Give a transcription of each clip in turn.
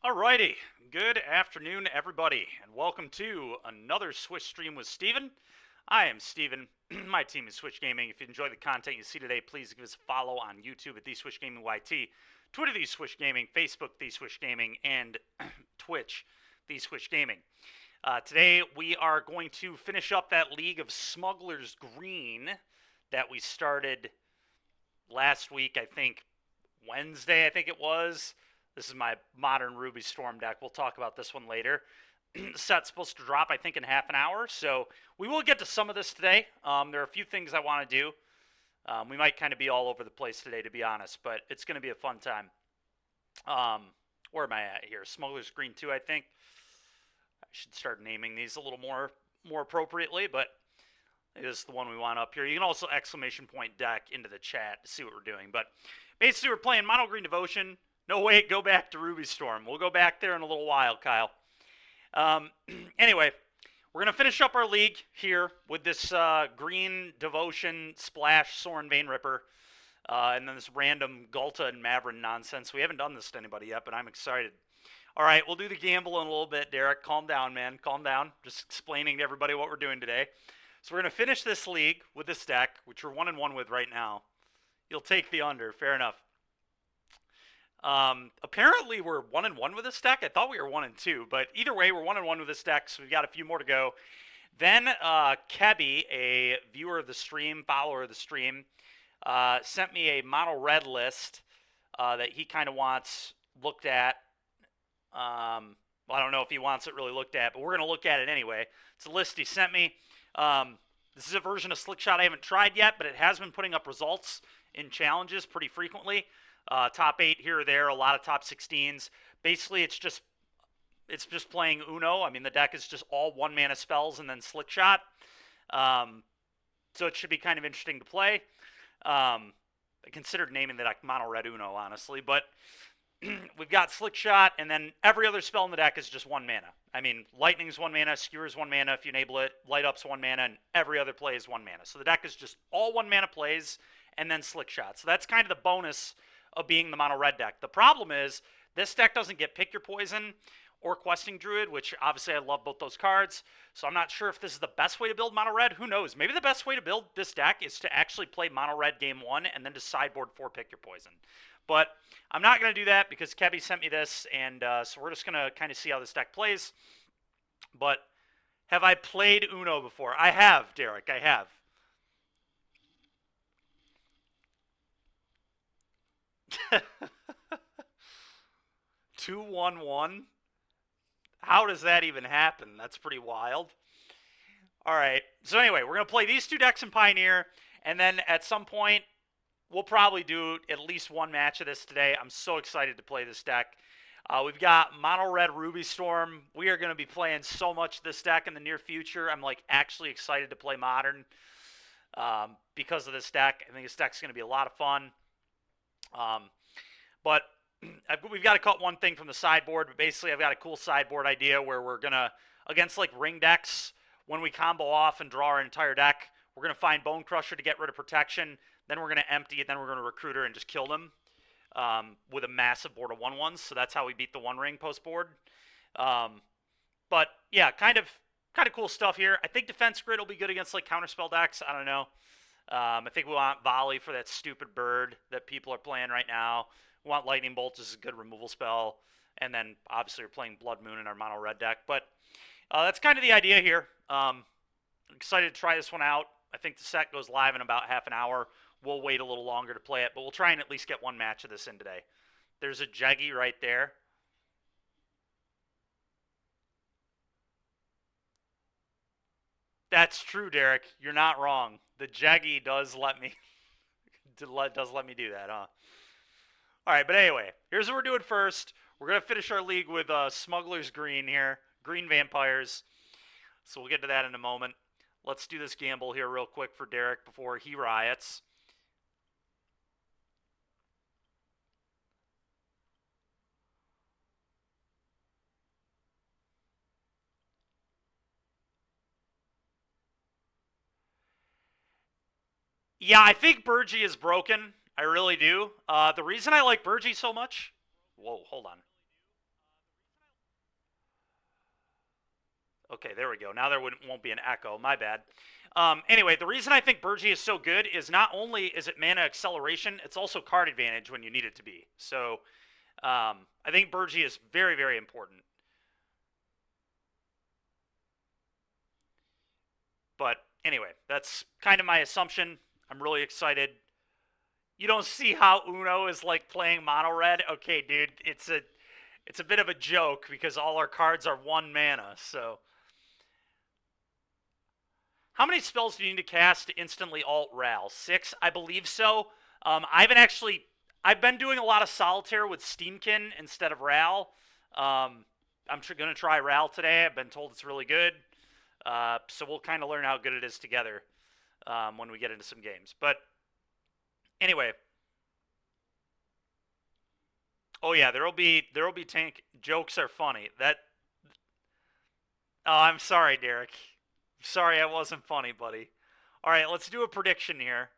Alrighty, good afternoon, everybody, and welcome to another Switch stream with Steven. I am Steven. My team is Switch Gaming. If you enjoy the content you see today, please give us a follow on YouTube at The Switch Gaming YT, Twitter The Switch Gaming, Facebook The Switch Gaming, and Twitch The Switch Gaming. Today we are going to finish up that League of Smugglers Green that we started last week, I think Wednesday, I think it was. This is my modern Ruby Storm deck. We'll talk about this one later. The set's supposed to drop, I think, in half an hour, so we will get to some of this today. There are a few things I want to do. We might kind of be all over the place today, to be honest, but it's going to be a fun time. Where am I at here? Smuggler's Green 2, I think. I should start naming these a little more appropriately, but it is the one we want up here. You can also exclamation point deck into the chat to see what we're doing. But basically, we're playing Mono Green Devotion. No, wait, go back to Ruby Storm. We'll go back there in a little while, Kyle. Anyway, we're going to finish up our league here with this Green Devotion Splash Sorin Vein Ripper. And then this random Gulta and Mavrin nonsense. We haven't done this to anybody yet, but I'm excited. All right, we'll do the gamble in a little bit, Derek. Calm down, man. Calm down. Just explaining to everybody what we're doing today. So we're going to finish this league with this deck, which we're 1-1 with right now. You'll take the under. Fair enough. Apparently we're 1-1 with this deck. I thought we were 1-2, but either way, we're 1-1 with this deck, so we've got a few more to go. Then, Kebby, a viewer of the stream, follower of the stream, sent me a mono red list, that he kind of wants looked at. Well, I don't know if he wants it really looked at, but we're going to look at it anyway. It's a list he sent me. This is a version of Slickshot I haven't tried yet, but it has been putting up results in challenges pretty frequently. Top 8 here or there, a lot of top 16s. Basically, it's just playing Uno. I mean, the deck is just all 1-mana spells and then Slickshot. So it should be kind of interesting to play. I considered naming the deck Mono Red Uno, honestly, but we've got Slickshot, and then every other spell in the deck is just 1 mana. I mean, Lightning's 1 mana, Skewer's 1 mana if you enable it, Light Up's 1 mana, and every other play is 1 mana. So the deck is just all 1 mana plays and then Slickshot. So that's kind of the bonus of being the mono red deck. The problem is this deck doesn't get Pick Your Poison or Questing Druid, which obviously I love both those cards. So I'm not sure if this is the best way to build mono red. Who knows? Maybe the best way to build this deck is to actually play mono red game 1 and then to sideboard 4 Pick Your Poison. But I'm not going to do that because Kebby sent me this, and so we're just going to kind of see how this deck plays. But have I played Uno before? I have, Derek. I have. 2-1-1? How does that even happen? That's pretty wild. All right. So anyway, we're going to play these two decks in Pioneer, and then at some point, we'll probably do at least one match of this today. I'm so excited to play this deck. We've got Mono Red Ruby Storm. We are going to be playing so much this deck in the near future. I'm like actually excited to play Modern because of this deck. I think this deck's going to be a lot of fun. But we've got to cut one thing from the sideboard, but basically I've got a cool sideboard idea where we're going to, against like ring decks, when we combo off and draw our entire deck, we're going to find Bone Crusher to get rid of protection, then we're going to empty it, then we're going to recruit her and just kill them with a massive board of 1/1s, so that's how we beat the One Ring post-board. But yeah, kind of cool stuff here. I think Defense Grid will be good against like counterspell decks, I don't know. I think we want Volley for that stupid bird that people are playing right now. We want Lightning Bolt as a good removal spell. And then, obviously, we're playing Blood Moon in our mono red deck. But that's kind of the idea here. I'm excited to try this one out. I think the set goes live in about half an hour. We'll wait a little longer to play it. But we'll try and at least get one match of this in today. There's a Jeggy right there. That's true, Derek. You're not wrong. The Jeggy does let me do that, huh? All right, but anyway, here's what we're doing first. We're going to finish our league with Smuggler's Green here, Green Vampires. So we'll get to that in a moment. Let's do this gamble here real quick for Derek before he riots. Yeah, I think Burgi is broken. I really do. The reason I like Burgi so much... Whoa, hold on. Okay, there we go. Now there won't be an echo. My bad. Anyway, the reason I think Burgee is so good is not only is it mana acceleration, it's also card advantage when you need it to be. So I think Burgee is very, very important. But anyway, that's kind of my assumption. I'm really excited. You don't see how Uno is like playing mono red? Okay, dude, it's a bit of a joke because all our cards are 1 mana, so. How many spells do you need to cast to instantly alt Ral? 6? I believe so. I've been doing a lot of Solitaire with Steamkin instead of Ral. I'm going to try Ral today. I've been told it's really good. So we'll kind of learn how good it is together when we get into some games. But anyway. Oh yeah, there'll be tank jokes are funny. Oh, I'm sorry, Derek. Sorry I wasn't funny, buddy. All right, let's do a prediction here.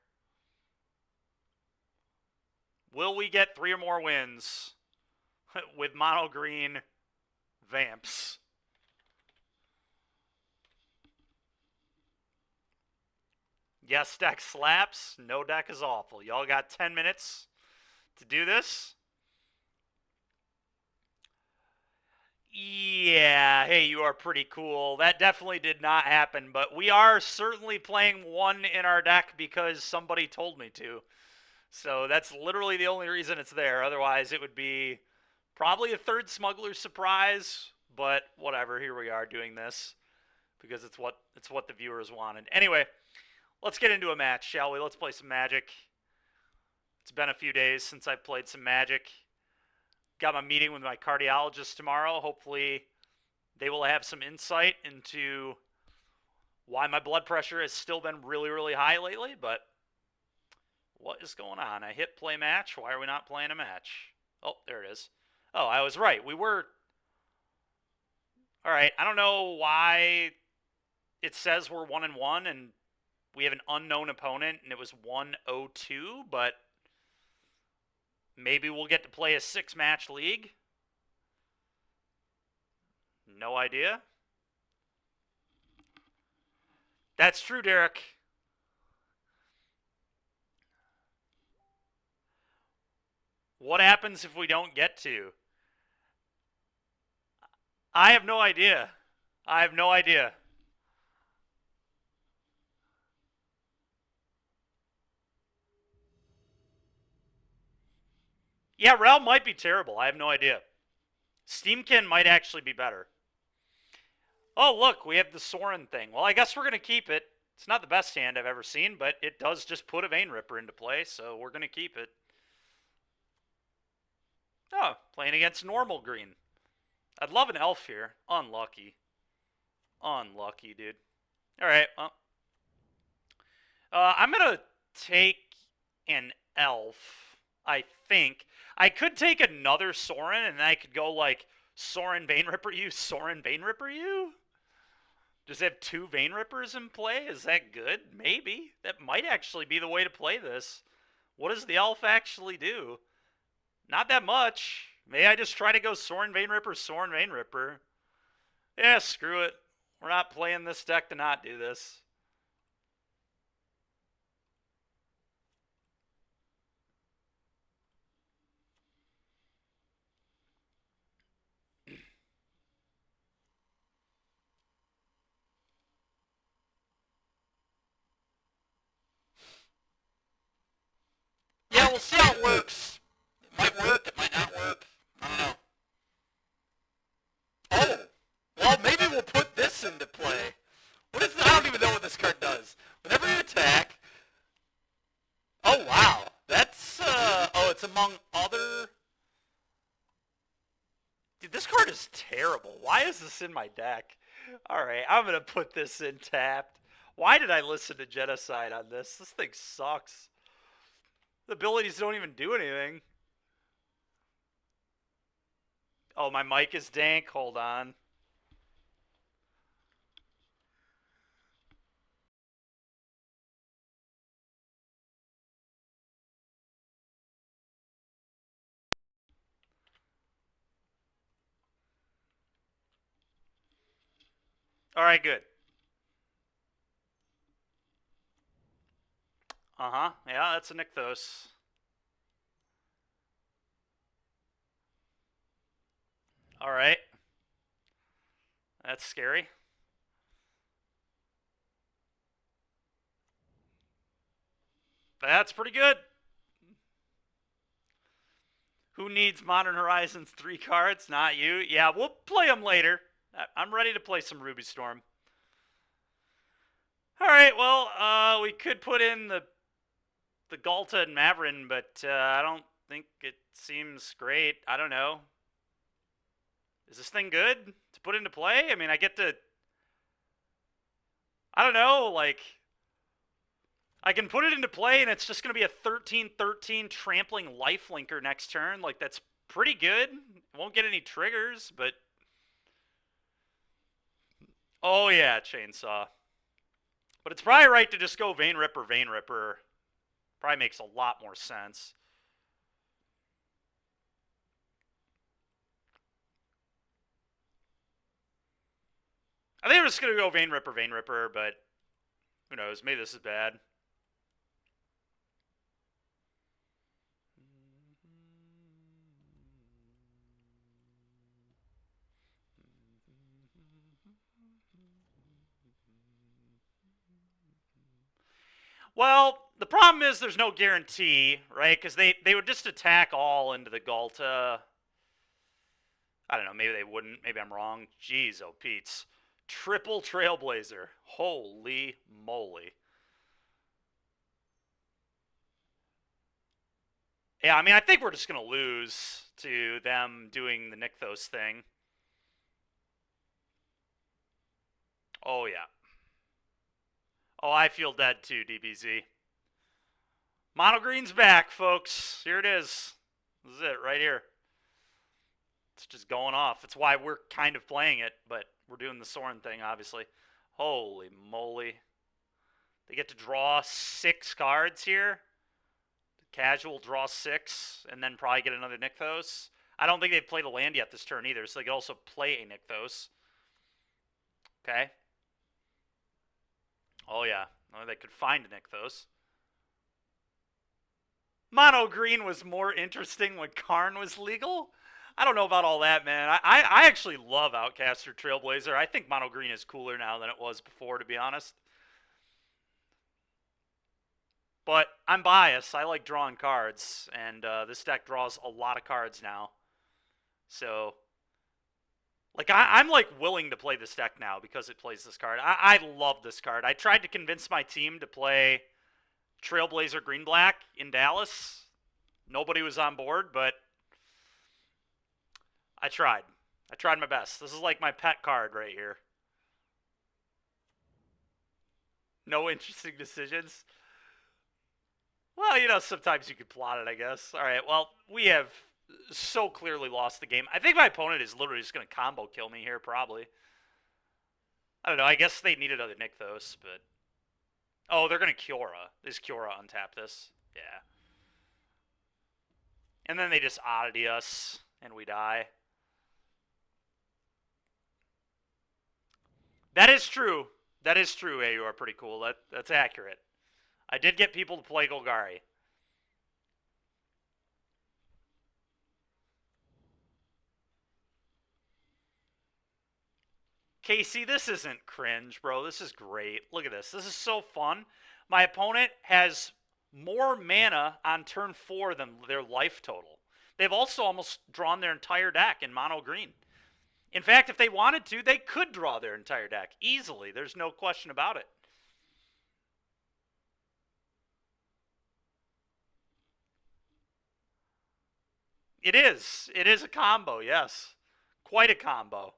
Will we get 3 or more wins with mono green vamps? Yes, deck slaps. No deck is awful. Y'all got 10 minutes to do this. Yeah, hey, you are pretty cool. That definitely did not happen, but we are certainly playing 1 in our deck because somebody told me to. So that's literally the only reason it's there. Otherwise, it would be probably a 3rd Smuggler Surprise, but whatever. Here we are doing this because it's what the viewers wanted. Anyway, let's get into a match, shall we? Let's play some Magic. It's been a few days since I've played some Magic. Got my meeting with my cardiologist tomorrow. Hopefully, they will have some insight into why my blood pressure has still been really, really high lately, but what is going on? I hit play match. Why are we not playing a match? Oh, there it is. Oh, I was right. We were. All right. I don't know why it says we're 1-1 and we have an unknown opponent and it was 1-0-2, but maybe we'll get to play a 6-match league. No idea. That's true, Derek. What happens if we don't get to? I have no idea. I have no idea. Yeah, Rel might be terrible. I have no idea. Steamkin might actually be better. Oh, look, we have the Sorin thing. Well, I guess we're going to keep it. It's not the best hand I've ever seen, but it does just put a Vein Ripper into play, so we're going to keep it. Oh, playing against normal green. I'd love an elf here. Unlucky. Unlucky, dude. All right, well. I'm going to take an elf, I think. I could take another Sorin, and then I could go like Sorin Vein Ripper you, Sorin Vein Ripper you. Does it have 2 Vein Rippers in play? Is that good? Maybe. That might actually be the way to play this. What does the elf actually do? Not that much. May I just try to go Sorin Vein Ripper, Sorin Vein Ripper? Yeah, screw it. We're not playing this deck to not do this. Yeah, we'll see how it works. It might work, it might not work. I don't know. Oh! Well, maybe we'll put this into play. What is this? I don't even know what this card does. Whenever you attack... Oh, wow. That's, oh, it's among other... Dude, this card is terrible. Why is this in my deck? Alright, I'm gonna put this in tapped. Why did I listen to Genocide on this? This thing sucks. The abilities don't even do anything. Oh, my mic is dank. Hold on. All right, good. Uh-huh. Yeah, that's a Nykthos. All right. That's scary. That's pretty good. Who needs Modern Horizons 3 cards? Not you. Yeah, we'll play them later. I'm ready to play some Ruby Storm. All right, well, we could put in the Galta and Maverin, but I don't think it seems great. I don't know. Is this thing good to put into play? I mean, I get to... I don't know, like... I can put it into play, and it's just going to be a 13-13 trampling lifelinker next turn. Like, that's pretty good. Won't get any triggers, but... Oh, yeah, Chainsaw. But it's probably right to just go Vein Ripper, Vein Ripper. Probably makes a lot more sense. I think we're just going to go Vein Ripper, but who knows? Maybe this is bad. Well, the problem is there's no guarantee, right? Because they would just attack all into the Galta. I don't know. Maybe they wouldn't. Maybe I'm wrong. Jeez, oh, Pete's. Triple Trailblazer. Holy moly. Yeah, I mean, I think we're just going to lose to them doing the Nykthos thing. Oh, yeah. Oh, I feel dead too, DBZ. Mono Green's back, folks. Here it is. This is it right here. It's just going off. That's why we're kind of playing it, but we're doing the Soren thing, obviously. Holy moly. They get to draw 6 cards here. Casual draw 6, and then probably get another Nykthos. I don't think they've played a land yet this turn either, so they could also play a Nykthos. Okay. Oh, yeah. Oh, they could find a Nykthos. Mono Green was more interesting when Karn was legal? I don't know about all that, man. I actually love Outcaster Trailblazer. I think Mono Green is cooler now than it was before, to be honest. But I'm biased. I like drawing cards, and this deck draws a lot of cards now. So, like, I'm like willing to play this deck now because it plays this card. I love this card. I tried to convince my team to play Trailblazer Green-Black in Dallas. Nobody was on board, but I tried. I tried my best. This is like my pet card right here. No interesting decisions. Well, you know, sometimes you could plot it, I guess. All right, well, we have so clearly lost the game. I think my opponent is literally just going to combo kill me here, probably. I don't know. I guess they need another Nykthos, but... Oh, they're going to Kiora. Is Kiora untap this? Yeah. And then they just oddity us, and we die. That is true. That is true, you are pretty cool. That's accurate. I did get people to play Golgari. Casey, this isn't cringe, bro. This is great. Look at this. This is so fun. My opponent has more mana on turn 4 than their life total. They've also almost drawn their entire deck in mono green. In fact, if they wanted to, they could draw their entire deck easily. There's no question about it. It is. It is a combo, yes. Quite a combo.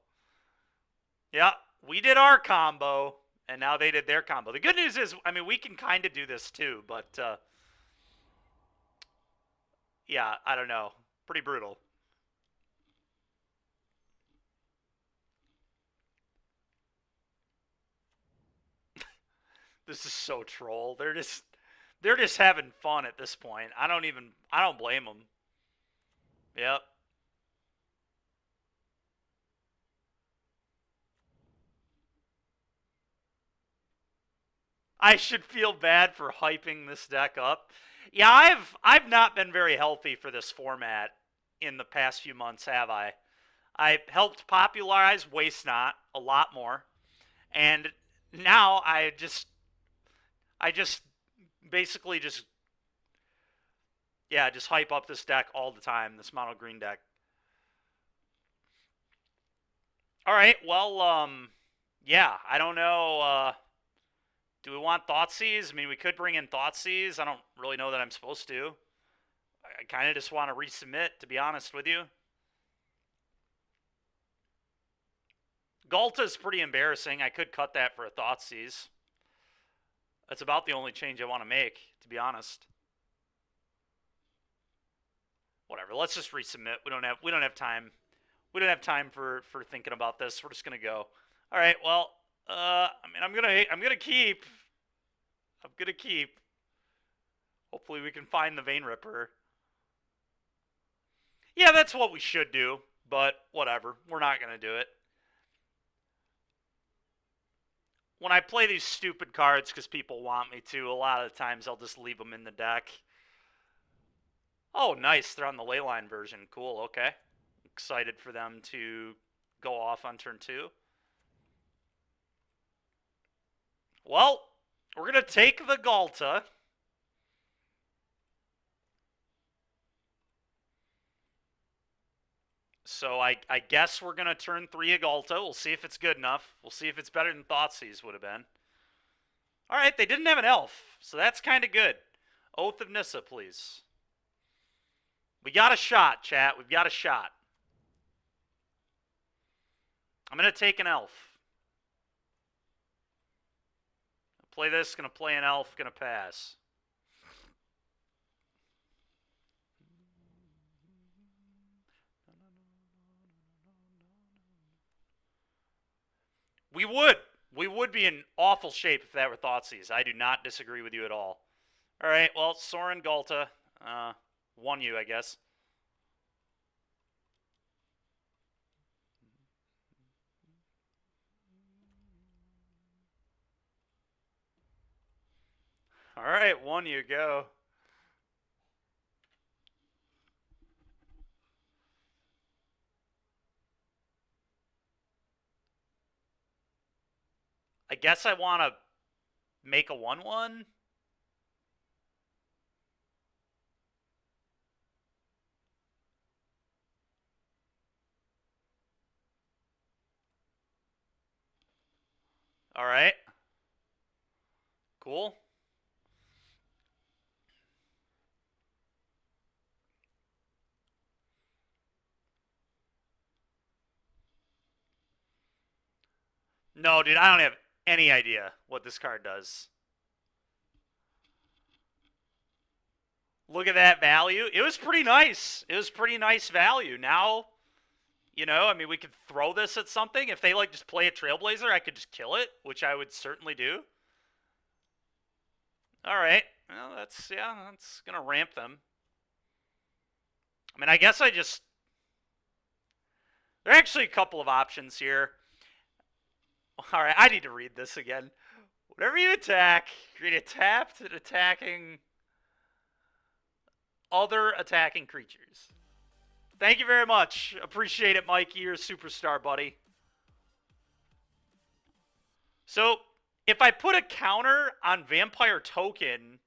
Yeah, we did our combo, and now they did their combo. The good news is, I mean, we can kind of do this too, but yeah, I don't know. Pretty brutal. This is so troll. They're just having fun at this point. I don't blame them. Yep. I should feel bad for hyping this deck up. Yeah, I've not been very healthy for this format in the past few months, have I? I helped popularize Waste Not a lot more, and now I just basically just just hype up this deck all the time, this mono green deck. All right, well, yeah, I don't know. Do we want Thoughtseize? I mean, we could bring in Thoughtseize. I don't really know that I'm supposed to. I kind of just want to resubmit, to be honest with you. Ghalta's pretty embarrassing. I could cut that for a Thoughtseize. That's about the only change I want to make, to be honest. Whatever. Let's just resubmit. We don't have time. We don't have time for thinking about this. We're just gonna go. All right. Well, I mean, I'm gonna keep. I'm gonna keep. Hopefully, we can find the Vein Ripper. Yeah, that's what we should do. But whatever. We're not gonna do it. When I play these stupid cards because people want me to, a lot of the times I'll just leave them in the deck. Oh, nice. They're on the Leyline version. Cool. Okay. Excited for them to go off on turn 2. Well, we're going to take the Ghalta. So I guess we're going to turn 3 a Ghalta. We'll see if it's good enough. We'll see if it's better than Thoughtseize would have been. All right, they didn't have an elf, so that's kind of good. Oath of Nissa, please. We got a shot, chat. We've got a shot. I'm going to take an elf. Play this, going to play an elf, going to pass. We would be in awful shape if that were Thoughtseize. I do not disagree with you at all. All right, well, Sorin Ghalta won you, I guess. All right, won you, go. I guess I want to make a 1/1. All right. Cool. No, dude, I don't have any idea what this card does. Look at that value. It was pretty nice. It was pretty nice value. Now, you know, I mean, we could throw this at something. If they, like, just play a Trailblazer, I could just kill it, which I would certainly do. All right. Well, that's going to ramp them. I mean, I guess I just... There are actually a couple of options here. All right, I need to read this again. Whenever you attack, create a tapped and attacking other attacking creatures. Thank you very much. Appreciate it, Mikey. You're a superstar, buddy. So, if I put a counter on Vampire Token...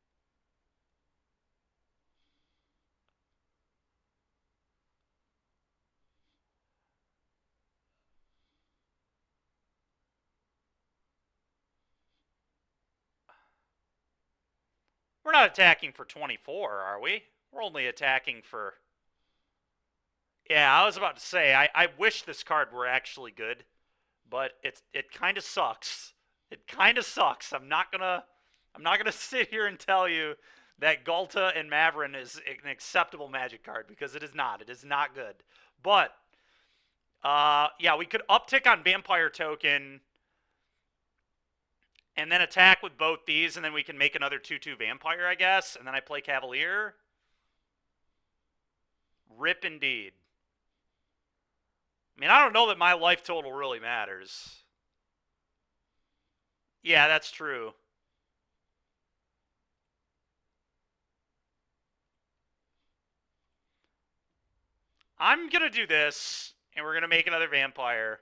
We're not attacking for 24, are we? We're only attacking for... Yeah, I was about to say, I wish this card were actually good, but it kind of sucks. It kind of sucks. I'm not gonna sit here and tell you that Ghalta and Maverin is an acceptable Magic card, because it is not. It is not good. But yeah, we could uptick on Vampire Token and then attack with both these, and then we can make another 2/2 Vampire, I guess, and then I play Cavalier. Rip indeed. I mean, I don't know that my life total really matters. Yeah, that's true. I'm going to do this, and we're going to make another vampire.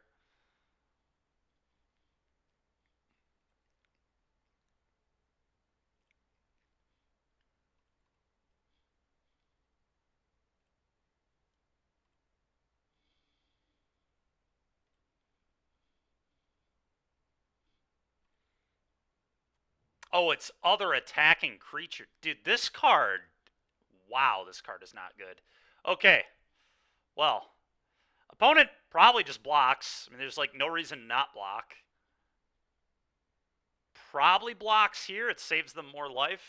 Oh, it's other attacking creature. Dude, this card... Wow, this card is not good. Okay, well, opponent probably just blocks. I mean, there's like no reason to not block. Probably blocks here. It saves them more life.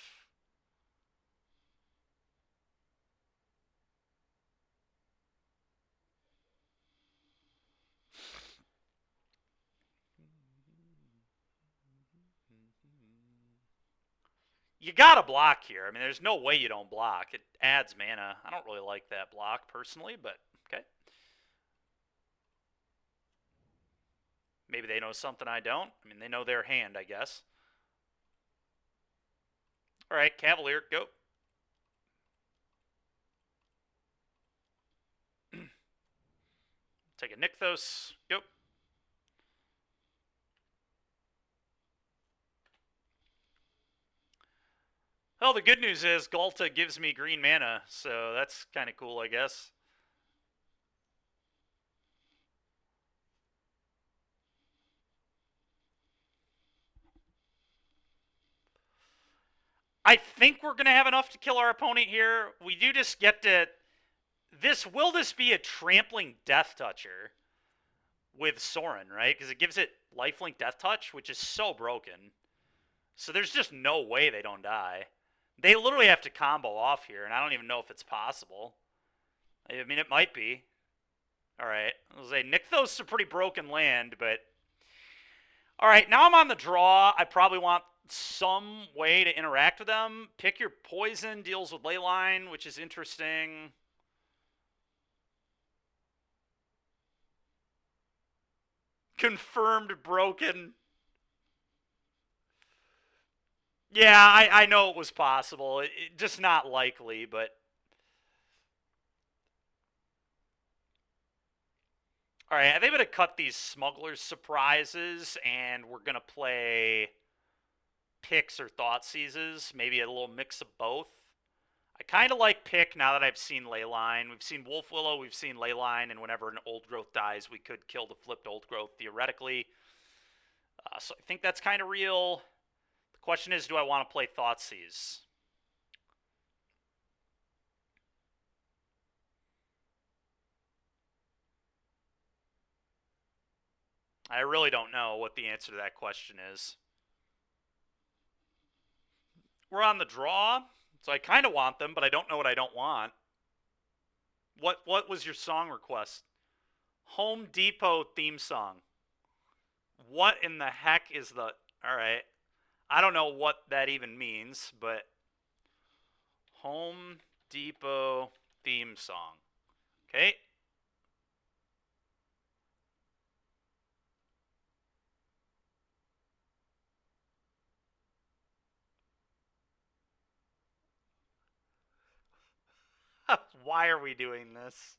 You gotta block here. I mean, there's no way you don't block. It adds mana. I don't really like that block personally, but okay. Maybe they know something I don't. I mean, they know their hand, I guess. All right, Cavalier, go. Take a Nykthos, go. Well, the good news is Ghalta gives me green mana, so that's kind of cool, I guess. I think we're going to have enough to kill our opponent here. We do just get to... Will this be a trampling Death Toucher with Sorin, right? Because it gives it lifelink Death Touch, which is so broken. So there's just no way they don't die. They literally have to combo off here, and I don't even know if it's possible. I mean, it might be. Alright, I'll say Nykthos is a pretty broken land, but... Alright, now I'm on the draw. I probably want some way to interact with them. Pick your poison, deals with Leyline, which is interesting. Confirmed broken. Yeah, I know it was possible. Just not likely, but... Alright, I think I'm going to cut these Smuggler's Surprises, and we're going to play Picks or Thoughtseizes. Maybe a little mix of both. I kind of like Pick now that I've seen Leyline. We've seen Wolfwillow, we've seen Leyline, and whenever an Old Growth dies, we could kill the flipped Old Growth, theoretically. So I think that's kind of real. The question is, do I want to play Thoughtseize? I really don't know what the answer to that question is. We're on the draw, so I kind of want them, but I don't know what I don't want. What was your song request? Home Depot theme song. What in the heck is the... Alright. I don't know what that even means, but... Home Depot theme song. Okay. Why are we doing this?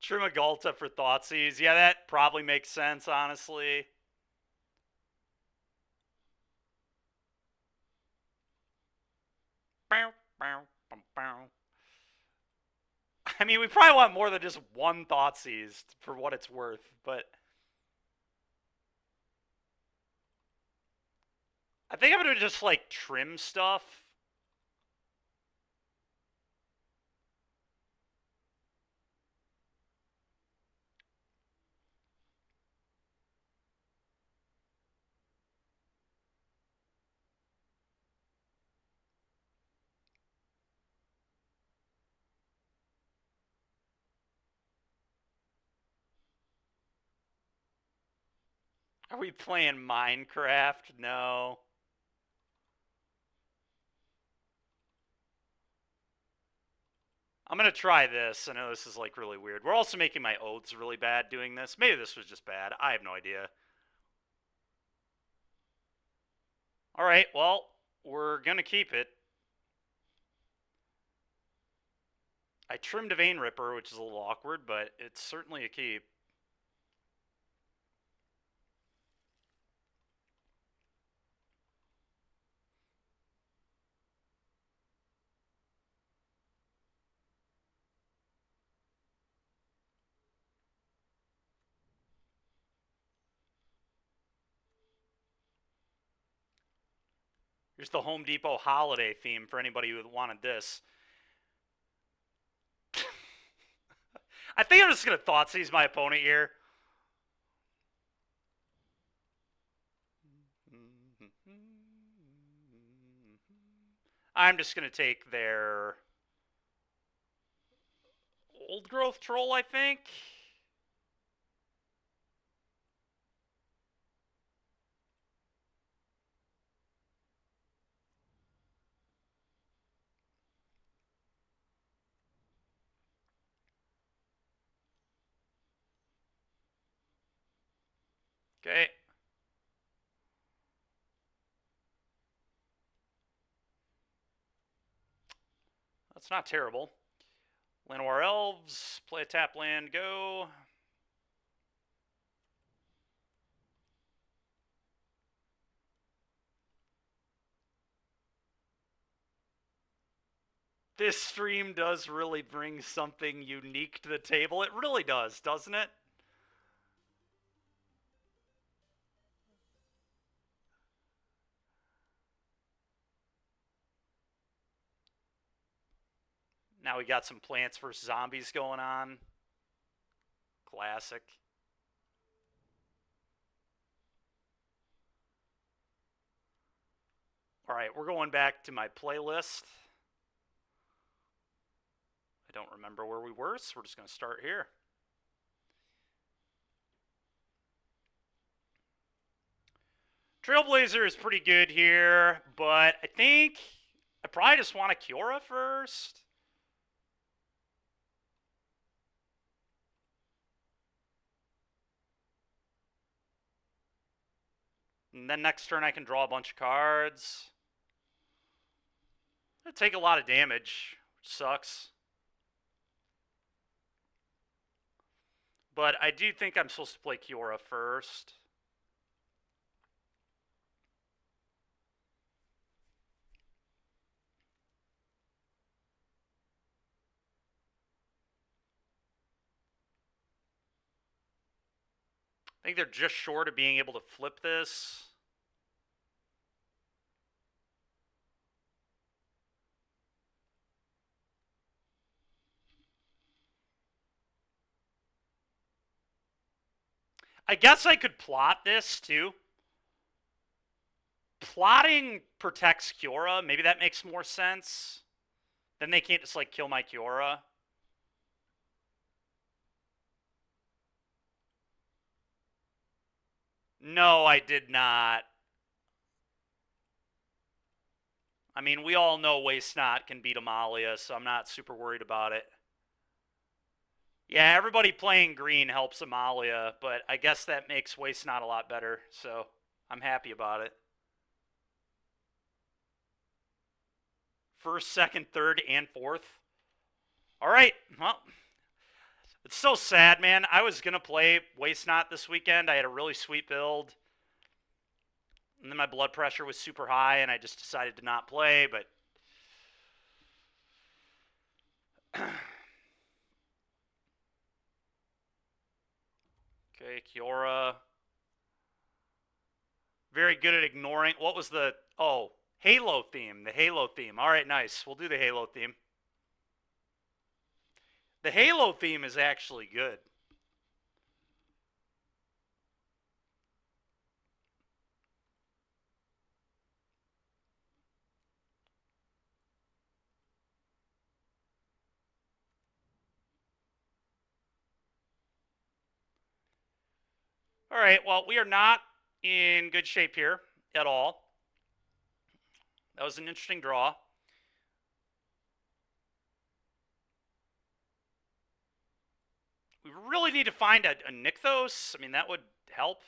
Trimagolta for Thoughtseize. Yeah, that probably makes sense, honestly. I mean, we probably want more than just one Thoughtseize for what it's worth, but... I think I'm gonna just, like, trim stuff. Are we playing Minecraft? No. I'm going to try this. I know this is like really weird. We're also making my oaths really bad doing this. Maybe this was just bad. I have no idea. All right, well, we're going to keep it. I trimmed a Vein Ripper, which is a little awkward, but it's certainly a keep. Here's the Home Depot holiday theme for anybody who wanted this. I think I'm just going to Thoughtseize my opponent here. I'm just going to take their Old Growth Troll, I think. Okay. That's not terrible. Llanowar Elves, play a tap land, go. This stream does really bring something unique to the table. It really does, doesn't it? Now we got some Plants vs. Zombies going on. Classic. All right, we're going back to my playlist. I don't remember where we were, so we're just going to start here. Trailblazer is pretty good here, but I think I probably just want a Kiora first. And then next turn I can draw a bunch of cards. I take a lot of damage, which sucks. But I do think I'm supposed to play Kiora first. I think they're just short of being able to flip this. I guess I could plot this too. Plotting protects Kiora. Maybe that makes more sense. Then they can't just like kill my Kiora. No, I did not. I mean, we all know Waste Not can beat Amalia, so I'm not super worried about it. Yeah, everybody playing green helps Amalia, but I guess that makes Waste Not a lot better, so I'm happy about it. First, second, third, and fourth. All right, well, it's so sad, man. I was going to play Waste Not this weekend. I had a really sweet build. And then my blood pressure was super high, and I just decided to not play, but... Okay, Kiora. Very good at ignoring... What was the... Oh, Halo theme. The Halo theme. All right, nice. We'll do the Halo theme. The Halo theme is actually good. All right, well, we are not in good shape here at all. That was an interesting draw. really need to find a Nykthos. I mean, that would help.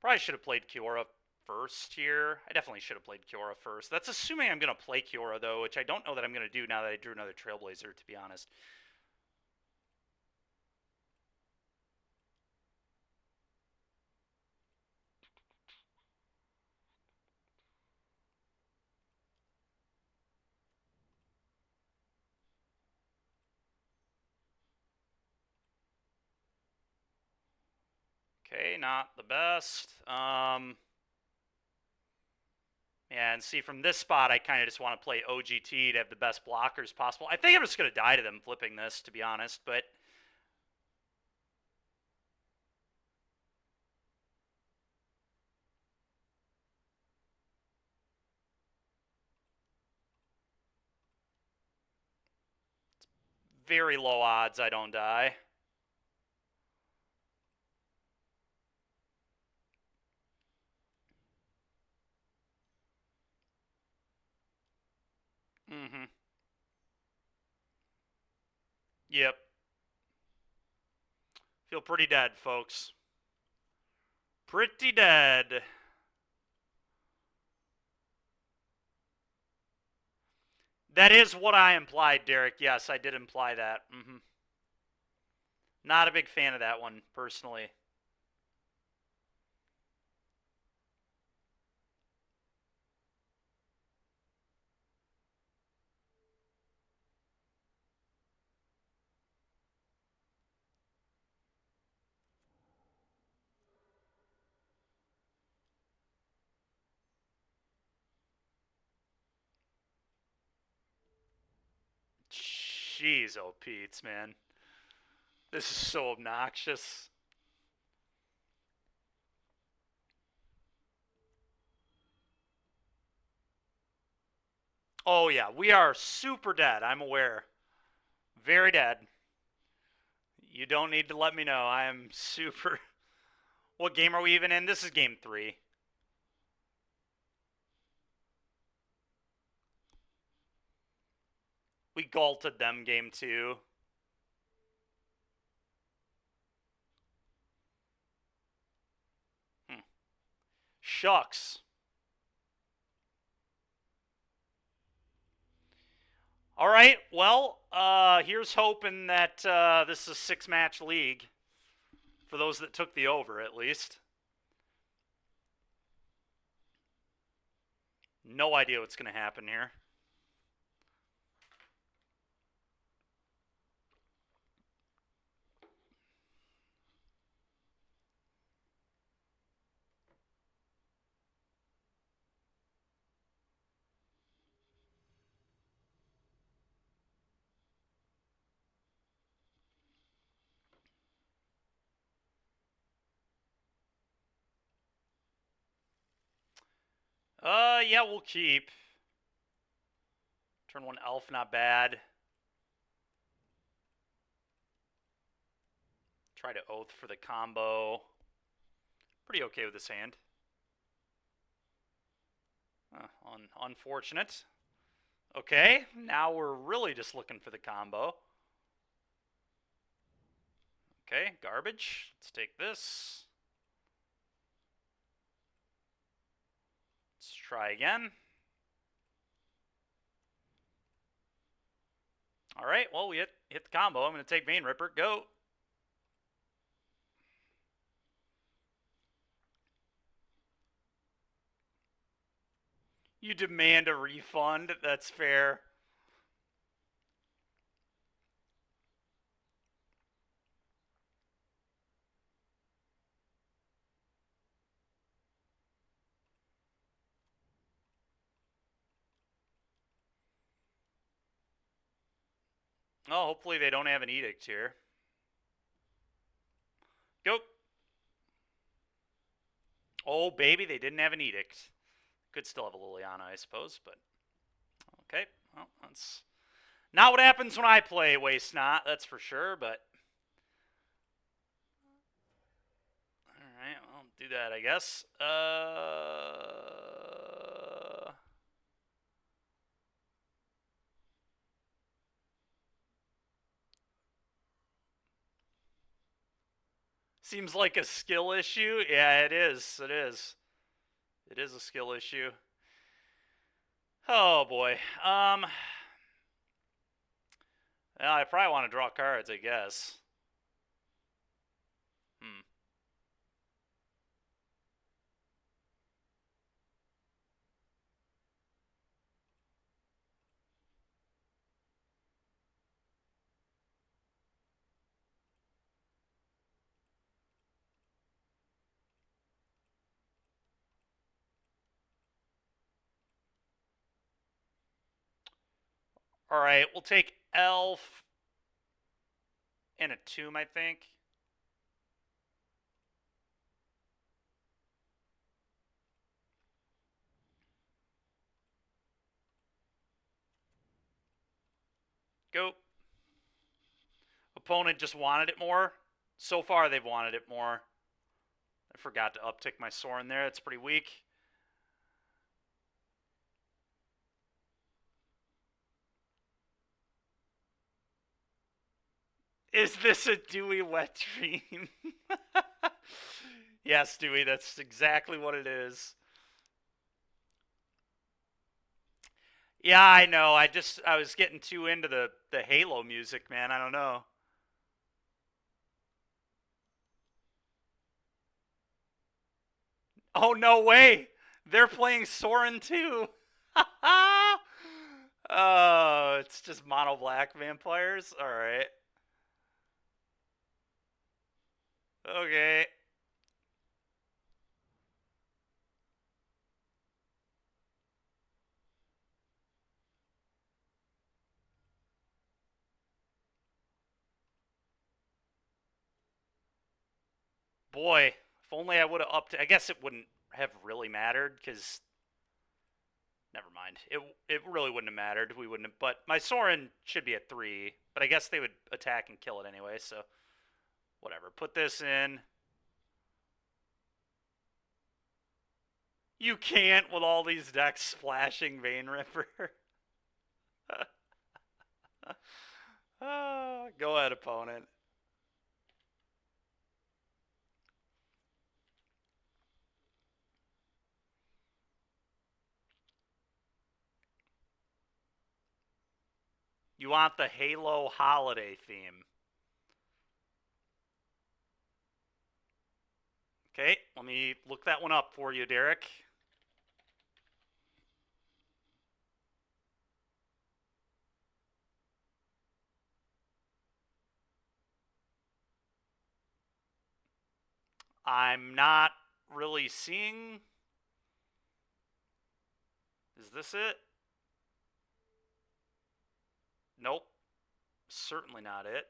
Probably should have played Kiora first here. I definitely should have played Kiora first. That's assuming I'm going to play Kiora, though, which I don't know that I'm going to do now that I drew another Trailblazer, to be honest. Okay, not the best. Yeah, and see, from this spot, I kind of just want to play OGT to have the best blockers possible. I think I'm just going to die to them flipping this, to be honest, but... very low odds I don't die. Mm-hmm. Yep. Feel pretty dead, folks. Pretty dead. That is what I implied, Derek. Yes, I did imply that. Mm-hmm. Not a big fan of that one, personally. Jeez, oh Pete's, man. This is so obnoxious. Oh, yeah, we are super dead. I'm aware. Very dead. You don't need to let me know. I am super... What game are we even in? This is game 3. We gaulted them game 2. Shucks. All right, well, here's hoping that this is a 6-match league. For those that took the over, at least. No idea what's going to happen here. Yeah, we'll keep. Turn 1 elf, not bad. Try to oath for the combo. Pretty okay with this hand. Unfortunate. Okay, now we're really just looking for the combo. Okay, garbage. Let's take this. Let's try again. All right, well, we hit the combo. I'm going to take Vein Ripper. Go. You demand a refund. That's fair. Oh, hopefully they don't have an edict here. Go. Oh, baby, they didn't have an edict. Could still have a Liliana, I suppose, but... Okay, well, that's not what happens when I play Waste Not, that's for sure, but... Alright, well, do that, I guess. Seems like a skill issue. Yeah, it is. It is. It is a skill issue. Oh boy. Well, I probably want to draw cards, I guess. Hmm. All right, we'll take Elf and a Tomb, I think. Go. Opponent just wanted it more. So far, they've wanted it more. I forgot to uptick my Sorin there. It's pretty weak. Is this a Dewey wet dream? Yes, Dewey, that's exactly what it is. Yeah, I know. I was getting too into the Halo music, man. I don't know. Oh no way! They're playing Soren too. Oh, it's just mono black vampires. All right. Okay. Boy, if only I would have upped. I guess it wouldn't have really mattered because never mind. It really wouldn't have mattered. We wouldn't have. But my Soren should be at 3. But I guess they would attack and kill it anyway. So whatever. Put this in. You can't with all these decks splashing Vein Ripper. Go ahead, opponent. You want the Halo holiday theme. Okay, let me look that one up for you, Derek. I'm not really seeing. Is this it? Nope. Certainly not it.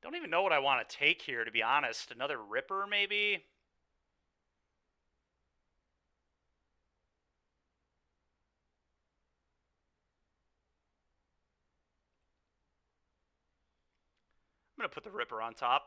Don't even know what I want to take here, to be honest. Another Ripper, maybe? I'm going to put the Ripper on top.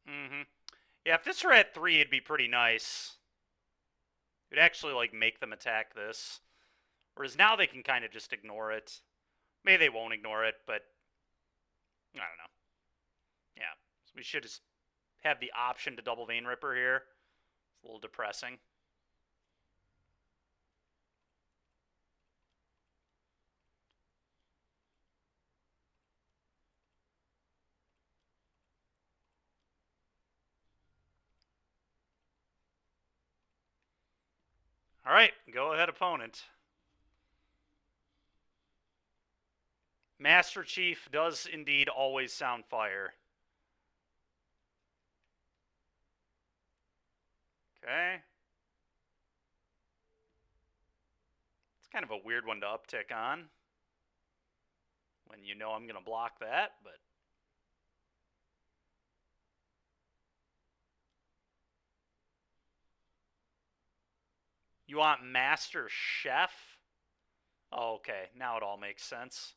Mm-hmm. Yeah, if this were at 3, it'd be pretty nice. It'd actually, like, make them attack this. Whereas now they can kind of just ignore it. Maybe they won't ignore it, but I don't know. Yeah, so we should just have the option to double Vein Ripper here. It's a little depressing. All right, go ahead, opponent. Master Chief does indeed always sound fire. Okay. It's kind of a weird one to uptick on when you know I'm going to block that, but... You want Master Chef? Oh, okay. Now it all makes sense.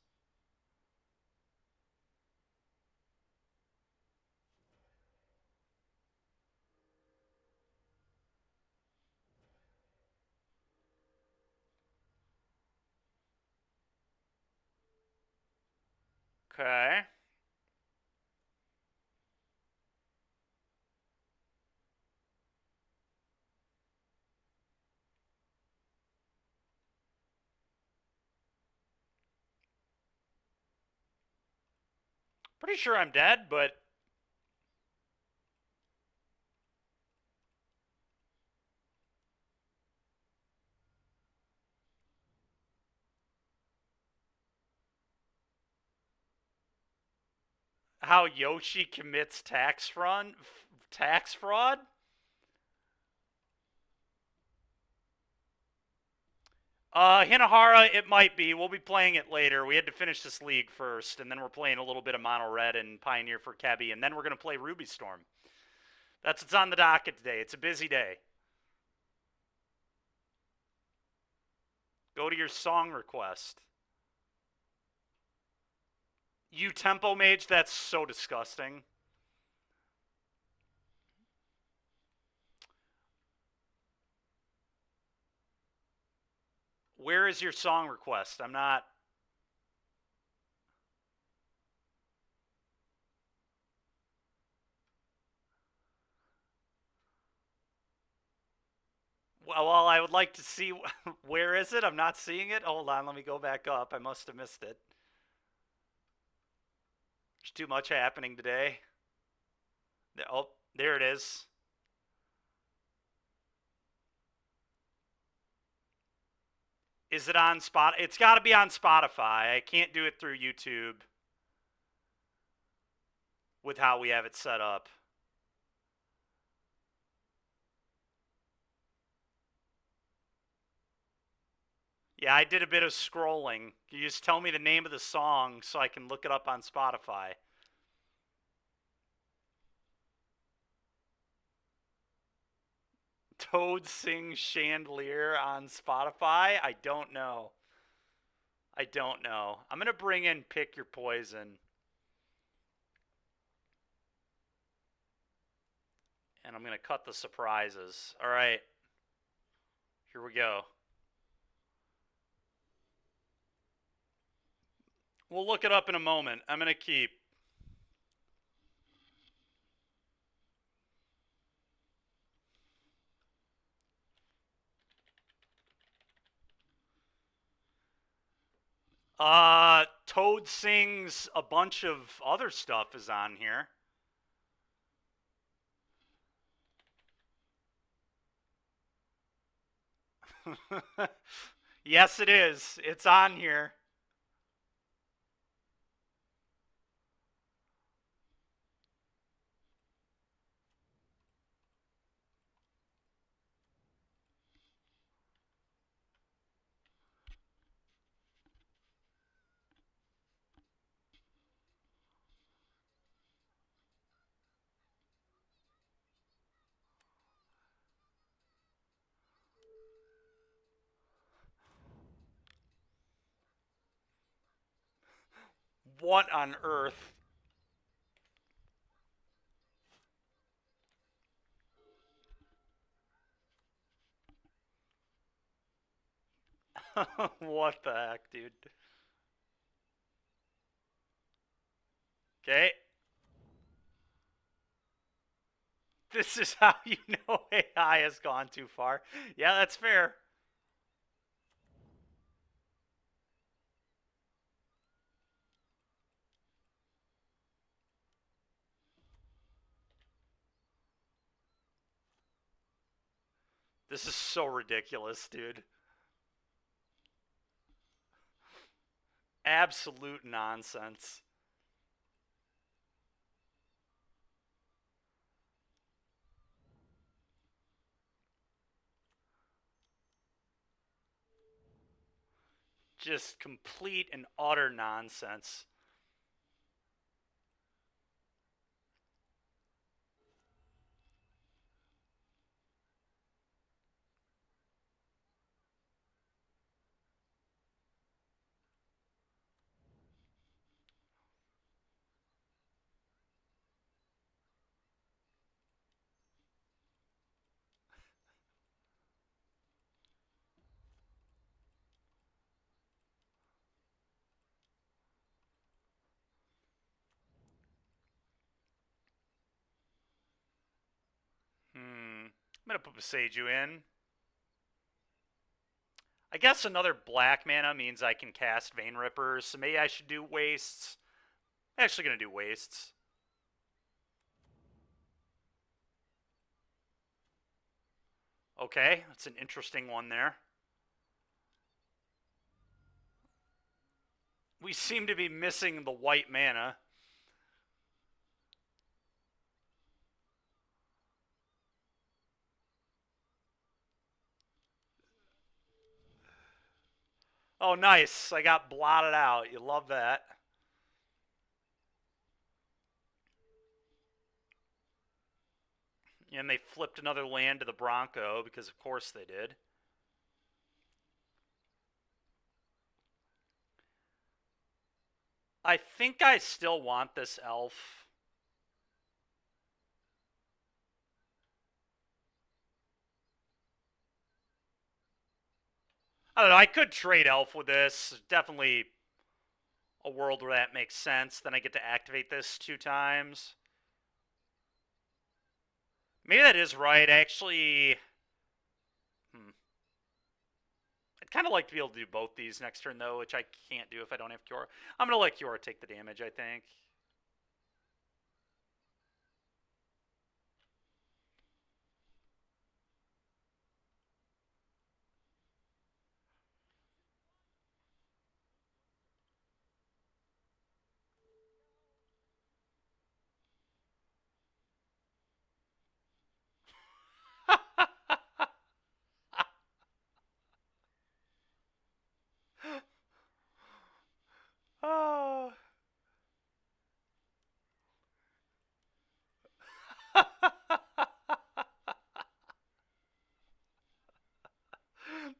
Okay. Pretty sure I'm dead, but... How Yoshi commits tax fraud? Tax fraud? Hinahara, it might be. We'll be playing it later. We had to finish this league first, and then we're playing a little bit of Mono Red and Pioneer for Kebby, and then we're going to play Ruby Storm. That's what's on the docket today. It's a busy day. Go to your song request. You Tempo Mage? That's so disgusting. Where is your song request? I'm not... Well, I would like to see... Where is it? I'm not seeing it. Hold on, let me go back up. I must have missed it. There's too much happening today. Oh, there it is. Is it on Spot? It's got to be on Spotify. I can't do it through YouTube with how we have it set up. Yeah, I did a bit of scrolling. Can you just tell me the name of the song so I can look it up on Spotify? Toad Sings Chandelier on Spotify? I don't know. I don't know. I'm going to bring in Pick Your Poison. And I'm going to cut the surprises. All right. Here we go. We'll look it up in a moment. I'm going to keep. Toad Sings a bunch of other stuff is on here. Yes, it is. It's on here. What on earth? What the heck, dude? Okay. This is how you know AI has gone too far. Yeah, that's fair. This is so ridiculous, dude. Absolute nonsense. Just complete and utter nonsense. I'm gonna put Boseiju in. I guess another black mana means I can cast Vein Rippers, so maybe I should do Wastes. I'm actually gonna do Wastes. Okay, that's an interesting one there. We seem to be missing the white mana. Oh, nice. I got blotted out. You love that. And they flipped another land to the Bronco, because of course they did. I think I still want this elf. I don't know. I could trade elf with this. Definitely a world where that makes sense. Then I get to activate this 2 times. Maybe that is right. Actually, I'd kind of like to be able to do both these next turn, though, which I can't do if I don't have Kiora. I'm going to let Kiora take the damage, I think. Oh.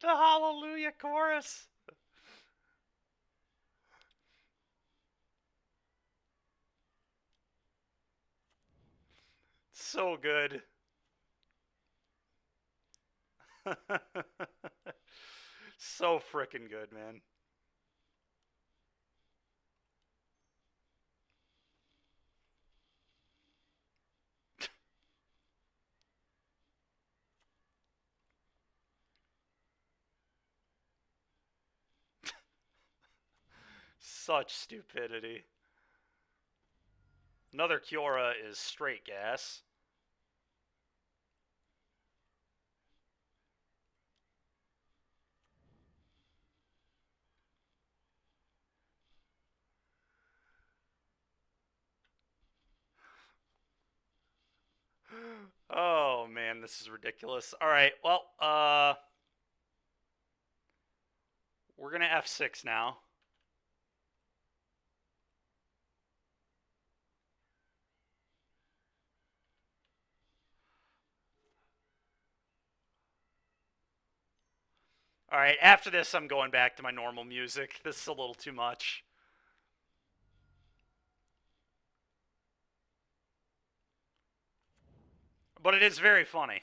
The Hallelujah chorus. So good. So freaking good, man. Such stupidity. Another Kiora is straight gas. Oh man, this is ridiculous. All right, well, we're gonna F6 now. All right, after this, I'm going back to my normal music. This is a little too much. But it is very funny.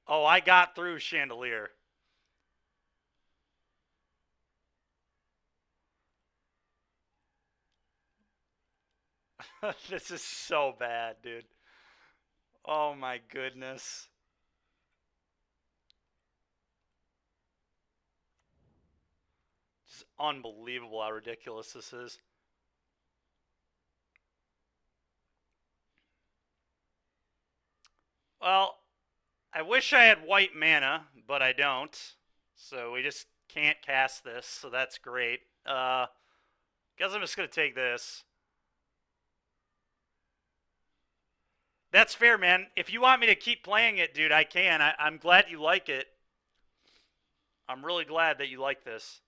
Oh, I got through Chandelier. This is so bad, dude. Oh my goodness. It's unbelievable how ridiculous this is. Well, I wish I had white mana, but I don't. So we just can't cast this, so that's great. Guess I'm just gonna take this. That's fair, man. If you want me to keep playing it, dude, I can. I'm glad you like it. I'm really glad that you like this.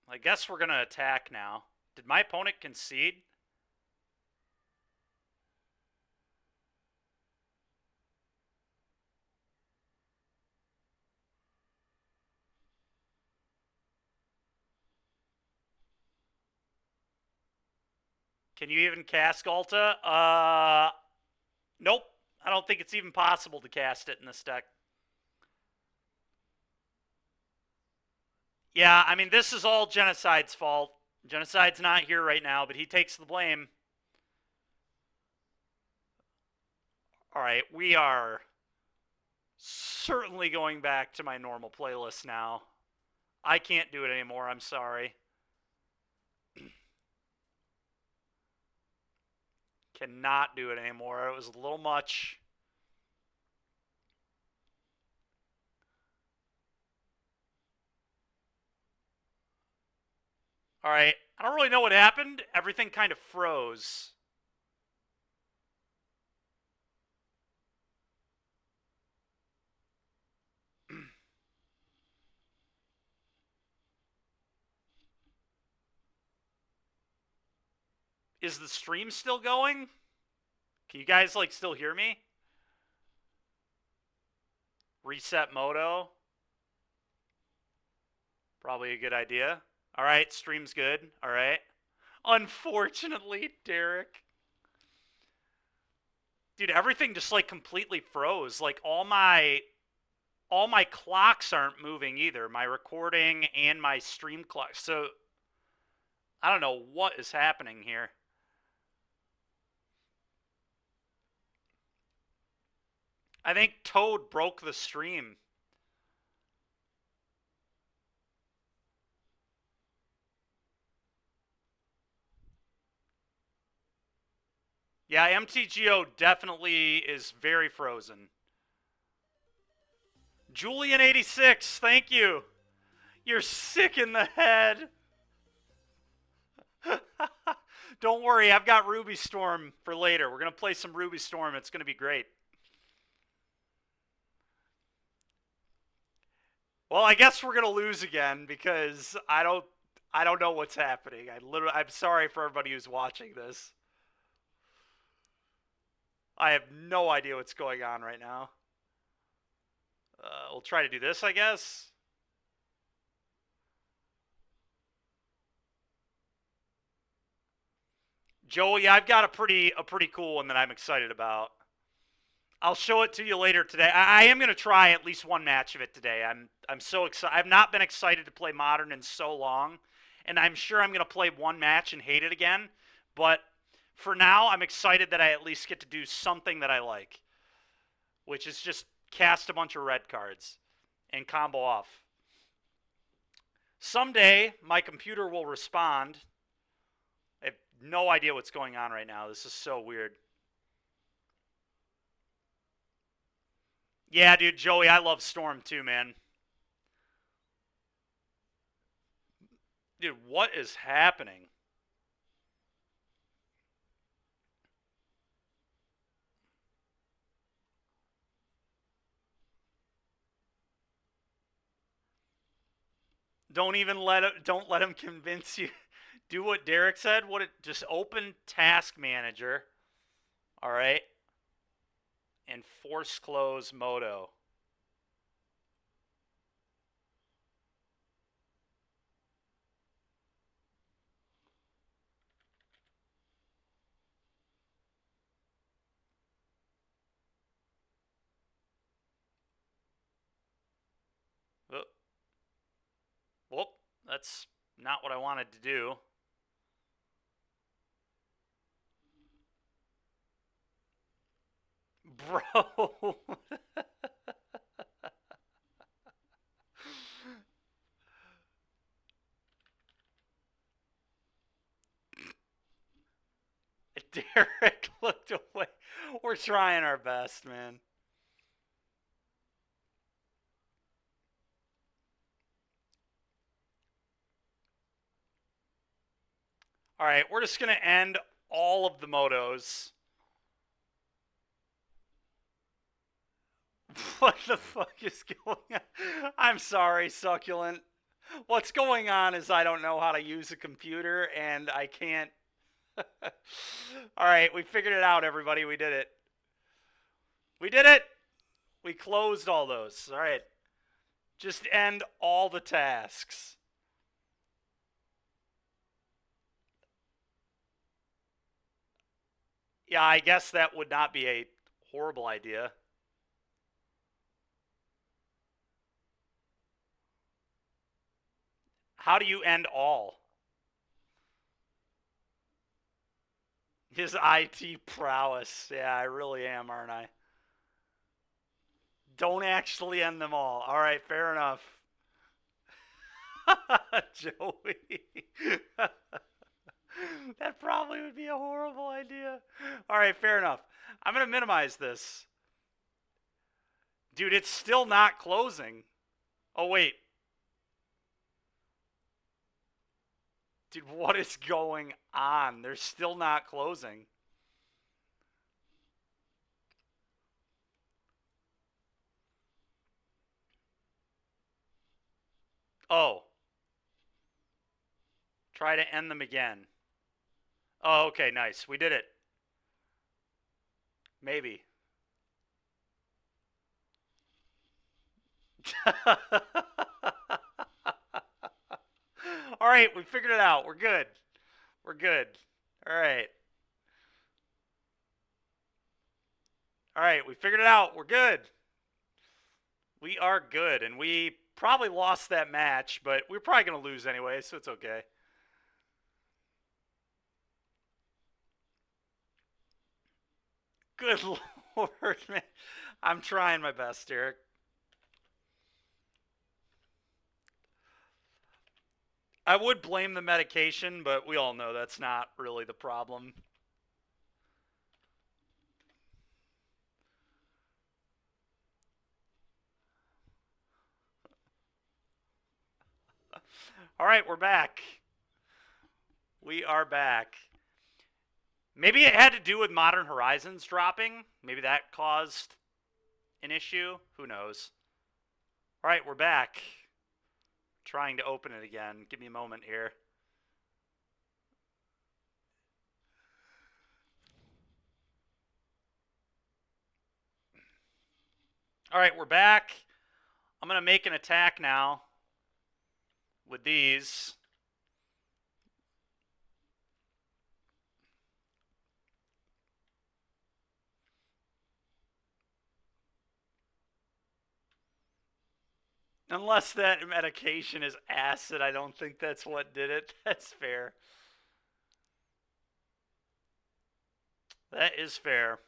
I guess we're gonna attack now. Did my opponent concede? Can you even cast Galta? Nope. I don't think it's even possible to cast it in this deck. Yeah, I mean, this is all Genocide's fault. Genocide's not here right now, but he takes the blame. All right, we are certainly going back to my normal playlist now. I can't do it anymore. I'm sorry. Cannot do it anymore. It was a little much. All right. I don't really know what happened. Everything kind of froze. Is the stream still going? Can you guys like still hear me? Reset Moto. Probably a good idea. All right, stream's good. All right. Unfortunately, Derek. Dude, everything just like completely froze. Like all my clocks aren't moving either. My recording and my stream clock. So I don't know what is happening here. I think Toad broke the stream. Yeah, MTGO definitely is very frozen. Julian86, thank you. You're sick in the head. Don't worry, I've got Ruby Storm for later. We're going to play some Ruby Storm. It's going to be great. Well, I guess we're going to lose again because I don't know what's happening. I'm sorry for everybody who's watching this. I have no idea what's going on right now. We'll try to do this, I guess. Joey, I've got a pretty cool one that I'm excited about. I'll show it to you later today. I am going to try at least one match of it today. I'm so excited. I've not been excited to play Modern in so long, and I'm sure I'm going to play one match and hate it again. But for now, I'm excited that I at least get to do something that I like, which is just cast a bunch of red cards and combo off. Someday, my computer will respond. I have no idea what's going on right now. This is so weird. Yeah, dude, Joey, I love Storm too, man. Dude, what is happening? Don't let him convince you. Do what Derek said. Just open Task Manager. All right. And force close Moto. Well, that's not what I wanted to do. Bro. Derek looked away. We're trying our best, man. All right, we're just going to end all of the motos. What the fuck is going on? I'm sorry, Succulent. What's going on is I don't know how to use a computer and I can't. All right, we figured it out, everybody. We did it. We did it. We closed all those. All right. Just end all the tasks. Yeah, I guess that would not be a horrible idea. How do you end all? His IT prowess. Yeah, I really am, aren't I? Don't actually end them all. All right, fair enough. Joey. That probably would be a horrible idea. All right, fair enough. I'm going to minimize this. Dude, it's still not closing. Oh, wait. Dude, what is going on? They're still not closing. Oh. Try to end them again. Oh, okay, nice. We did it. Maybe. All right, we figured it out. We're good. We're good. All right. All right, we figured it out. We're good. We are good, and we probably lost that match, but we're probably going to lose anyway, so it's okay. Good Lord, man. I'm trying my best, Derek. I would blame the medication, but we all know that's not really the problem. All right, we're back. We are back. Maybe it had to do with Modern Horizons dropping. Maybe that caused an issue. Who knows? All right, we're back. Trying to open it again. Give me a moment here. All right, we're back. I'm going to make an attack now with these. Unless that medication is acid, I don't think that's what did it. That's fair. That is fair.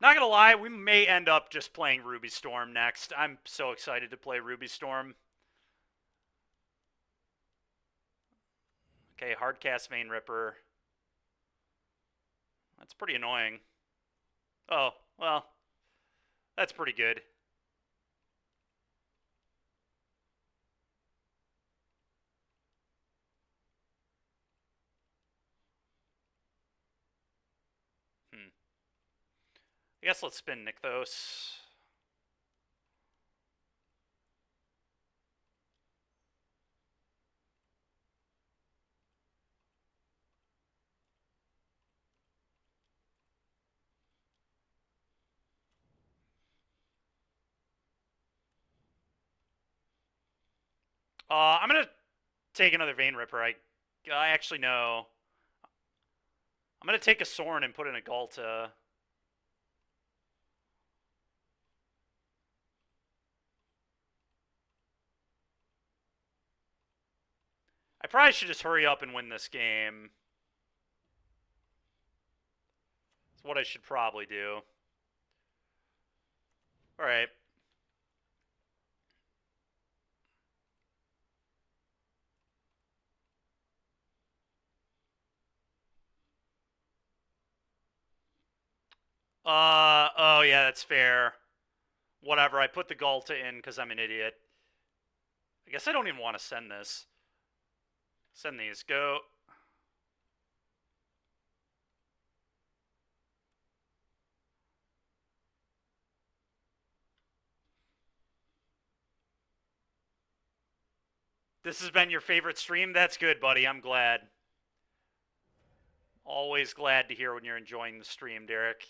Not gonna lie, we may end up just playing Ruby Storm next. I'm so excited to play Ruby Storm. Okay, Hardcast Vein Ripper. That's pretty annoying. Oh, well, that's pretty good. I guess let's spin Nykthos. I'm going to take another Vein Ripper. I actually know. I'm going to take a Sorin and put in a Ghalta. I probably should just hurry up and win this game. That's what I should probably do. All right. Oh yeah, that's fair. Whatever, I put the Ghalta in because I'm an idiot. I guess I don't even want to send this. Send these. Go. This has been your favorite stream? That's good, buddy. I'm glad. Always glad to hear when you're enjoying the stream, Derek.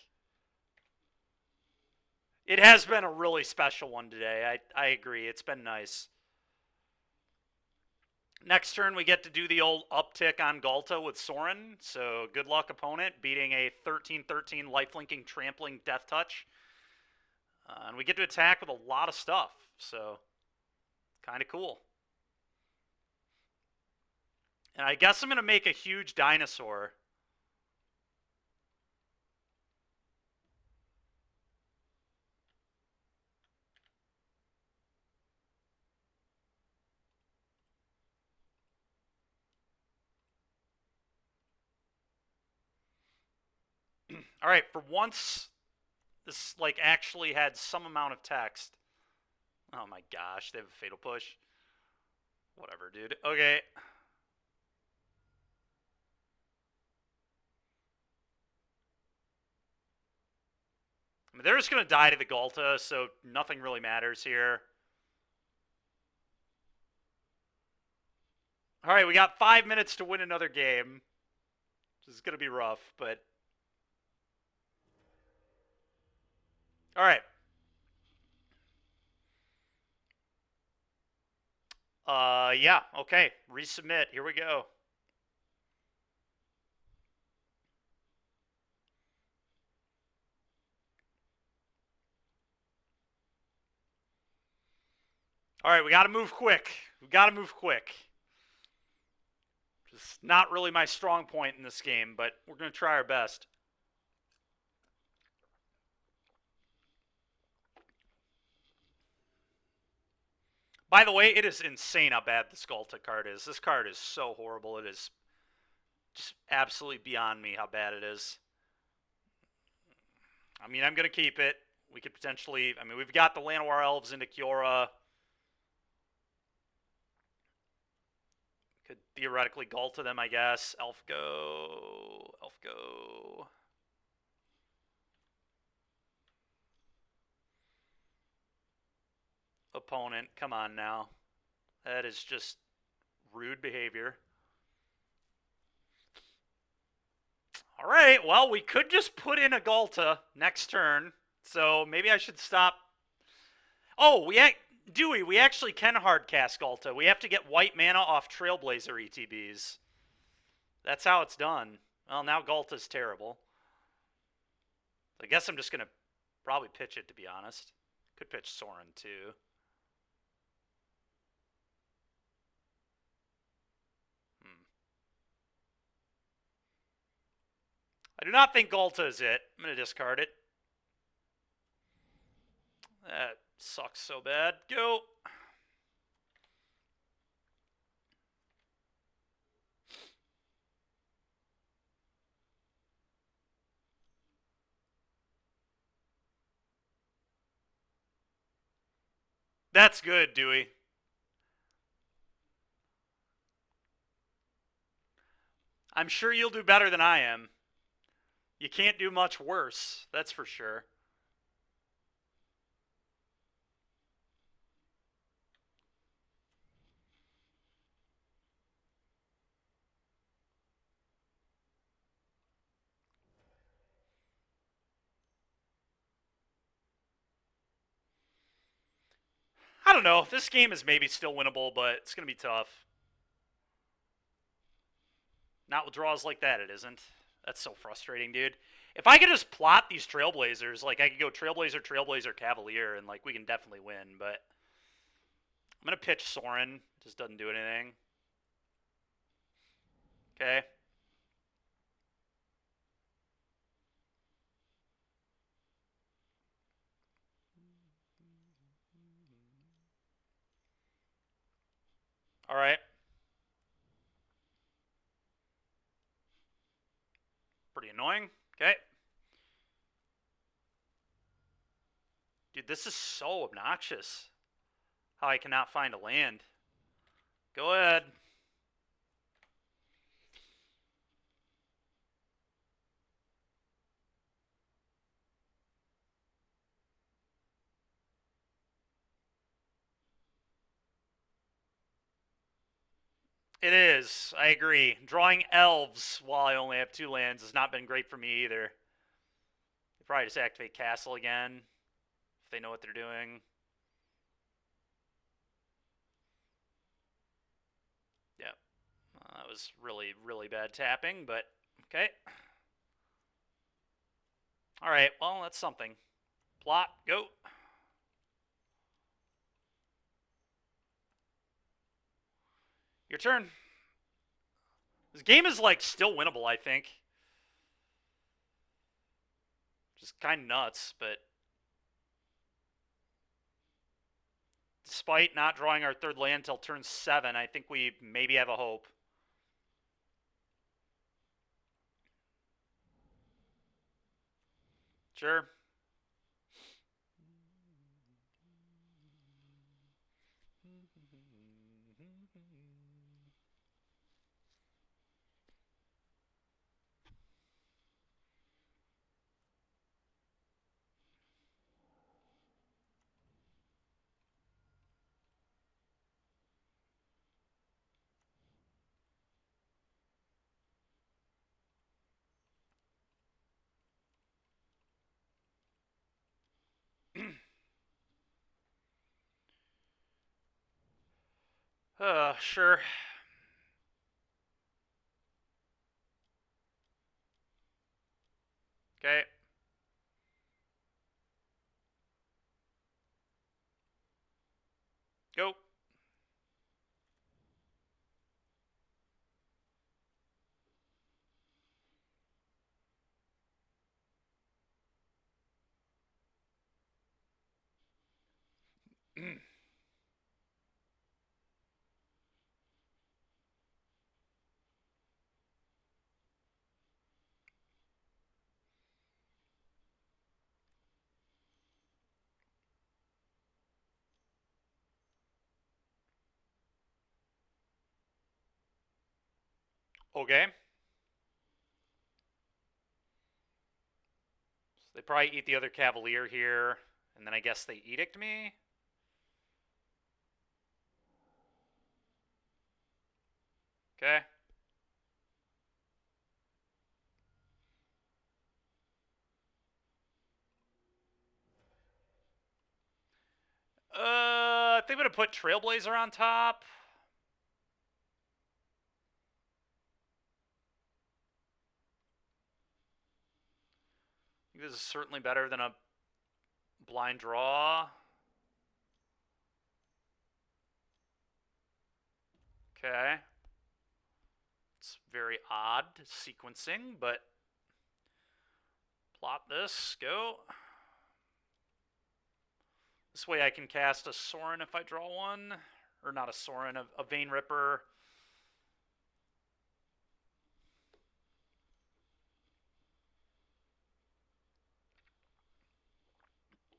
It has been a really special one today. I agree. It's been nice. Next turn, we get to do the old uptick on Ghalta with Sorin. So good luck, opponent, beating a 13-13 lifelinking, trampling Death Touch. And we get to attack with a lot of stuff. So kind of cool. And I guess I'm going to make a huge dinosaur. All right, for once, this like actually had some amount of text. Oh my gosh, they have a Fatal Push. Whatever, dude. Okay. I mean, they're just going to die to the Ghalta, so nothing really matters here. All right, we got 5 minutes to win another game. This is going to be rough, but... All right. Yeah, okay. Resubmit. Here we go. All right, we got to move quick. We got to move quick. Just not really my strong point in this game, but we're going to try our best. By the way, it is insane how bad the Ghalta card is. This card is so horrible. It is just absolutely beyond me how bad it is. I mean, I'm going to keep it. We could potentially... I mean, we've got the Llanowar Elves into Kiora. Could theoretically Ghalta them, I guess. Elf go. Elf go. Opponent, come on now. That is just rude behavior. All right, well, we could just put in a Ghalta next turn, so maybe I should stop. Oh, Dewey, we actually can hardcast Ghalta. We have to get white mana off Trailblazer ETBs. That's how it's done. Well, now Ghalta's terrible. I guess I'm just going to probably pitch it, to be honest. Could pitch Sorin, too. I do not think Ghalta is it. I'm going to discard it. That sucks so bad. Go. That's good, Dewey. I'm sure you'll do better than I am. You can't do much worse, that's for sure. I don't know. This game is maybe still winnable, but it's going to be tough. Not with draws like that, it isn't. That's so frustrating, dude. If I could just plot these Trailblazers, like I could go Trailblazer, Trailblazer, Cavalier, and like we can definitely win, but I'm going to pitch Soren. Just doesn't do anything. Okay. All right. Pretty annoying. Okay. Dude, this is so obnoxious. How I cannot find a land. Go ahead. It is. I agree. Drawing elves while I only have 2 lands has not been great for me either. They probably just activate castle again if they know what they're doing. Yeah. That was really, really bad tapping, but okay. Alright, well, that's something. Plot, go. Your turn. This game is, like, still winnable, I think. Just kind of nuts, but despite not drawing our 3rd land until turn 7, I think we maybe have a hope. Sure. Sure. Okay. Go. Okay. So they probably eat the other Cavalier here, and then I guess they edict me. Okay. I think I'm gonna put Trailblazer on top. I think this is certainly better than a blind draw. Okay. It's very odd sequencing, but plot this. Go. This way I can cast a Sorin if I draw one. Or not a Sorin, a Vein Ripper.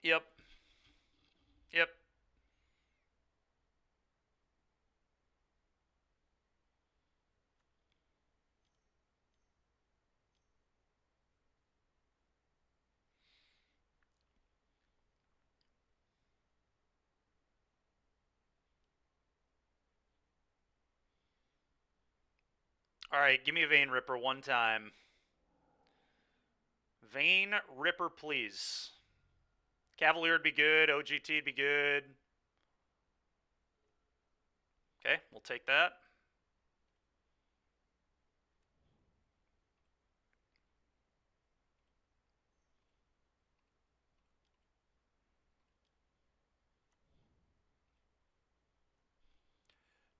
Yep. Yep. Alright, give me a Vein Ripper one time. Vein Ripper, please. Cavalier would be good. OGT would be good. Okay, we'll take that.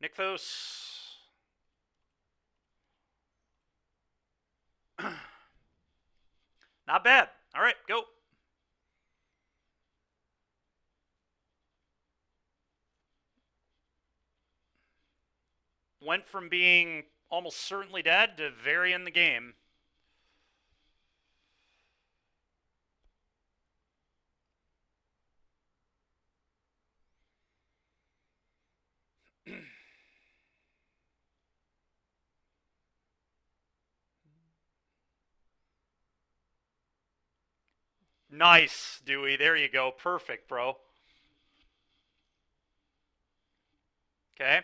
Nykthos. Not bad. All right, go. Went from being almost certainly dead to very in the game. Nice, Dewey. There you go. Perfect, bro. Okay.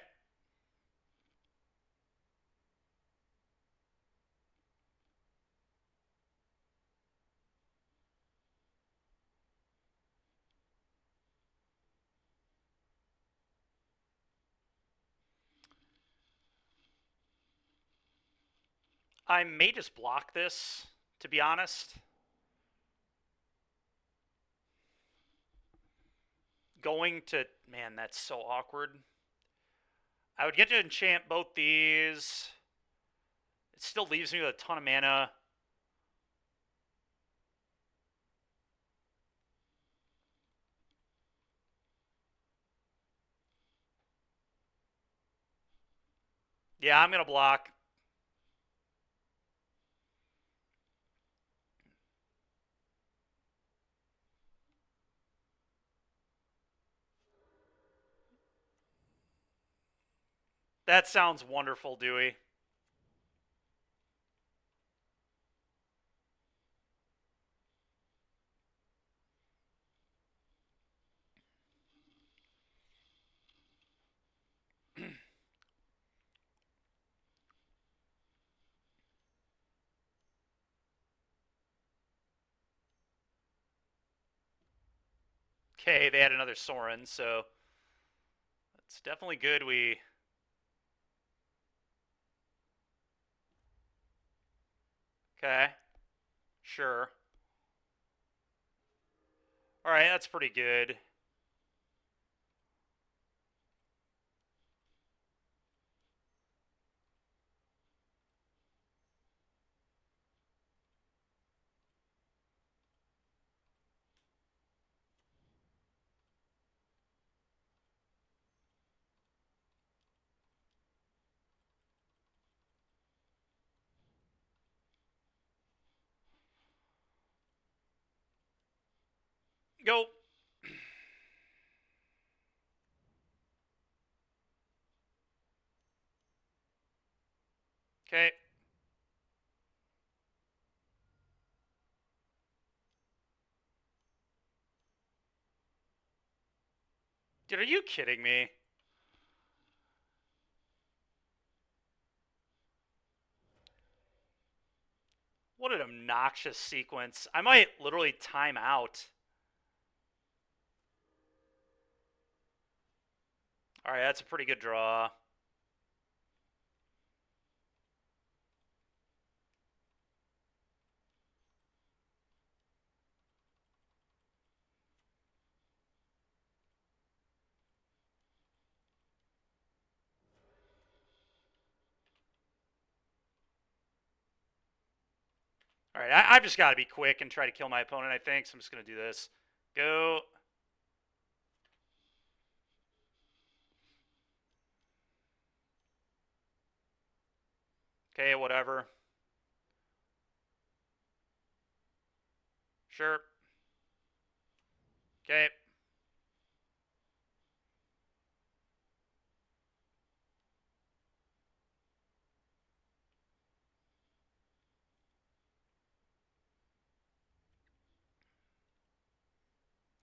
I may just block this, to be honest. Going to... Man, that's so awkward. I would get to enchant both these. It still leaves me with a ton of mana. Yeah, I'm going to block. That sounds wonderful, Dewey. Okay, they had another Sorin, so it's definitely good we... Okay, sure. All right, that's pretty good. Go. Okay. Dude, are you kidding me? What an obnoxious sequence. I might literally time out. All right, that's a pretty good draw. All right, I've just got to be quick and try to kill my opponent, I think, so I'm just going to do this. Go. Okay, whatever. Sure. Okay.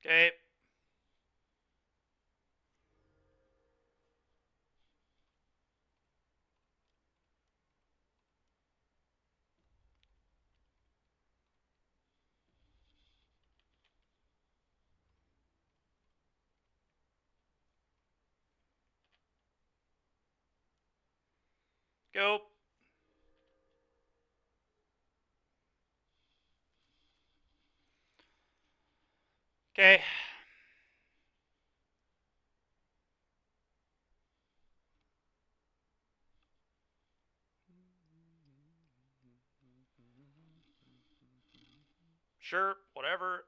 Okay. Go. Okay. Sure, whatever.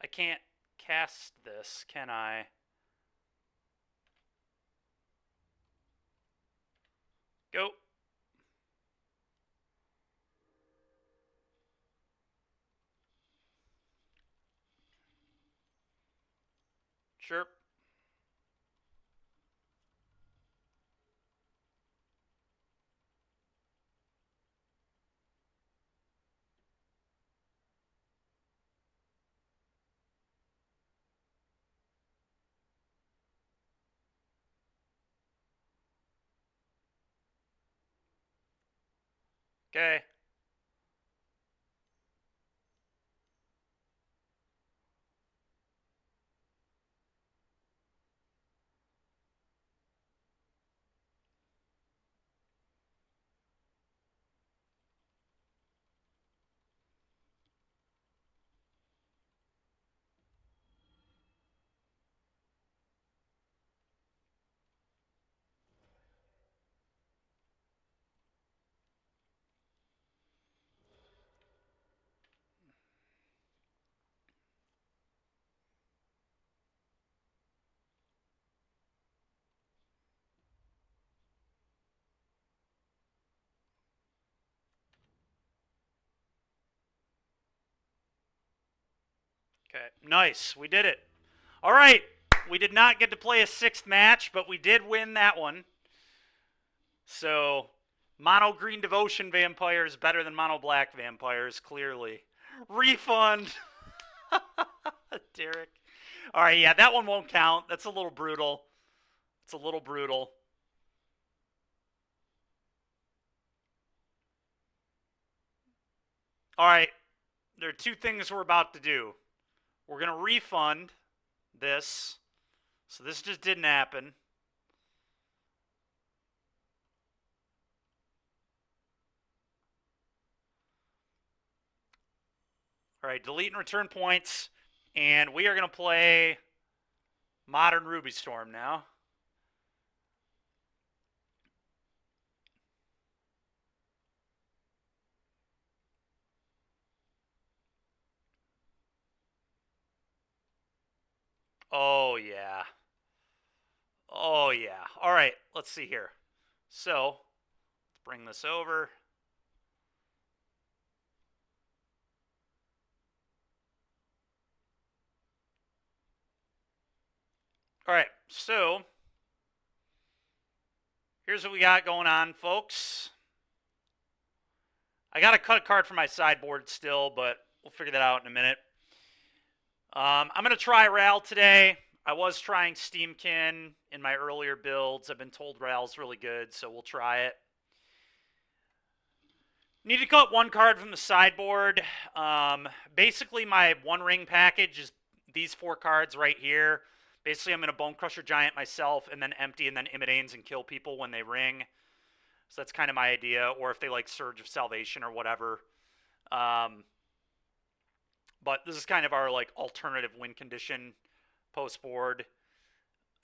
I can't cast this, can I? Go. Sure. Okay. Okay. Nice. We did it. All right. We did not get to play a 6th match, but we did win that one. So, mono green devotion vampires better than mono black vampires, clearly. Refund. Derek. All right, yeah, that one won't count. That's a little brutal. It's a little brutal. All right, there are 2 things we're about to do. We're going to refund this. So this just didn't happen. All right, delete and return points. And we are going to play Modern Ruby Storm now. Oh, yeah. Oh, yeah. All right, let's see here. So, let's bring this over. All right, so here's what we got going on, folks. I got to cut a card from my sideboard still, but we'll figure that out in a minute. I'm going to try Ral today. I was trying Steamkin in my earlier builds. I've been told Ral's really good, so we'll try it. Need to cut 1 card from the sideboard. Basically, my 1 ring package is these 4 cards right here. Basically, I'm going to Bone Crusher Giant myself and then empty and then Imidanes and kill people when they ring. So that's kind of my idea. Or if they like Surge of Salvation or whatever. But this is kind of our like alternative win condition post board.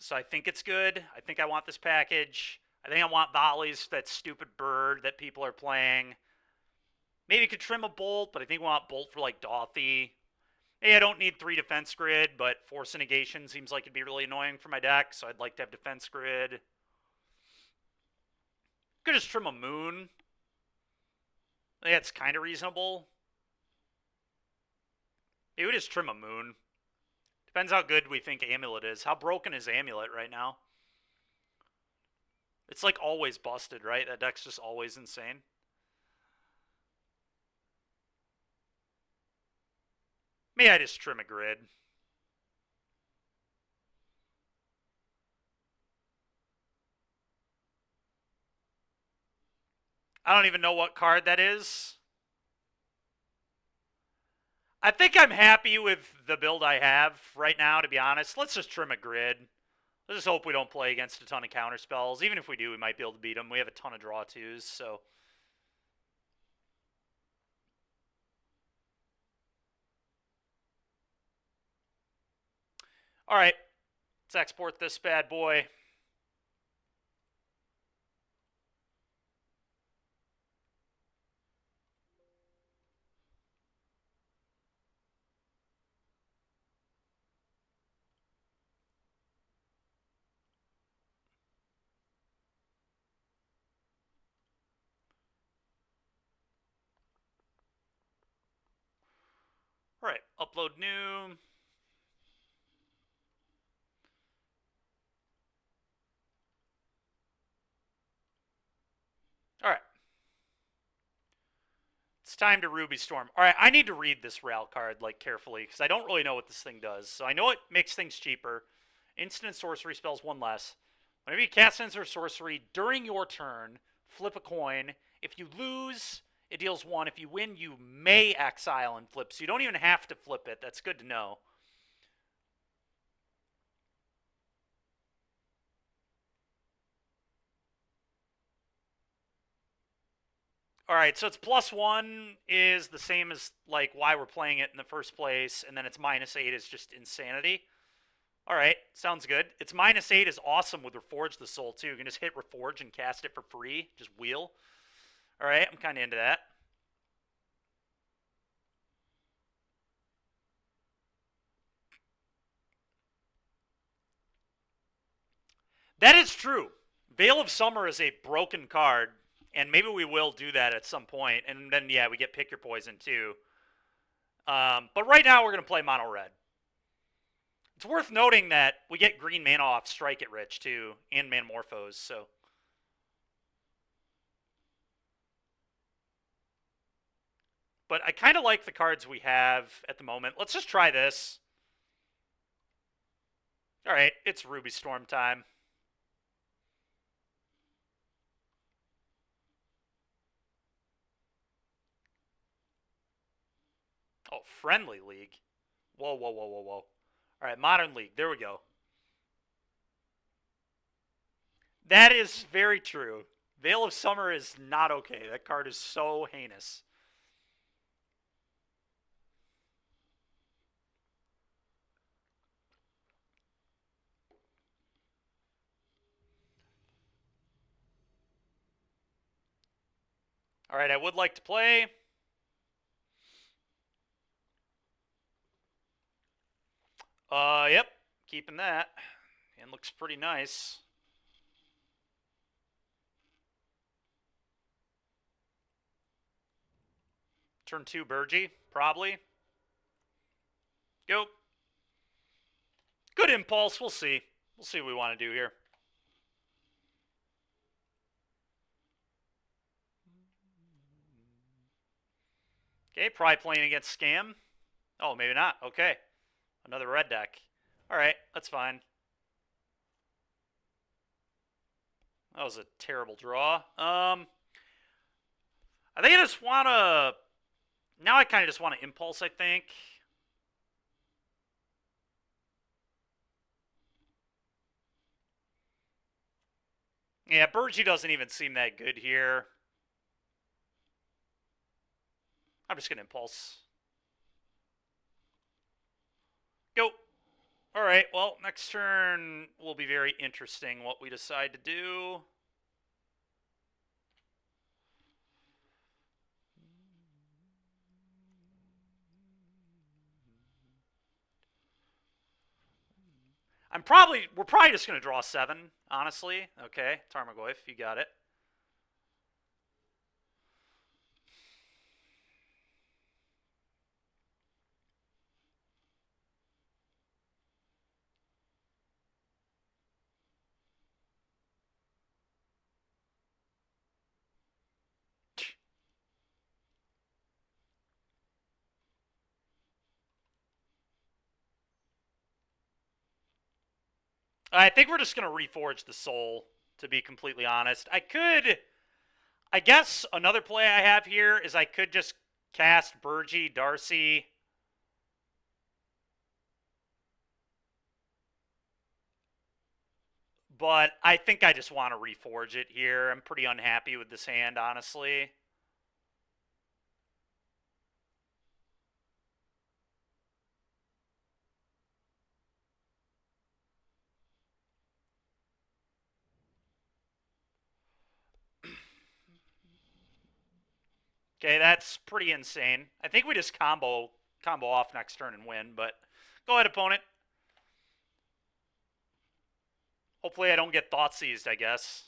So I think it's good. I think I want this package. I think I want Volleys, that stupid bird that people are playing. Maybe could trim a Bolt, but I think we want Bolt for like Dothy. Hey, I don't need 3 defense grid, but Force Negation seems like it'd be really annoying for my deck, so I'd like to have defense grid. Could just trim a Moon. I think that's kind of reasonable. Maybe we just trim a Moon. Depends how good we think Amulet is. How broken is Amulet right now? It's like always busted, right? That deck's just always insane. Maybe I just trim a grid. I don't even know what card that is. I think I'm happy with the build I have right now, to be honest. Let's just trim a grid. Let's just hope we don't play against a ton of counter spells. Even if we do, we might be able to beat them. We have a ton of draw twos, so. All right, let's export this bad boy. All right, upload new. All right. It's time to Ruby Storm. All right, I need to read this Ral card like carefully because I don't really know what this thing does. So I know it makes things cheaper. Instant sorcery spells one less. Whenever you cast instant sorcery during your turn, flip a coin. If you lose, it deals one. If you win, you may exile and flip. So you don't even have to flip it. That's good to know. All right, so it's +1 is the same as like why we're playing it in the first place, and then it's -8 is just insanity. All right, sounds good. It's -8 is awesome with Reforge the Soul too. You can just hit Reforge and cast it for free, just wheel. All right, I'm kind of into that. That is true. Veil of Summer is a broken card, and maybe we will do that at some point. And then yeah, we get Pick Your Poison too. But right now we're gonna play mono red. It's worth noting that we get green mana off Strike It Rich too, and Manamorphose. So. But I kind of like the cards we have at the moment. Let's just try this. All right, it's Ruby Storm time. Oh, Friendly League. Whoa, whoa, whoa, whoa, whoa. All right, Modern League. There we go. That is very true. Veil of Summer is not okay. That card is so heinous. All right, I would like to play. Yep, keeping that. And looks pretty nice. Turn 2 Burgie, probably. Go. Good impulse. We'll see. We'll see what we want to do here. Okay, probably playing against Scam. Oh, maybe not. Okay. Another red deck. All right, that's fine. That was a terrible draw. I think I just want to... Now I kind of just want to impulse, I think. Yeah, Burgie doesn't even seem that good here. I'm just going to impulse. Go. All right, well, next turn will be very interesting what we decide to do. We're probably just going to draw 7, honestly. Okay, Tarmogoyf, you got it. I think we're just going to reforge the soul, to be completely honest. I guess another play I have here is I could just cast Burgi, Darcy. But I think I just want to reforge it here. I'm pretty unhappy with this hand, honestly. Okay, that's pretty insane. I think we just combo off next turn and win, but go ahead, opponent. Hopefully I don't get thought seized, I guess.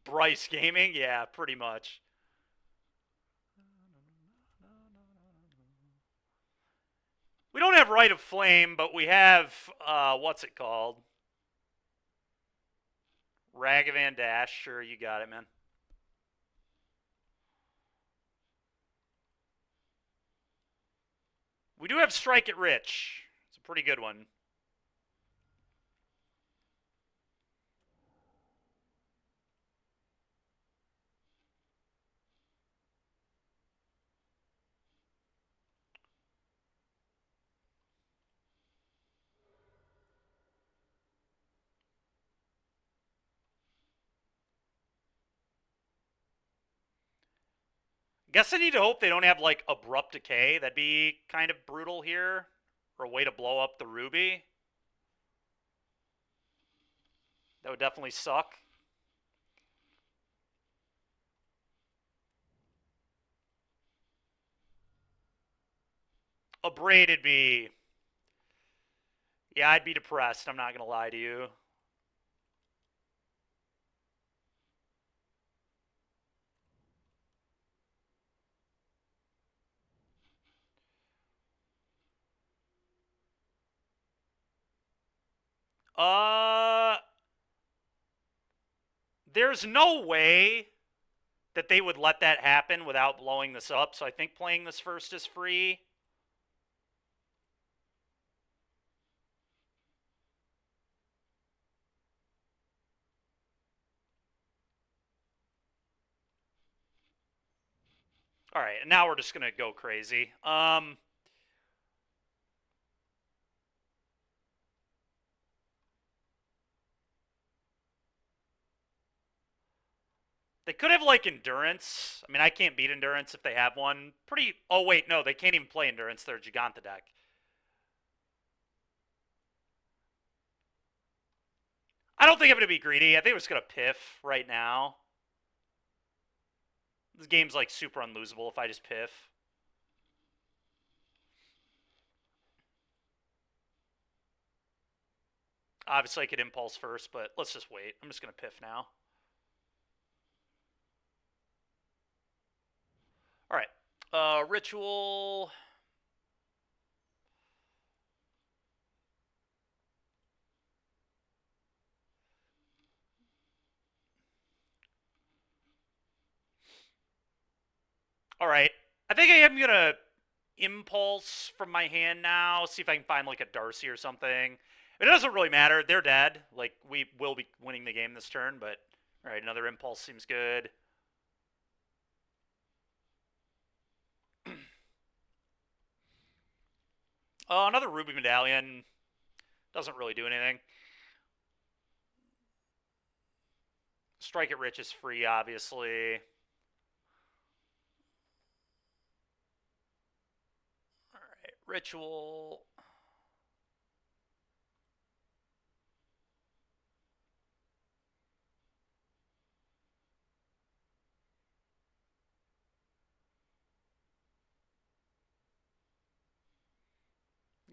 Bryce Gaming? Yeah, pretty much. We don't have Rite of Flame, but we have, what's it called? Ragavan Dash. Sure, you got it, man. We do have Strike It Rich. It's a pretty good one. Guess I need to hope they don't have, like, Abrupt Decay. That'd be kind of brutal here. Or a way to blow up the Ruby. That would definitely suck. A Braid would be... Yeah, I'd be depressed. I'm not going to lie to you. There's no way that they would let that happen without blowing this up, so I think playing this first is free. All right, and now we're just going to go crazy. They could have, like, Endurance. I mean, I can't beat Endurance if they have one. Oh, wait, no, they can't even play Endurance. They're a Giganta deck. I don't think I'm going to be greedy. I think I'm just going to Piff right now. This game's, like, super unlosable if I just Piff. Obviously, I could Impulse first, but let's just wait. I'm just going to Piff now. All right. Ritual. All right. I think I am going to Impulse from my hand now. See if I can find, like, a Darcy or something. It doesn't really matter. They're dead. Like, we will be winning the game this turn, but... All right, another Impulse seems good. Another Ruby Medallion. Doesn't really do anything. Strike It Rich is free, obviously. Alright, Ritual.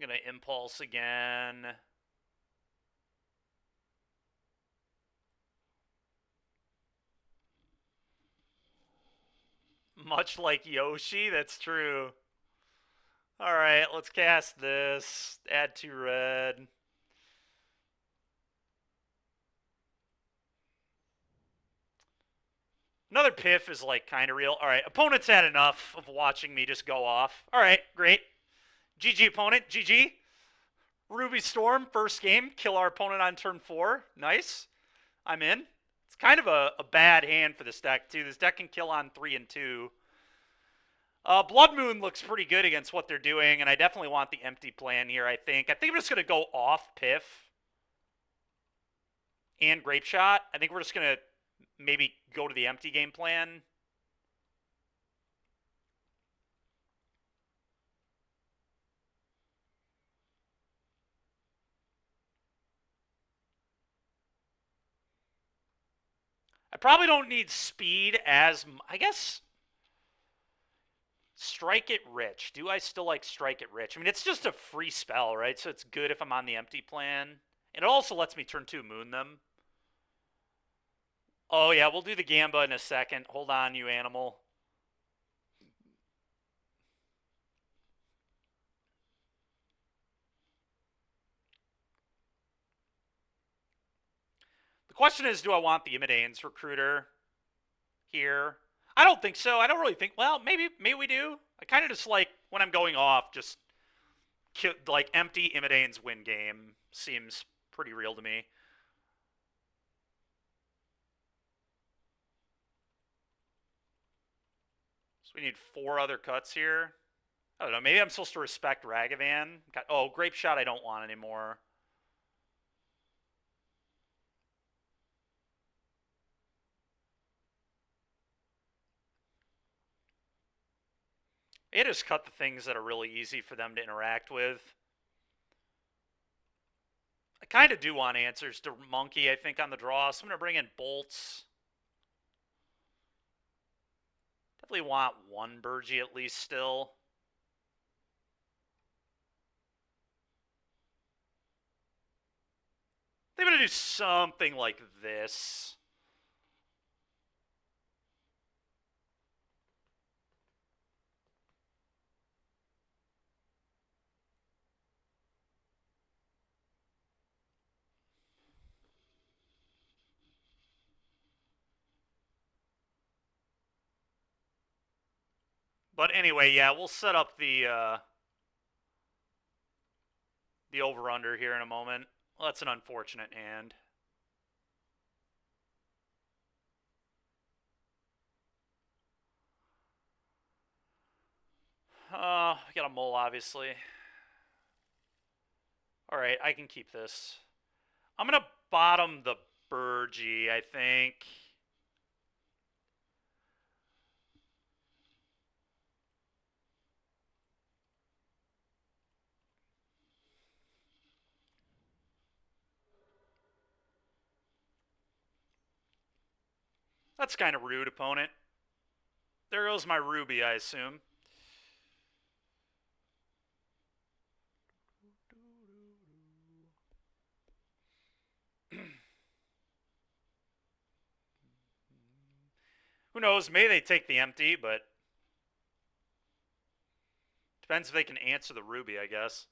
I'm gonna Impulse again. Much like Yoshi, that's true. Alright, let's cast this. Add 2 red. Another piff is like kind of real. All right, opponent's had enough of watching me just go off. All right, great. GG opponent, GG. Ruby Storm, first game, kill our opponent on turn 4. Nice. I'm in. It's kind of a bad hand for this deck, too. This deck can kill on 3 and 2. Blood Moon looks pretty good against what they're doing, and I definitely want the empty plan here, I think. I think I'm just going to go off Piff and Grape Shot. I think we're just going to maybe go to the empty game plan. I probably don't need speed as... I guess... Strike It Rich. Do I still like Strike It Rich? I mean, it's just a free spell, right? So it's good if I'm on the empty plan. And it also lets me turn 2 moon them. Oh, yeah, we'll do the Gamba in a second. Hold on, you animal. The question is, do I want the Imidane's Recruiter here? I don't think so. I don't really think... Well, maybe we do. I kind of just like, when I'm going off, just... like, empty Imidane's win game seems pretty real to me. So we need 4 other cuts here. I don't know. Maybe I'm supposed to respect Ragavan. Oh, Grape Shot I don't want anymore. It just cut the things that are really easy for them to interact with. I kind of do want answers to Monkey, I think, on the draw, so I'm going to bring in Bolts. Definitely want 1 Burgie at least still. They're going to do something like this. But anyway, yeah, we'll set up the over-under here in a moment. Well, that's an unfortunate hand. We got a Mole, obviously. Alright, I can keep this. I'm going to bottom the Burgie, I think. That's kind of rude, opponent. There goes my Ruby, I assume. Who knows? Maybe they take the empty, but depends if they can answer the Ruby, I guess.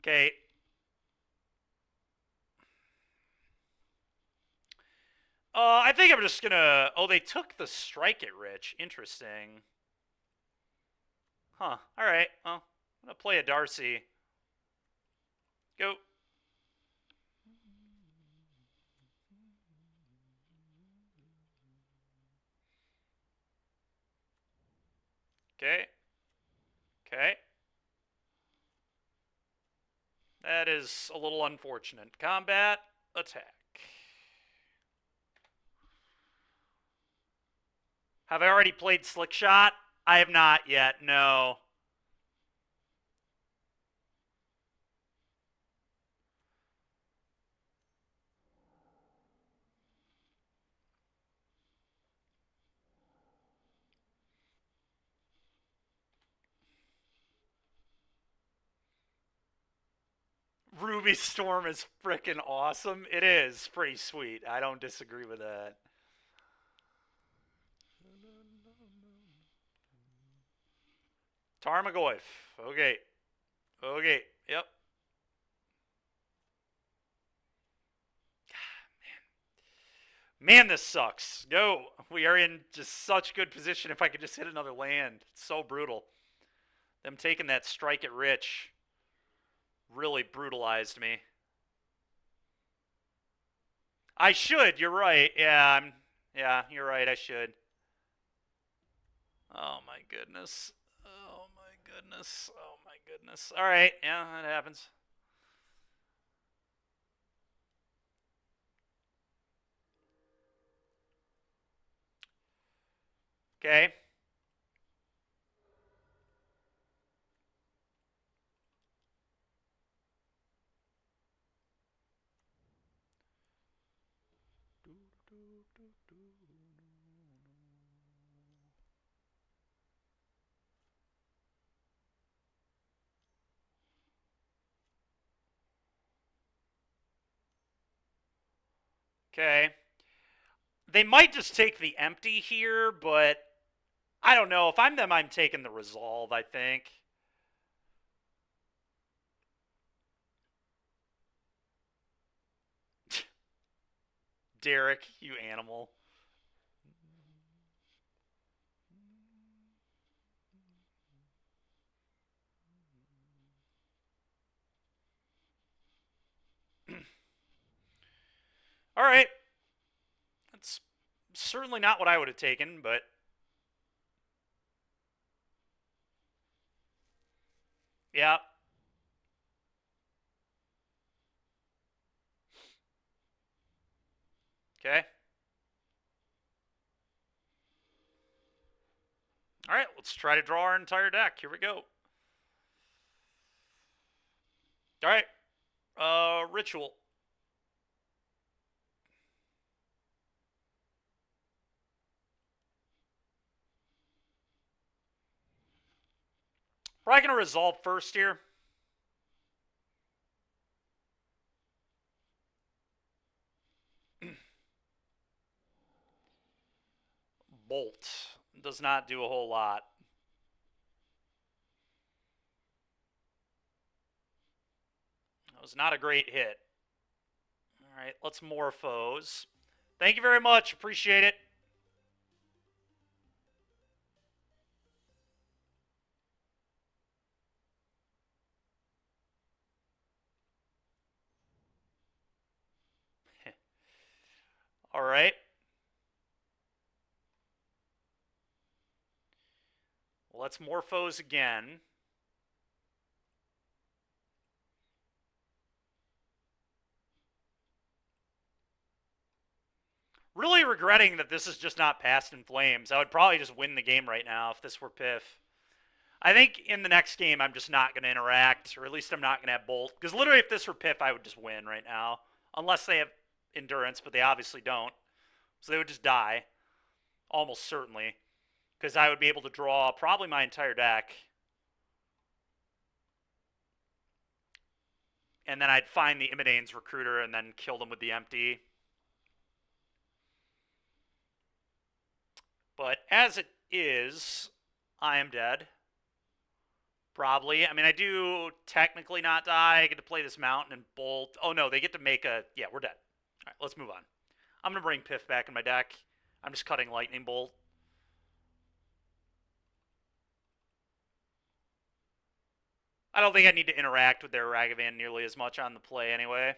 Okay. I think I'm just gonna... Oh, they took the Strike It Rich. Interesting. Huh. Alright, well, I'm gonna play a Darcy. Go. Okay. Okay. That is a little unfortunate. Combat, attack. Have I already played Slick Shot? I have not yet, no. Ruby Storm is freaking awesome. It is pretty sweet. I don't disagree with that. Tarmogoyf. Okay. Okay. Yep. Man, this sucks. No, we are in just such good position. If I could just hit another land. It's so brutal. Them taking that strike at Rich really brutalized me. I should. You're right. Yeah, you're right. I should. Oh my goodness. Oh my goodness. Oh my goodness. All right. Yeah, that happens. Okay. Okay. They might just take the empty here, but I don't know. If I'm them, I'm taking the resolve, I think. Derek, you animal. All right. That's certainly not what I would have taken, but yeah. Okay. All right, let's try to draw our entire deck. Here we go. All right. Ritual. Probably going to resolve first here. Bolt. Does not do a whole lot. That was not a great hit. All right, let's Morphose. Thank you very much. Appreciate it. All right. Let's Morphose again. Really regretting that this is just not Past in Flames. I would probably just win the game right now if this were Piff. I think in the next game I'm just not going to interact, or at least I'm not going to have Bolt. Because literally if this were Piff, I would just win right now. Unless they have Endurance, but they obviously don't. So they would just die. Almost certainly. Because I would be able to draw probably my entire deck. And then I'd find the Imidane's Recruiter and then kill them with the empty. But as it is, I am dead. Probably. I mean, I do technically not die. I get to play this mountain and Bolt. Oh, no, they get to make a... Yeah, we're dead. All right, let's move on. I'm going to bring Piff back in my deck. I'm just cutting Lightning Bolt. I don't think I need to interact with their Ragavan nearly as much on the play anyway.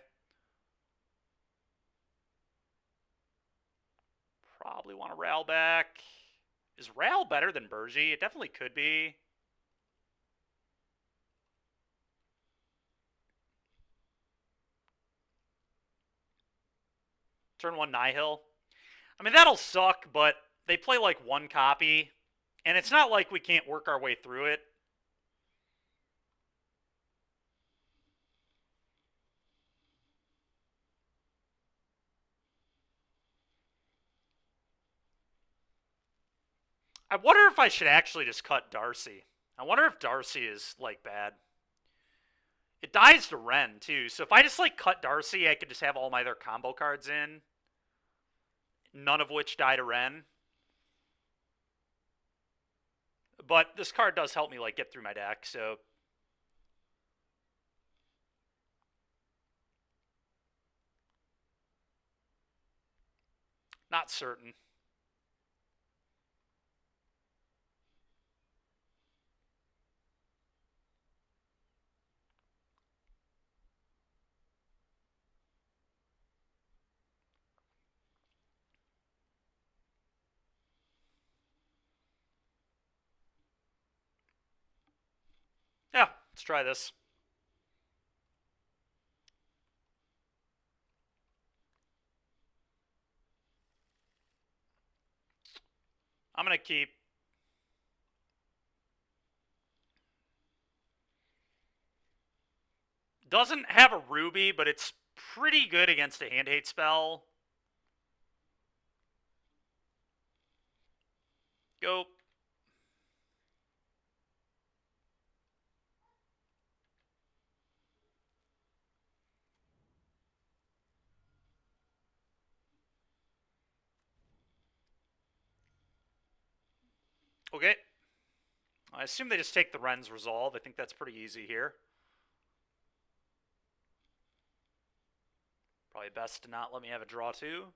Probably want to Ral back. Is Ral better than Burgi? It definitely could be. Turn 1 Nihil. I mean, that'll suck, but they play like one copy, and it's not like we can't work our way through it. I wonder if I should actually just cut Darcy. I wonder if Darcy is, like, bad. It dies to Ren, too. So if I just, like, cut Darcy, I could just have all my other combo cards in. None of which die to Ren. But this card does help me, like, get through my deck, so... Not certain. Yeah, let's try this. I'm going to keep... Doesn't have a Ruby, but it's pretty good against a hand hate spell. Go. Okay. I assume they just take the Ren's Resolve. I think that's pretty easy here. Probably best to not let me have a draw too.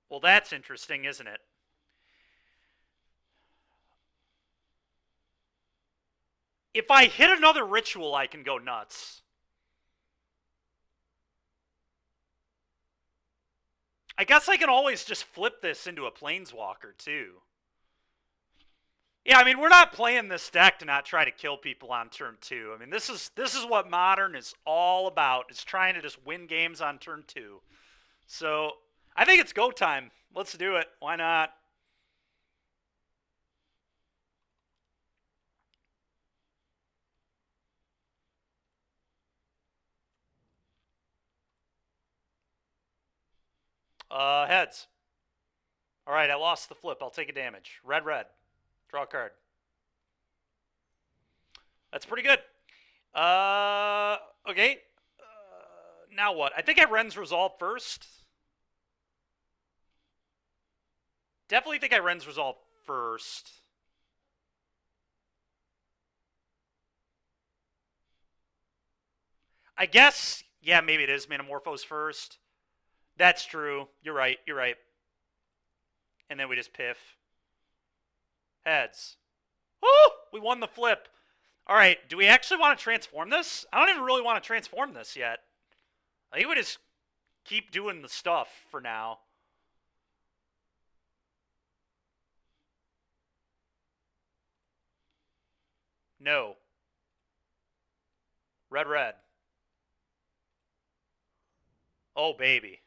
Well, that's interesting, isn't it? If I hit another ritual, I can go nuts. I guess I can always just flip this into a Planeswalker, too. Yeah, I mean, we're not playing this deck to not try to kill people on turn 2. I mean, this is what Modern is all about, is trying to just win games on turn 2. So, I think it's go time. Let's do it. Why not? Heads. All right, I lost the flip. I'll take a damage. Red, red. Draw a card. That's pretty good. Okay. Now what? I think I Ren's Resolve first. Definitely think I Ren's Resolve first. I guess, yeah, maybe it is Manamorphose first. That's true. You're right. You're right. And then we just piff. Heads. Oh, we won the flip. All right, do we actually want to transform this? I don't even really want to transform this yet. I think we just keep doing the stuff for now. No. Red, red. Oh, baby.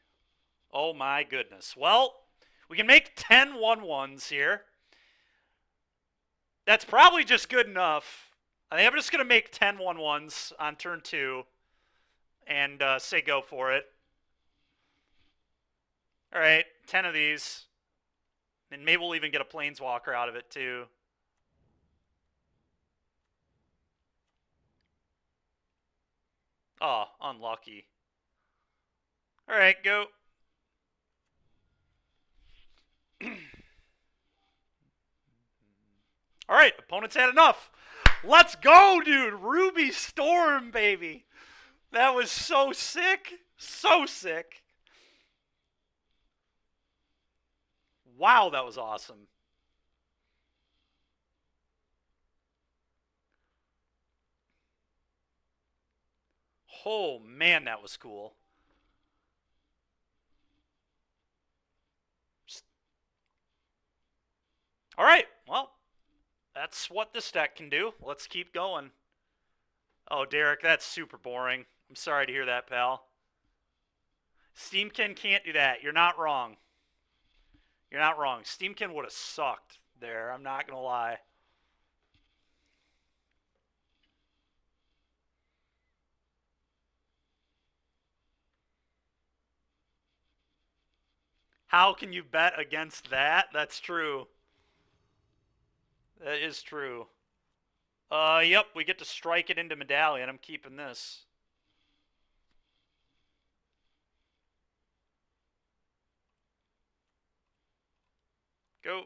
Oh, my goodness. Well, we can make 10 1-1s here. That's probably just good enough. I think I'm just going to make 10 1-1s on turn 2 and say go for it. All right, 10 of these. And maybe we'll even get a Planeswalker out of it, too. Oh, unlucky. All right, go. All right, opponents had enough. Let's go, dude. Ruby Storm, baby. That was so sick. So sick. Wow, that was awesome. Oh, man, that was cool. All right, well, that's what this deck can do. Let's keep going. Oh, Derek, that's super boring. I'm sorry to hear that, pal. Steamkin can't do that. You're not wrong. You're not wrong. Steamkin would have sucked there. I'm not going to lie. How can you bet against that? That's true. That is true. Yep, we get to strike it into Medallion. I'm keeping this. Go.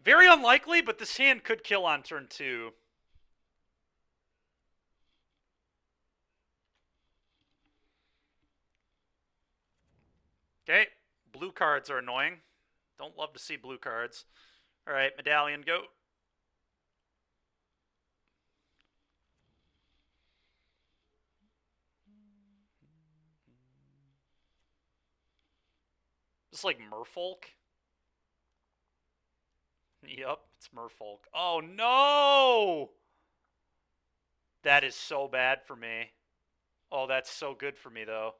Very unlikely, but this hand could kill on turn 2. Okay, blue cards are annoying. Don't love to see blue cards. All right, Medallion, go. Just like Merfolk. Yep, it's Merfolk. Oh no! That is so bad for me. Oh, that's so good for me though.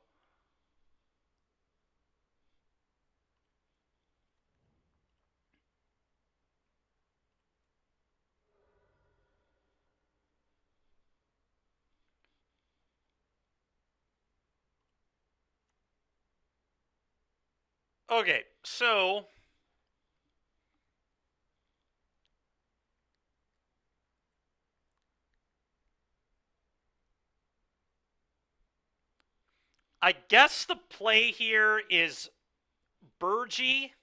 Okay, so I guess the play here is Burgee,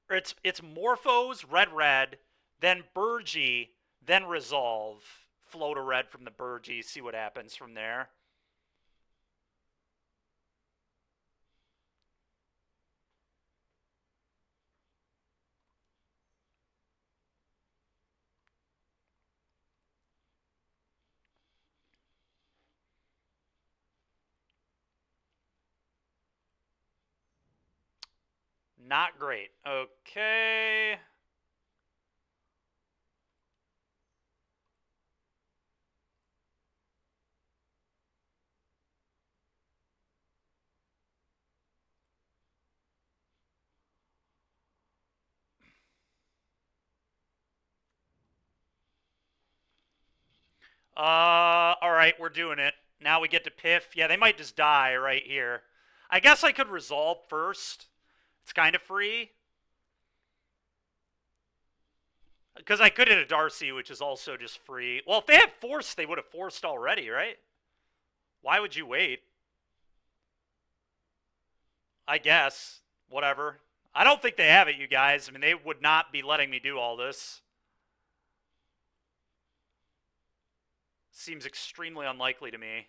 or it's Morphos, red, then Burgee, then Resolve. Float a red from the Burgee, see what happens from there. Not great. Okay. All right, we're doing it. Now we get to Piff. Yeah, they might just die right here. I guess I could Resolve first. It's kind of free. Because I could hit a Darcy, which is also just free. Well, if they had Force, they would have forced already, right? Why would you wait? I guess. Whatever. I don't think they have it, you guys. I mean, they would not be letting me do all this. Seems extremely unlikely to me.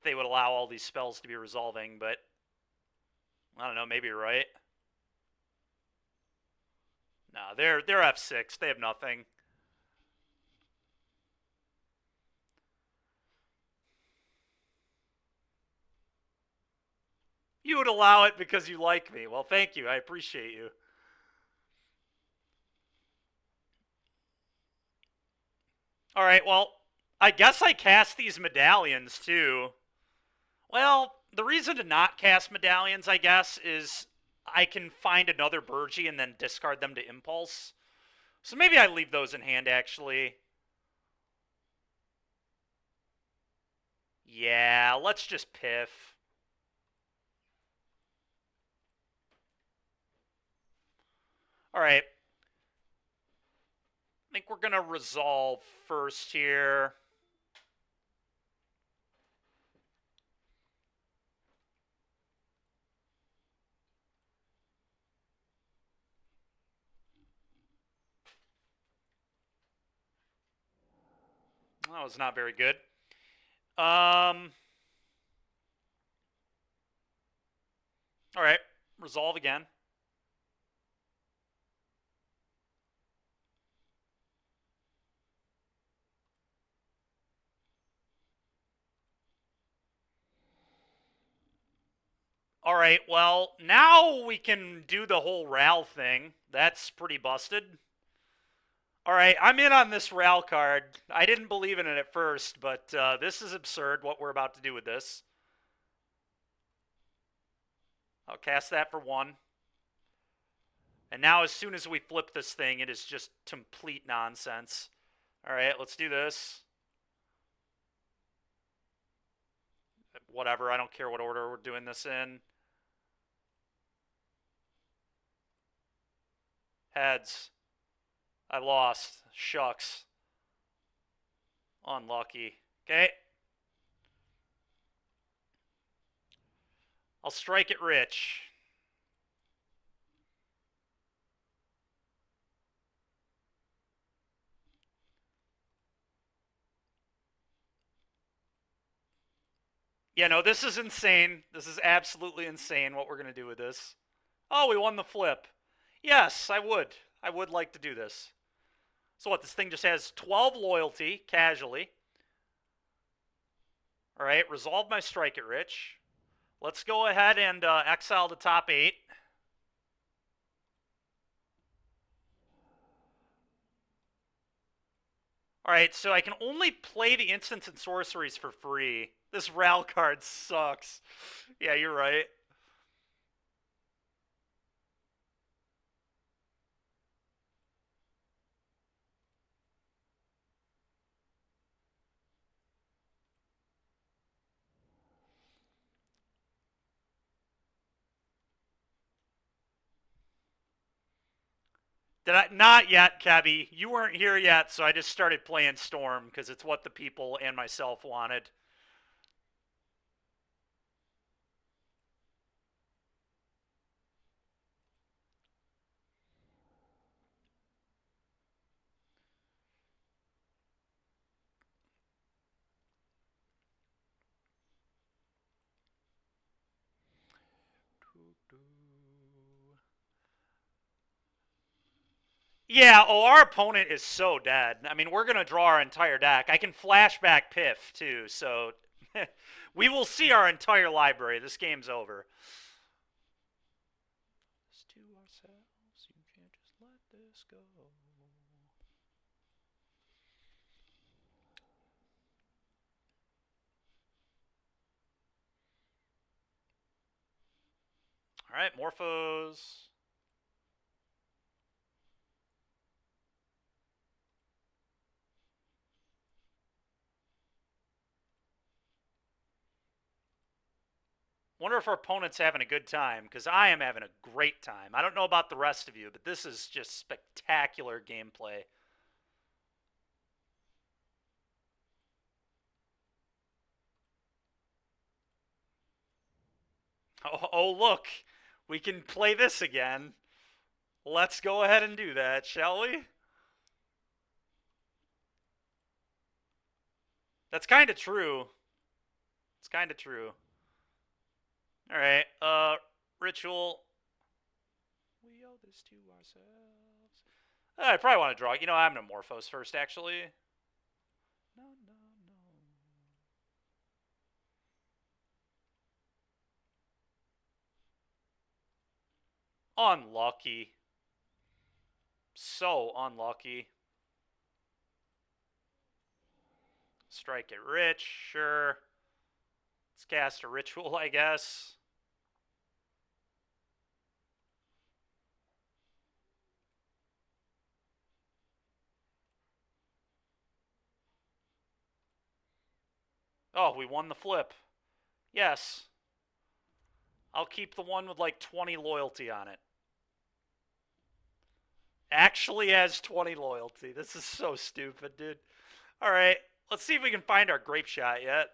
They would allow all these spells to be resolving, but I don't know, maybe you're right. No, they're F6. They have nothing. You would allow it because you like me. Well, thank you. I appreciate you. All right, well, I guess I cast these medallions too. Well, the reason to not cast medallions, I guess, is I can find another Burgee and then discard them to Impulse. So maybe I leave those in hand, actually. Yeah, let's just Piff. All right. I think we're going to Resolve first here. That was not very good. All right. Resolve again. All right, well, now we can do the whole Ral thing. That's pretty busted. All right, I'm in on this Ral card. I didn't believe in it at first, but this is absurd what we're about to do with this. I'll cast that for 1. And now as soon as we flip this thing, it is just complete nonsense. All right, let's do this. whatever. I don't care what order we're doing this in. Heads. I lost. Shucks. Unlucky. Okay. I'll strike it rich. Yeah, no, this is insane. This is absolutely insane what we're going to do with this. Oh, we won the flip. Yes, I would. I would like to do this. So what, this thing just has 12 loyalty, casually. All right, resolve my strike it rich. Let's go ahead and exile the top 8. All right, so I can only play the instants and sorceries for free. This Ral card sucks. Yeah, you're right. Did I? Not yet, Kebby. You weren't here yet, so I just started playing Storm because it's what the people and myself wanted. Yeah, oh, our opponent is so dead. I mean, we're going to draw our entire deck. I can flashback Piff, too, so we will see our entire library. This game's over. To ourselves, you can't just let this go. All right, Morphos. Wonder if our opponent's having a good time, because I am having a great time. I don't know about the rest of you, but this is just spectacular gameplay. Oh, look. We can play this again. Let's go ahead and do that, shall we? That's kind of true. It's kind of true. All right, Ritual. We owe this to ourselves. I probably want to draw. You know, I'm going to Morphos first, actually. No. Unlucky. So unlucky. Strike it rich, sure. Let's cast a Ritual, I guess. Oh, we won the flip. Yes. I'll keep the one with like 20 loyalty on it. Actually has 20 loyalty. This is so stupid, dude. All right, let's see if we can find our grape shot yet.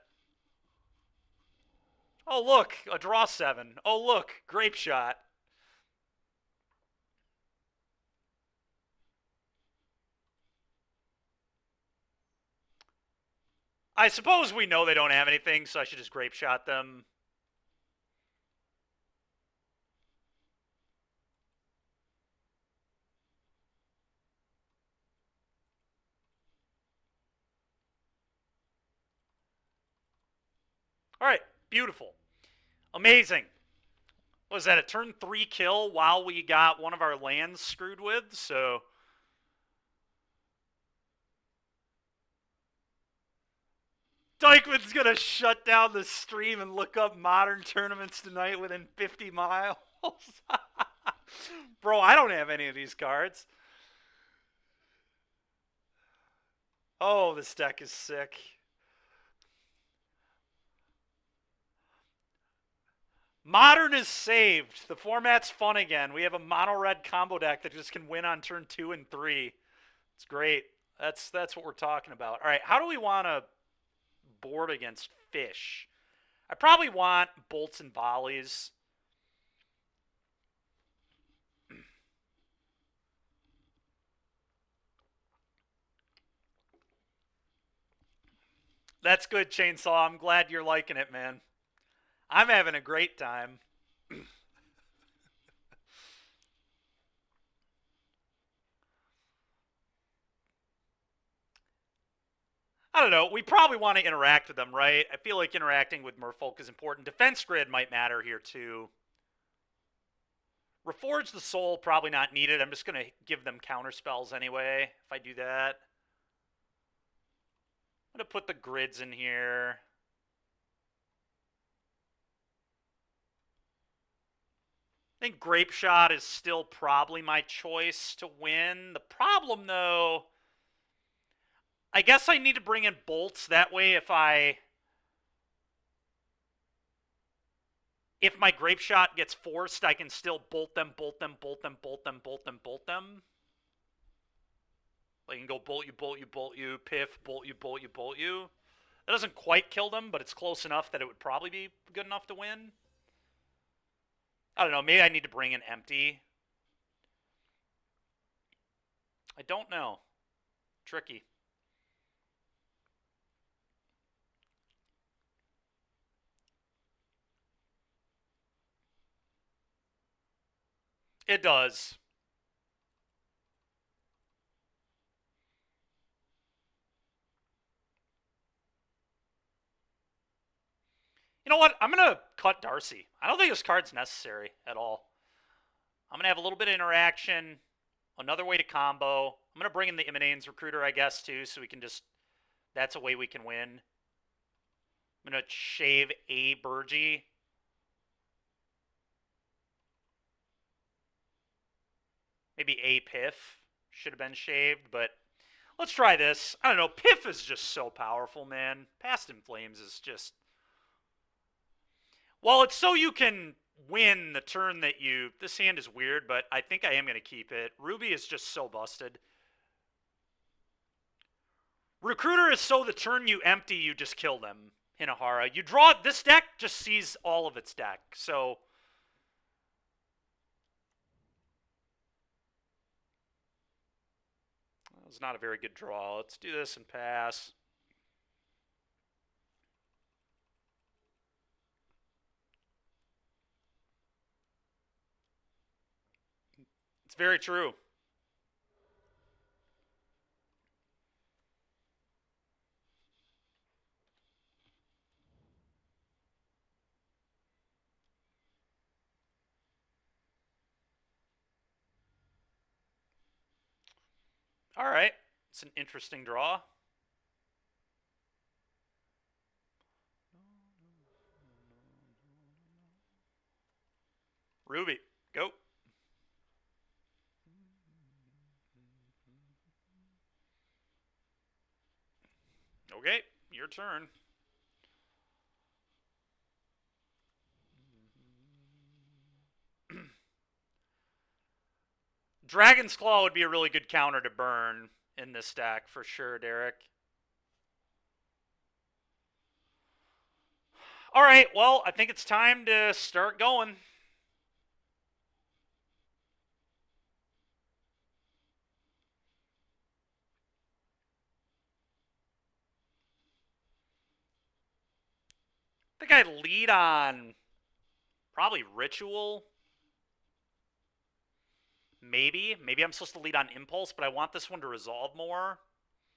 Oh, look, a draw 7. Oh, look, grape shot. I suppose we know they don't have anything, so I should just grape shot them. All right, beautiful. Amazing. Was that a turn 3 kill while we got one of our lands screwed with? So Dykeman's gonna shut down the stream and look up Modern Tournaments tonight within 50 miles. Bro, I don't have any of these cards. Oh, this deck is sick. Modern is saved. The format's fun again. We have a mono red combo deck that just can win on turn 2 and 3. It's great. That's what we're talking about. All right, how do we want to board against fish? I probably want bolts and volleys. That's good, Chainsaw. I'm glad you're liking it, man. I'm having a great time. I don't know. We probably want to interact with them, right? I feel like interacting with Merfolk is important. Defense grid might matter here, too. Reforge the Soul, probably not needed. I'm just going to give them counter spells anyway, if I do that. I'm going to put the grids in here. I think Grape Shot is still probably my choice to win. The problem, though, I guess I need to bring in bolts. That way, if my Grape Shot gets forced, I can still bolt them, bolt them, bolt them, bolt them, bolt them, bolt them. I can go bolt you, bolt you, bolt you, piff, bolt you, bolt you, bolt you. That doesn't quite kill them, but it's close enough that it would probably be good enough to win. I don't know. Maybe I need to bring in empty. I don't know. Tricky. It does. You know what? I'm going to cut Darcy. I don't think this card's necessary at all. I'm going to have a little bit of interaction. Another way to combo. I'm going to bring in the Immonane's Recruiter, I guess, too, so we can just... That's a way we can win. I'm going to shave a Burgee. Maybe a Piff should have been shaved, but let's try this. I don't know. Piff is just so powerful, man. Past in Flames is just... Well, it's so you can win the turn that you... This hand is weird, but I think I am going to keep it. Ruby is just so busted. Recruiter is so the turn you empty, you just kill them. Hinahara. You draw... This deck just sees all of its deck, so... That was not a very good draw. Let's do this and pass. It's very true. All right. It's an interesting draw. Ruby, go. Okay, your turn. Dragon's Claw would be a really good counter to burn in this deck for sure, Derek. All right, well, I think it's time to start going. I think I'd lead on probably Ritual. Maybe I'm supposed to lead on Impulse, but I want this one to resolve more.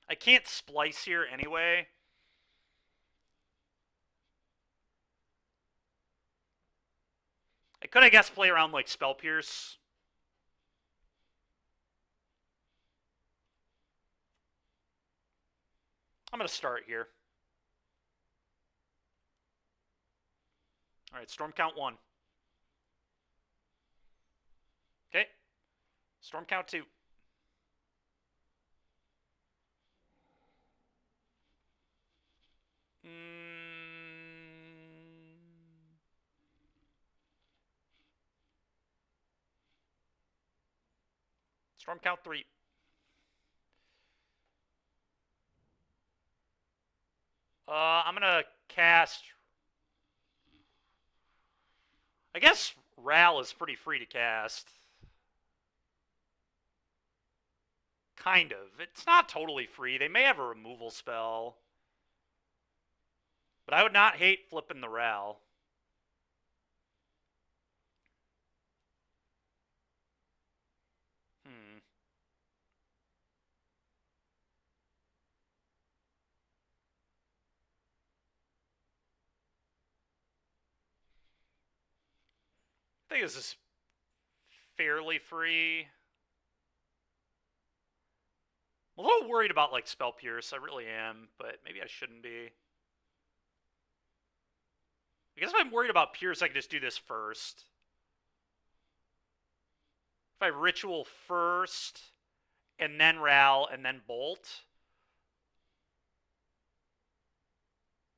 I can't splice here anyway. I could, I guess, play around like Spell Pierce. I'm going to start here. All right, Storm Count 1. Okay. Storm Count 2. Storm count 3. I'm gonna cast. I guess Ral is pretty free to cast. Kind of. It's not totally free. They may have a removal spell. But I would not hate flipping the Ral. I think this is fairly free. I'm a little worried about like Spell Pierce. I really am, but maybe I shouldn't be. I guess if I'm worried about Pierce, I can just do this first. If I Ritual first, and then Ral, and then Bolt.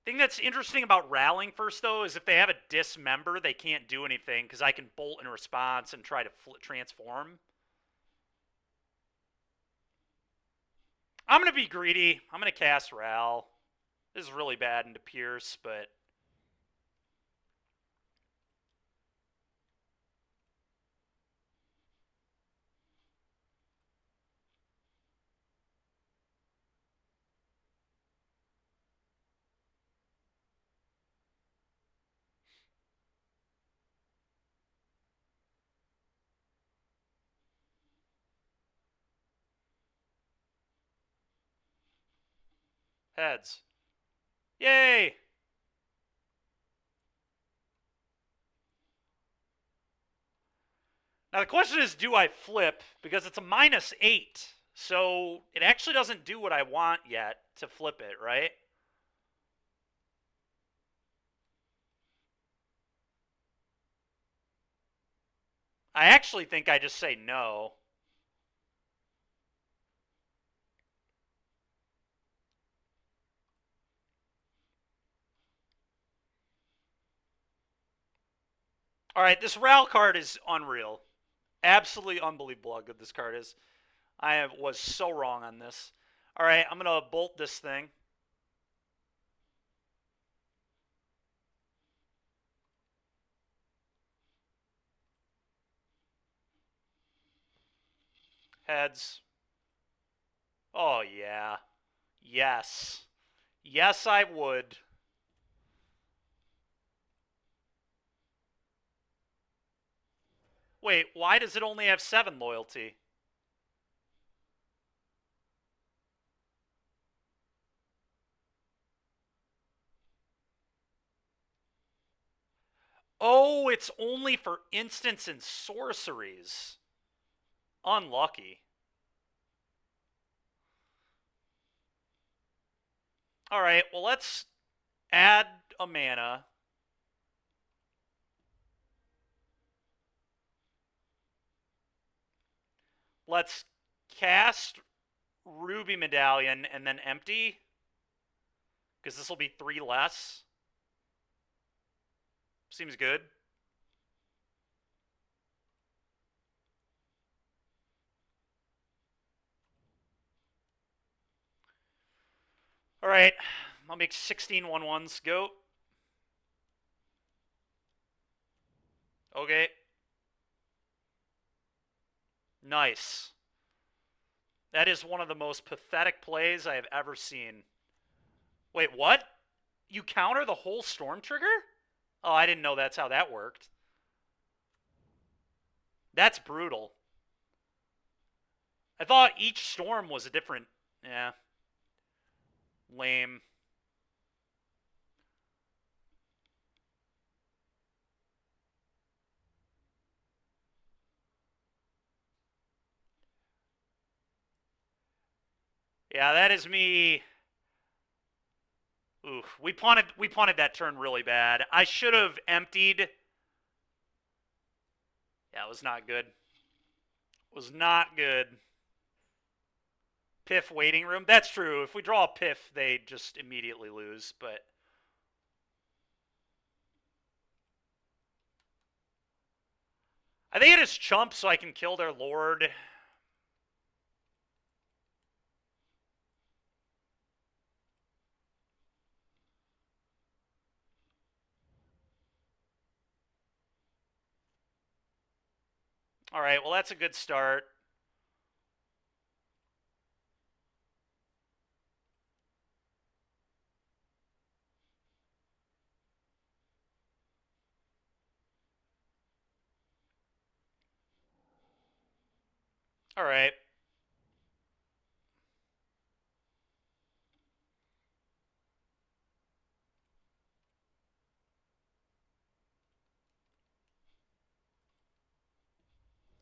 The thing that's interesting about Rallying first, though, is if they have a Dismember, they can't do anything, because I can Bolt in response and try to transform. I'm going to be greedy. I'm going to cast Ral. This is really bad into Pierce, but... Heads. Yay! Now the question is, do I flip? Because it's a -8. So it actually doesn't do what I want yet to flip it, right? I actually think I just say no. All right, this Ral card is unreal. Absolutely unbelievable how good this card is. I was so wrong on this. All right, I'm going to bolt this thing. Heads. Oh, yeah. Yes. Yes, I would. Wait, why does it only have 7 loyalty? Oh, it's only for instants and sorceries. Unlucky. All right, well, let's add a mana. Let's cast Ruby Medallion and then empty, because this will be 3 less. Seems good. All right, I'll make 16 1/1s. Go. Okay. Nice. That is one of the most pathetic plays I have ever seen. Wait, what? You counter the whole storm trigger? Oh, I didn't know that's how that worked. That's brutal. I thought each storm was a different... Yeah. Lame. Yeah, that is me. Ooh, we punted that turn really bad. I should have emptied. Yeah, it was not good. It was not good. Piff waiting room. That's true. If we draw a Piff, they just immediately lose, but... I think it is chump so I can kill their lord. All right, well, that's a good start. All right.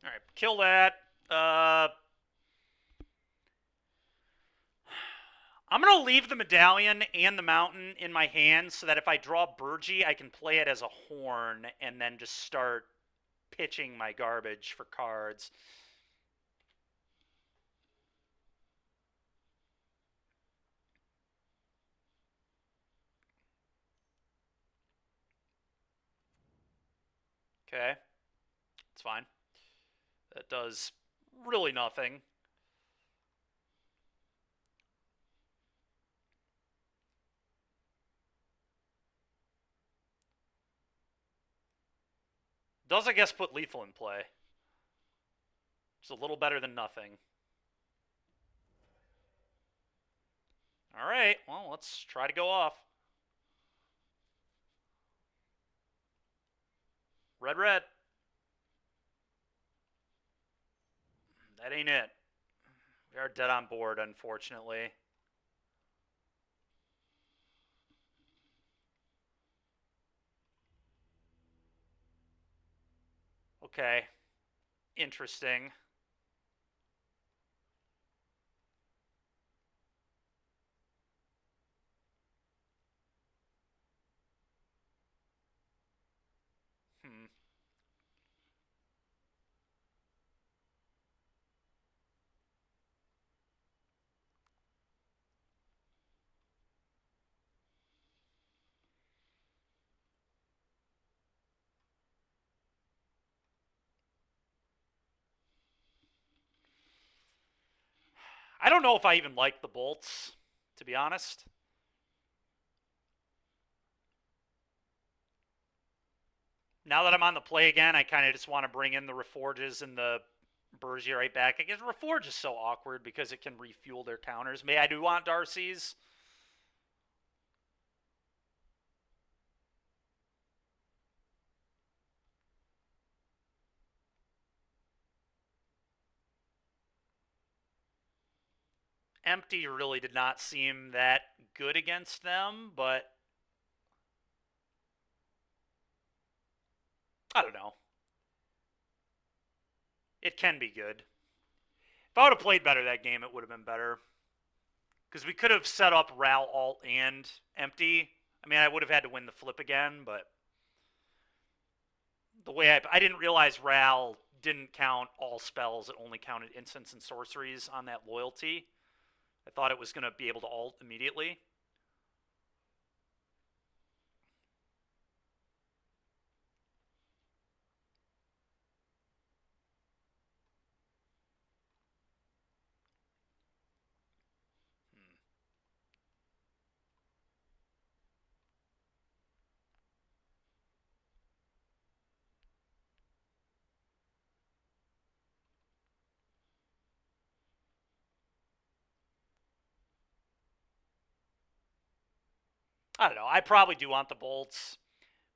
All right, kill that. I'm going to leave the medallion and the mountain in my hands so that if I draw Burgee, I can play it as a horn and then just start pitching my garbage for cards. Okay, it's fine. That does really nothing. Does, I guess, put lethal in play. It's a little better than nothing. All right, well, let's try to go off. Red, red. That ain't it. We are dead on board, unfortunately. Okay, interesting. Hmm. I don't know if I even like the bolts, to be honest. Now that I'm on the play again, I kind of just want to bring in the Reforges and the Burgee right back. I guess Reforge is so awkward because it can refuel their counters. Maybe I do want Darcy's. Empty really did not seem that good against them, but I don't know. It can be good. If I would have played better that game, it would have been better. Because we could have set up Ral, Alt, and Empty. I mean, I would have had to win the flip again, but the way I didn't realize Ral didn't count all spells. It only counted instants and sorceries on that loyalty. I thought it was going to be able to alt immediately. I don't know. I probably do want the bolts.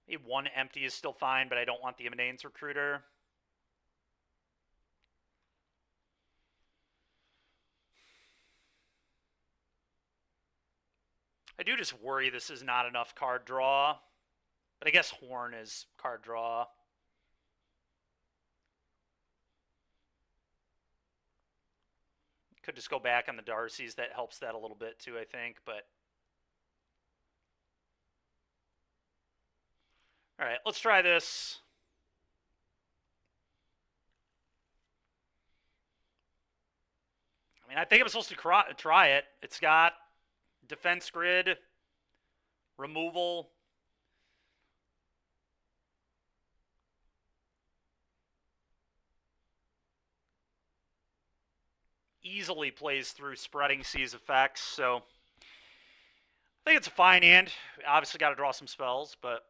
Maybe one empty is still fine, but I don't want the Emanane's Recruiter. I do just worry this is not enough card draw. But I guess Horn is card draw. Could just go back on the Darcy's. That helps that a little bit too, I think. But all right, let's try this. I mean, I think I'm supposed to try it. It's got defense grid, removal. Easily plays through Spreading Seas effects, so I think it's a fine hand. Obviously got to draw some spells, but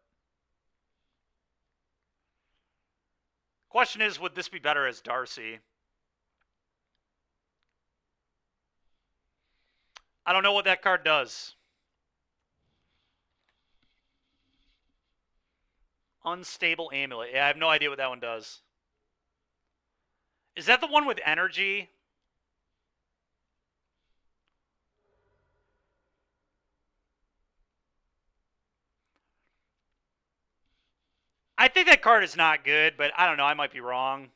Question is, would this be better as Darcy? I don't know what that card does. Unstable Amulet. Yeah, I have no idea what that one does. Is that the one with energy? I think that card is not good, but I don't know. I might be wrong.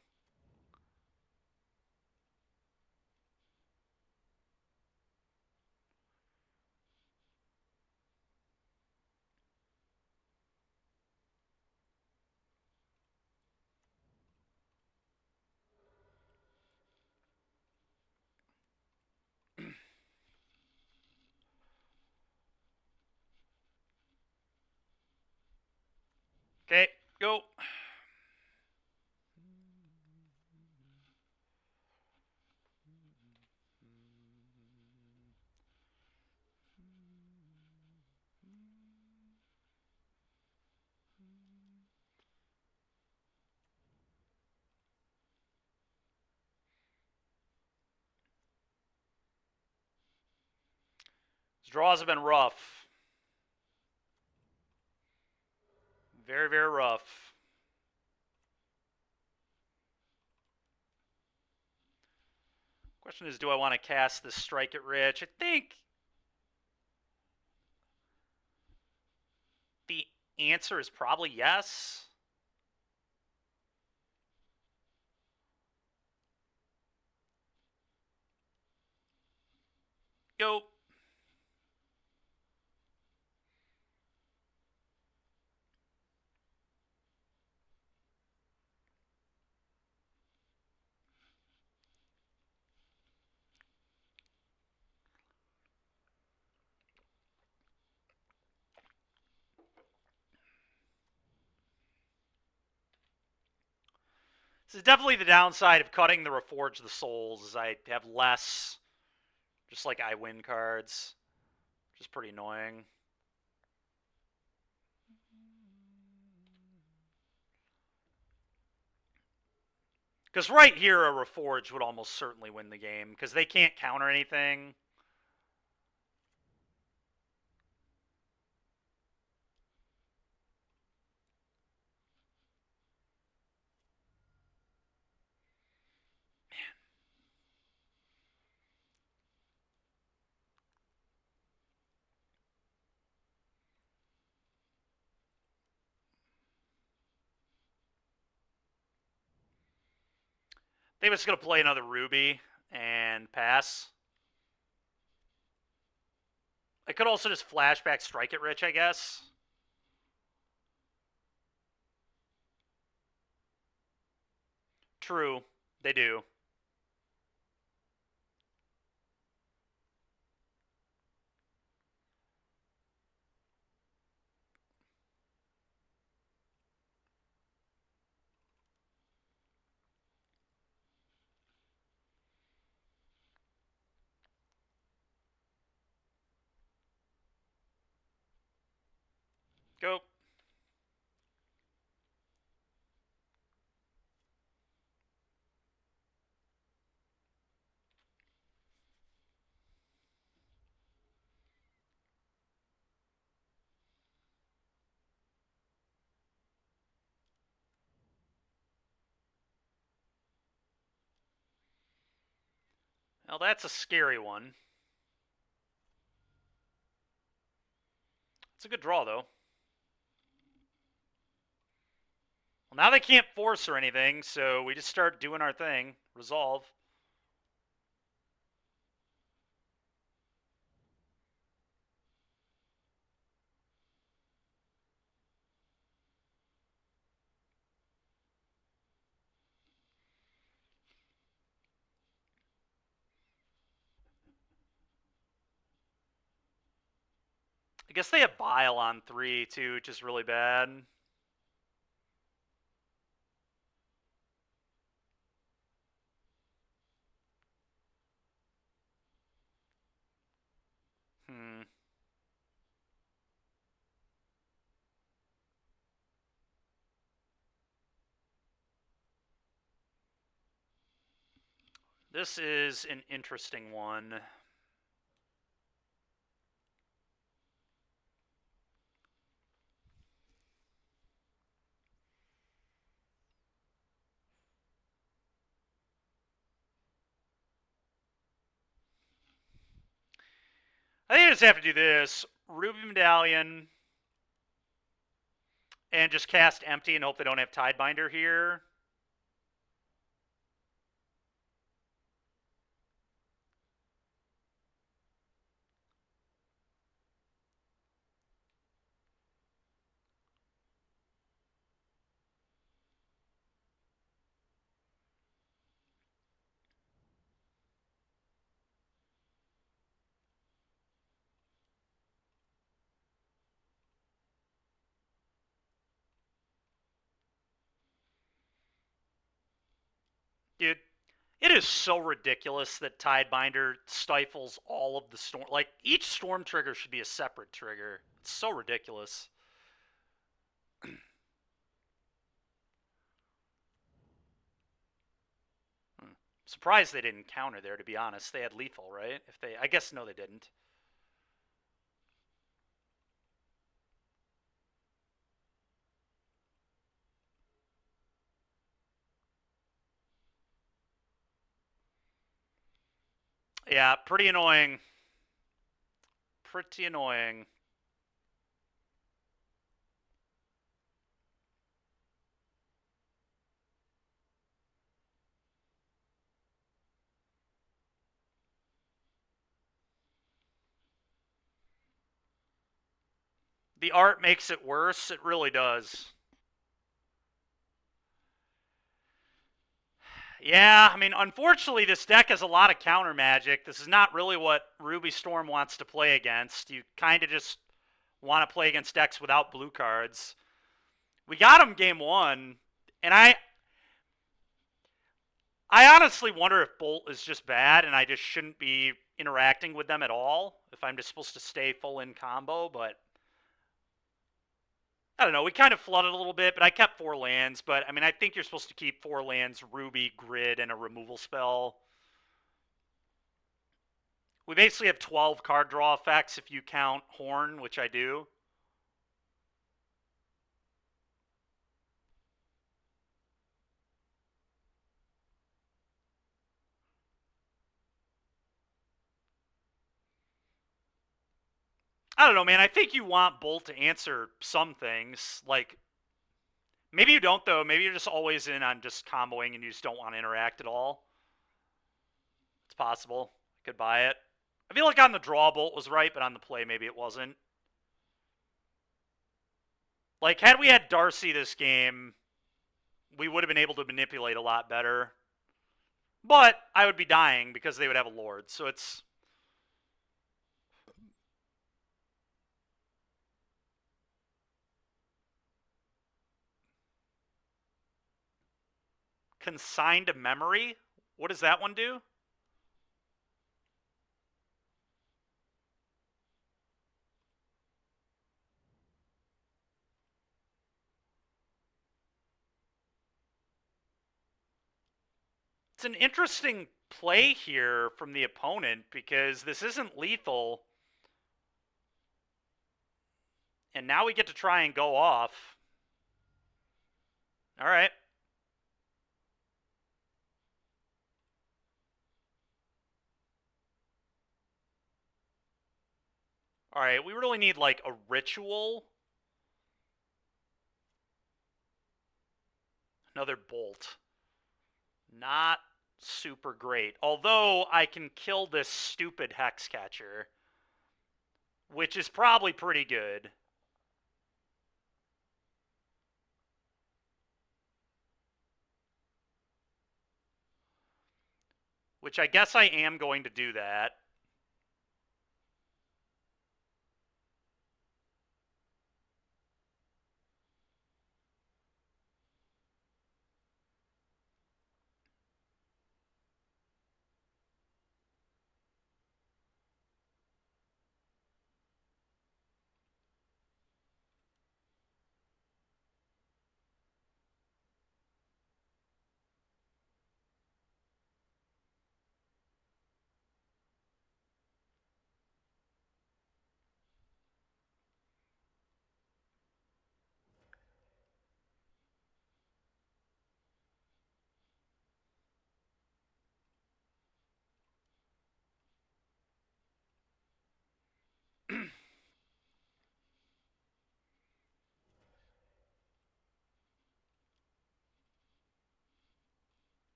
Okay, go. His draws have been rough. Very, very rough. Question is, do I want to cast this Strike It Rich? I think the answer is probably yes. Go. This is definitely the downside of cutting the Reforge the Souls, is I have less, just like I win cards, which is pretty annoying. Because right here, a Reforge would almost certainly win the game, because they can't counter anything. They was going to play another Ruby and pass. I could also just flashback Strike It Rich, I guess. True, they do. Go. Now that's a scary one. It's a good draw, though. Well, now they can't force or anything, so we just start doing our thing. Resolve. I guess they have Bile on 3, too, which is really bad. Hmm. This is an interesting one. I think I just have to do this. Ruby Medallion. And just cast Empty and hope they don't have Tidebinder here. Dude, it is so ridiculous that Tidebinder stifles all of the storm. Like, each storm trigger should be a separate trigger. It's so ridiculous. Surprised they didn't counter there, to be honest. They had lethal, right? I guess no, they didn't. Yeah, pretty annoying. Pretty annoying. The art makes it worse. It really does. Yeah, I mean, unfortunately, this deck has a lot of counter magic. This is not really what Ruby Storm wants to play against. You kind of just want to play against decks without blue cards. We got him game one, and I honestly wonder if Bolt is just bad and I just shouldn't be interacting with them at all, if I'm just supposed to stay full in combo, but I don't know. We kind of flooded a little bit, but I kept 4 lands. But, I mean, I think you're supposed to keep 4 lands, Ruby, Grid, and a removal spell. We basically have 12 card draw effects if you count Horn, which I do. I don't know, man. I think you want Bolt to answer some things. Like, maybe you don't, though. Maybe you're just always in on just comboing and you just don't want to interact at all. It's possible. I could buy it. I feel like on the draw, Bolt was right, but on the play, maybe it wasn't. Like, had we had Darcy this game, we would have been able to manipulate a lot better. But I would be dying because they would have a Lord, so it's... Consigned memory? What does that one do? It's an interesting play here from the opponent because this isn't lethal. And now we get to try and go off. All right. All right, we really need like a ritual. Another bolt. Not super great. Although I can kill this stupid Hexcatcher, which is probably pretty good. Which I guess I am going to do that.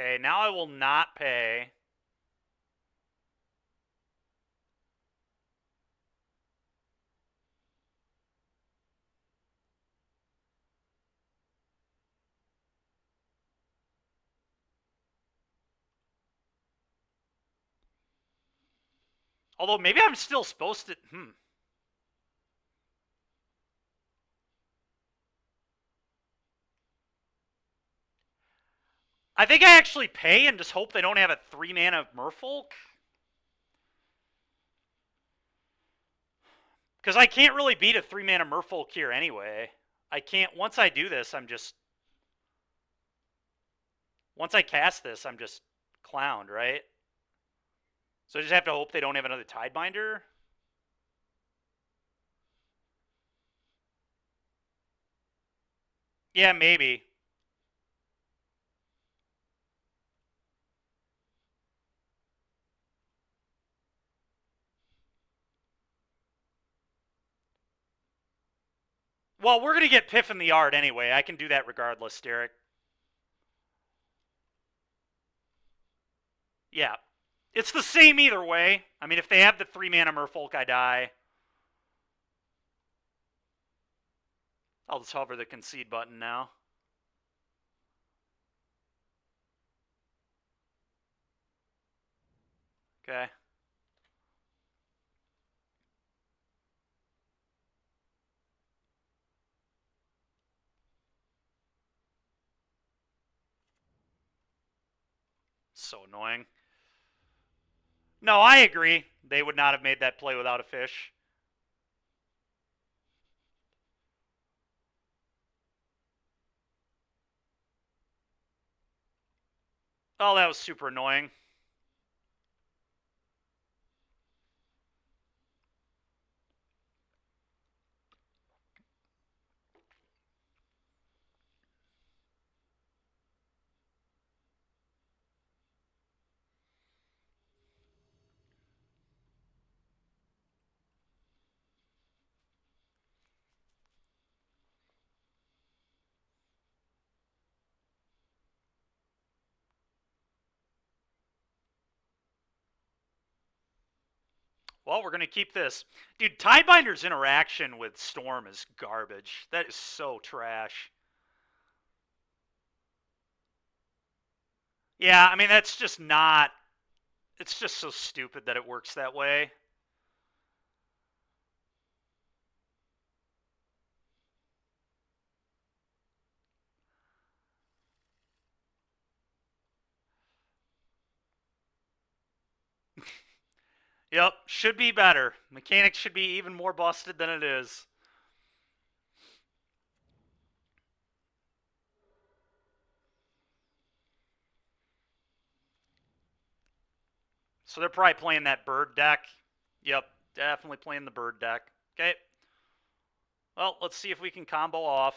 Okay, now I will not pay. Although maybe I'm still supposed to... I think I actually pay and just hope they don't have a 3-mana Merfolk. Because I can't really beat a 3-mana Merfolk here anyway. I can't... Once I do this, I'm just... Once I cast this, I'm just clowned, right? So I just have to hope they don't have another Tidebinder. Yeah, maybe. Well, we're going to get Piff in the yard anyway. I can do that regardless, Derek. Yeah. It's the same either way. I mean, if they have the 3-mana Merfolk, I die. I'll just hover the concede button now. Okay. So annoying. No, I agree. They would not have made that play without a fish. Oh, that was super annoying. Well, we're going to keep this. Dude, Tidebinder's interaction with Storm is garbage. That is so trash. Yeah, I mean, that's just not... It's just so stupid that it works that way. Yep, should be better. Mechanics should be even more busted than it is. So they're probably playing that bird deck. Yep, definitely playing the bird deck. Okay. Well, let's see if we can combo off.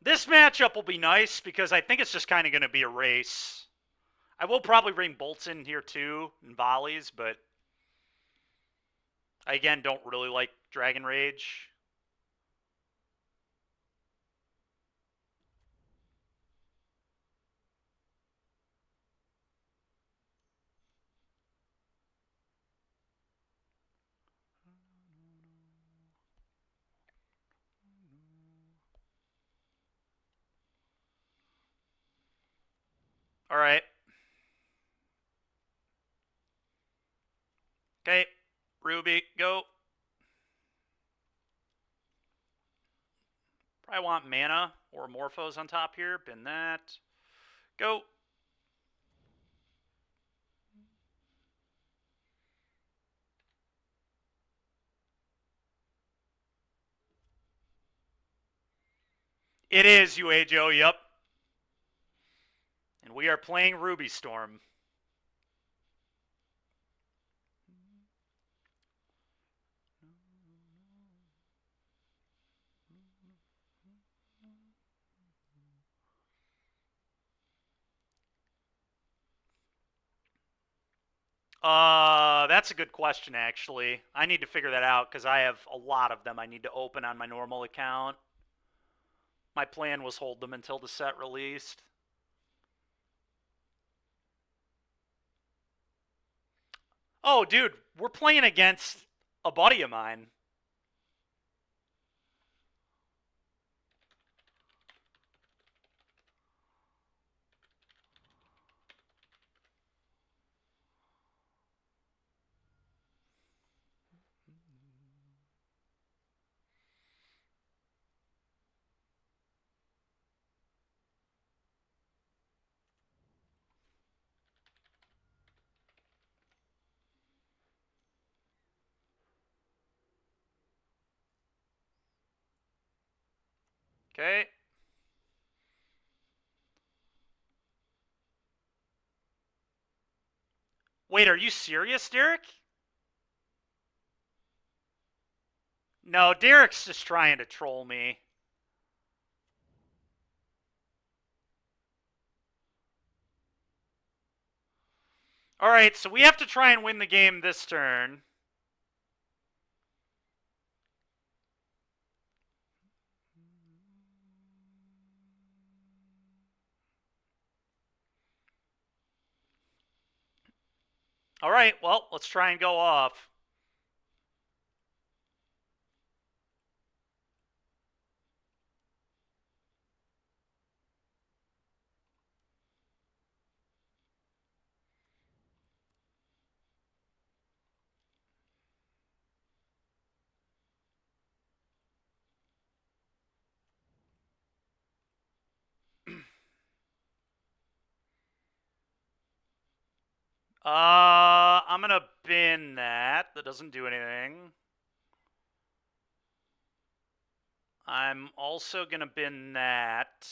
This matchup will be nice because I think it's just kind of going to be a race. I will probably bring bolts in here too and volleys, but I again don't really like Dragon Rage. All right. Okay, Ruby, go. Probably want mana or Morphos on top here. Bin that. Go. It is Uejo, yep. And we are playing Ruby Storm. That's a good question, actually. I need to figure that out because I have a lot of them I need to open on my normal account. My plan was hold them until the set released. Oh, dude, we're playing against a buddy of mine. Okay. Wait, are you serious, Derek? No, Derek's just trying to troll me. Alright, so we have to try and win the game this turn. Alright, well, let's try and go off. I'm gonna bin that. That doesn't do anything. I'm also gonna bin that.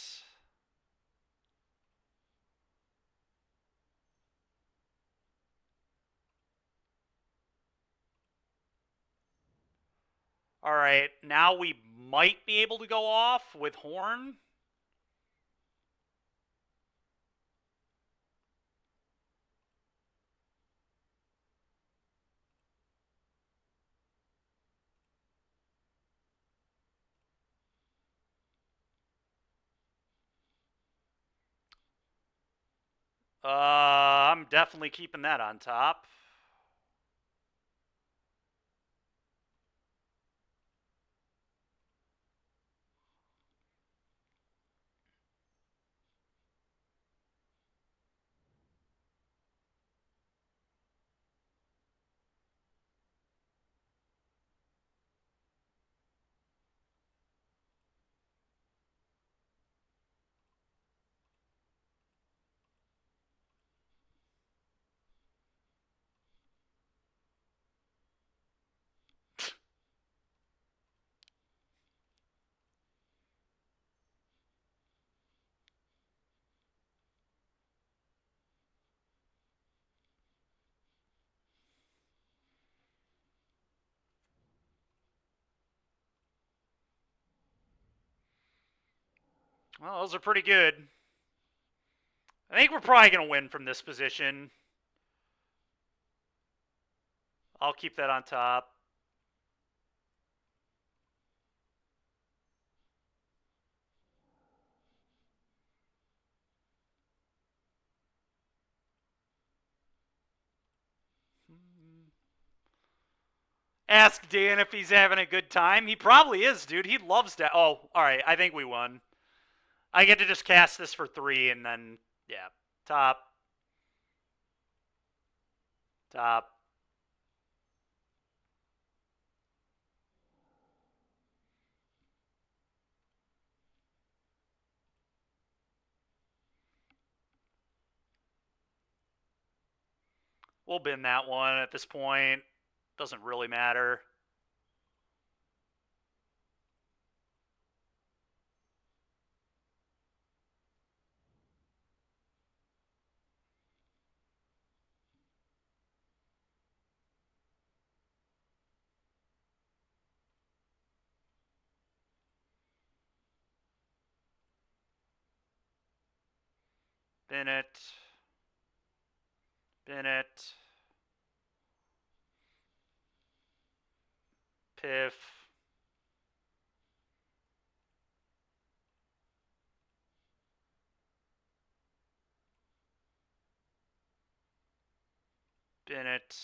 Alright, now we might be able to go off with Horn. I'm definitely keeping that on top. Well, those are pretty good. I think we're probably going to win from this position. I'll keep that on top. Ask Dan if he's having a good time. He probably is, dude. He loves that. Oh, all right. I think we won. I get to just cast this for 3 and then, yeah, top. Top. We'll bin that one at this point. Doesn't really matter. Bin it. Bin it. Piff. Bennett.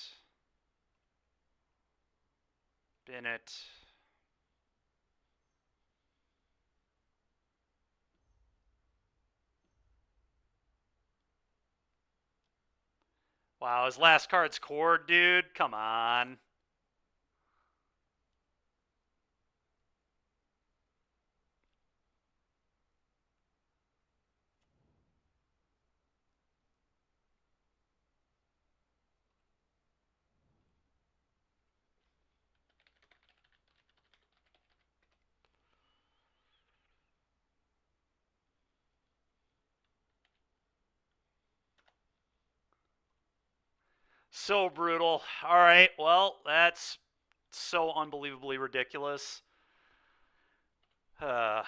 Bennett. Wow, his last card's Cord, dude. Come on. So brutal. All right, well, that's so unbelievably ridiculous. Our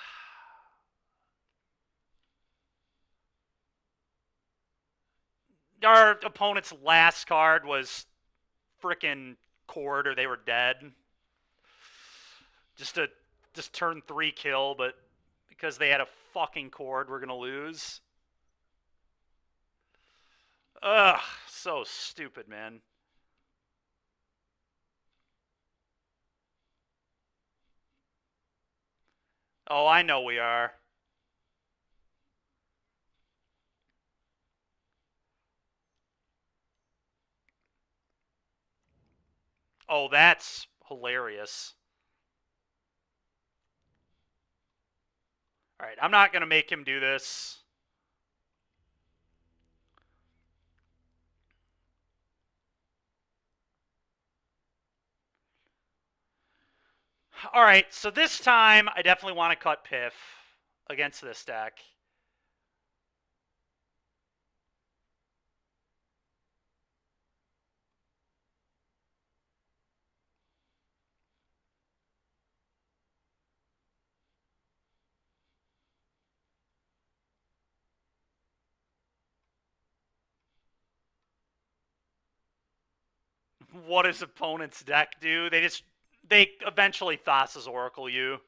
opponent's last card was frickin' Cord, or they were dead. Just turn 3 kill, but because they had a fucking Cord, we're gonna lose. Ugh, so stupid, man. Oh, I know we are. Oh, that's hilarious. All right, I'm not going to make him do this. All right, so this time I definitely want to cut Piff against this deck. What does opponent's deck do? They eventually Thassa's Oracle you.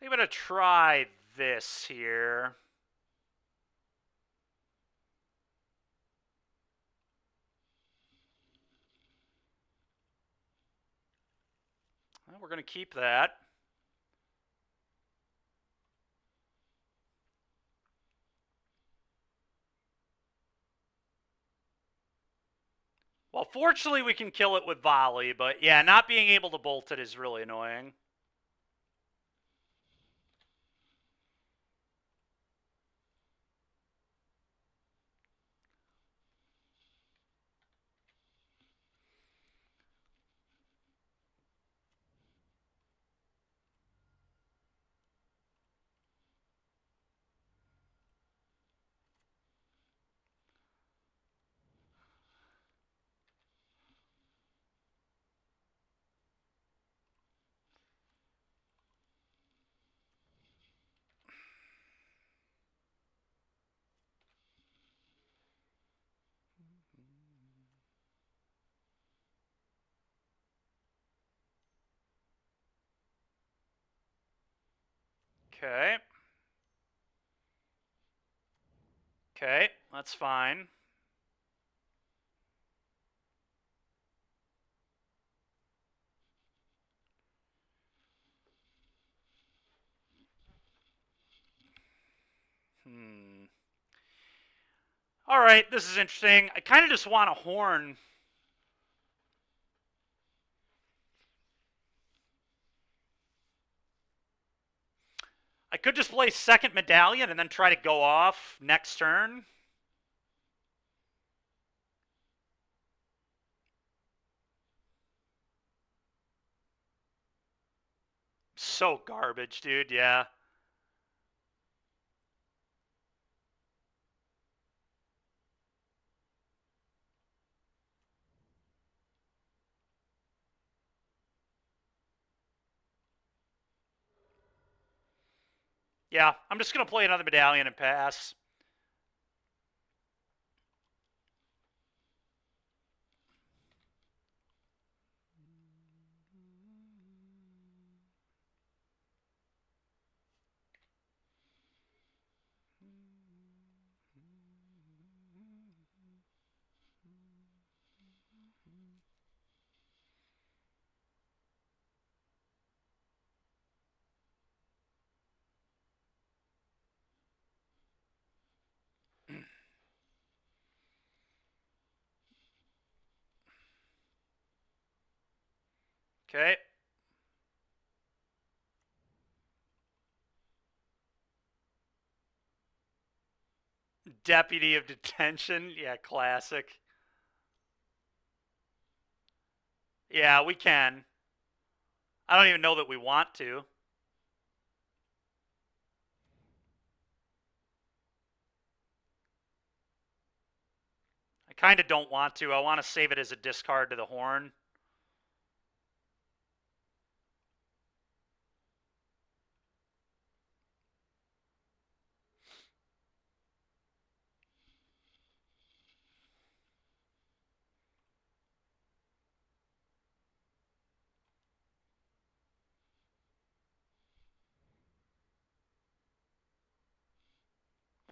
They're going to try this here. Well, we're going to keep that. Well, fortunately, we can kill it with Volley, but yeah, not being able to bolt it is really annoying. Okay. Okay, that's fine. All right, this is interesting. I kind of just want a Horn. I could just play second medallion and then try to go off next turn. So garbage, dude, yeah. Yeah, I'm just going to play another medallion and pass. Okay. Deputy of Detention. Yeah, classic. Yeah, we can. I don't even know that we want to. I kind of don't want to. I want to save it as a discard to the horn.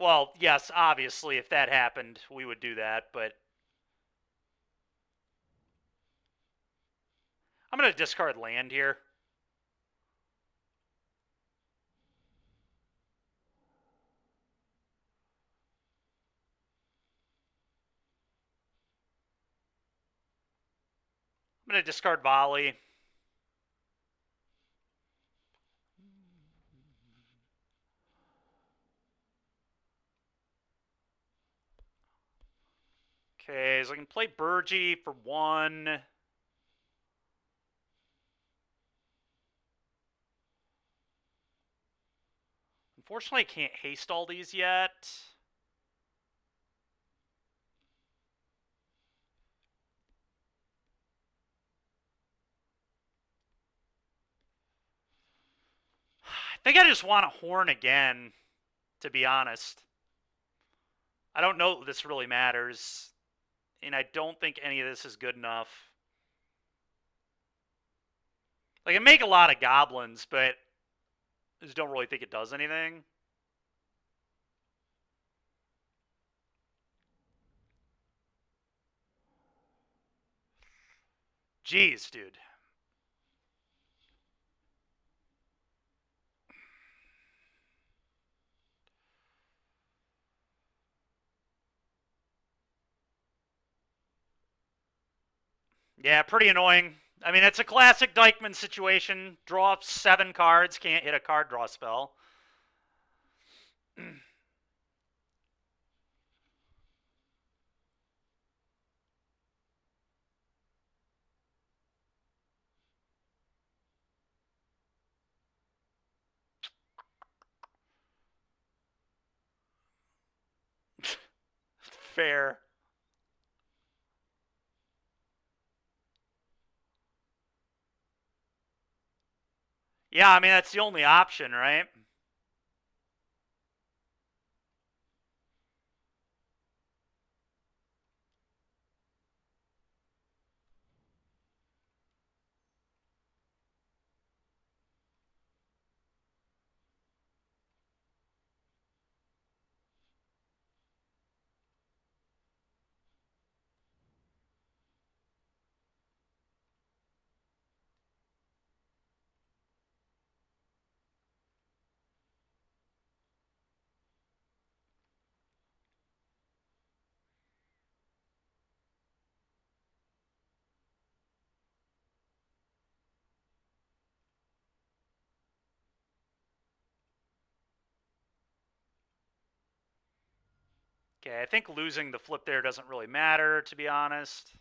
Well, yes, obviously, if that happened, we would do that, but I'm going to discard land here. I'm going to discard volley. Okay, so I can play Burgee for 1. Unfortunately, I can't haste all these yet. I think I just want a horn again, to be honest. I don't know that this really matters, and I don't think any of this is good enough. Like, I make a lot of goblins, but I just don't really think it does anything. Jeez, dude. Yeah, pretty annoying. I mean, it's a classic Dykeman situation. Draw 7 cards, can't hit a card draw spell. Fair. Yeah, I mean, that's the only option, right? Okay, I think losing the flip there doesn't really matter, to be honest.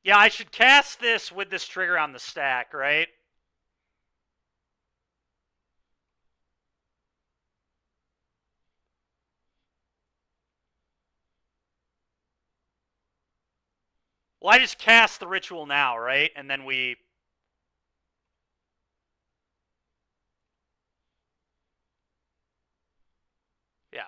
Yeah, I should cast this with this trigger on the stack, right? Well, I just cast the ritual now, right? And then we... Yeah.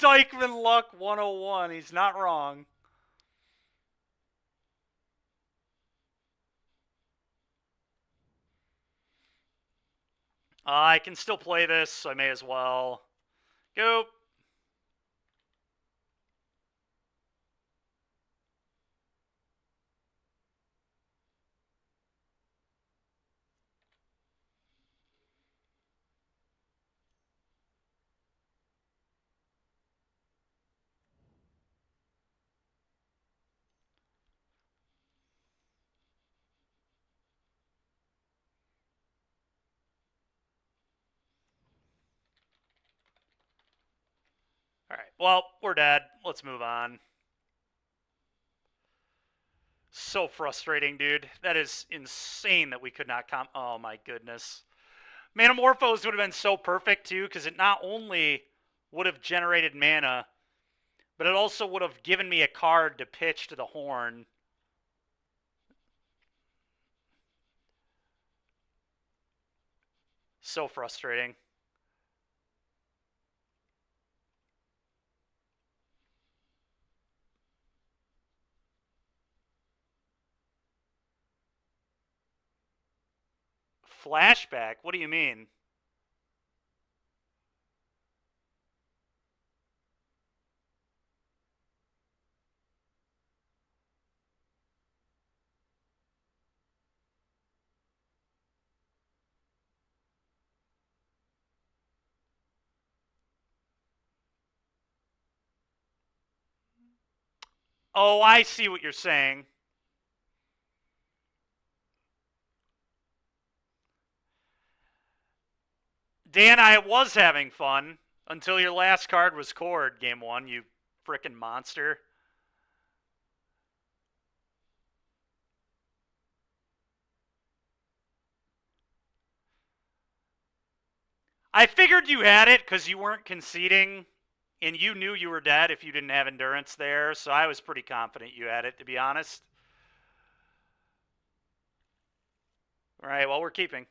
Dykeman Luck 101. He's not wrong. I can still play this, so I may as well. Go. All right. Well, we're dead. Let's move on. So frustrating, dude. That is insane that we could not Oh my goodness. Manamorphose would have been so perfect too, because it not only would have generated mana, but it also would have given me a card to pitch to the horn. So frustrating. Flashback? What do you mean? Oh, I see what you're saying. Dan, I was having fun until your last card was Cord, game one, you frickin' monster. I figured you had it because you weren't conceding, and you knew you were dead if you didn't have endurance there, so I was pretty confident you had it, to be honest. All right, well, we're keeping.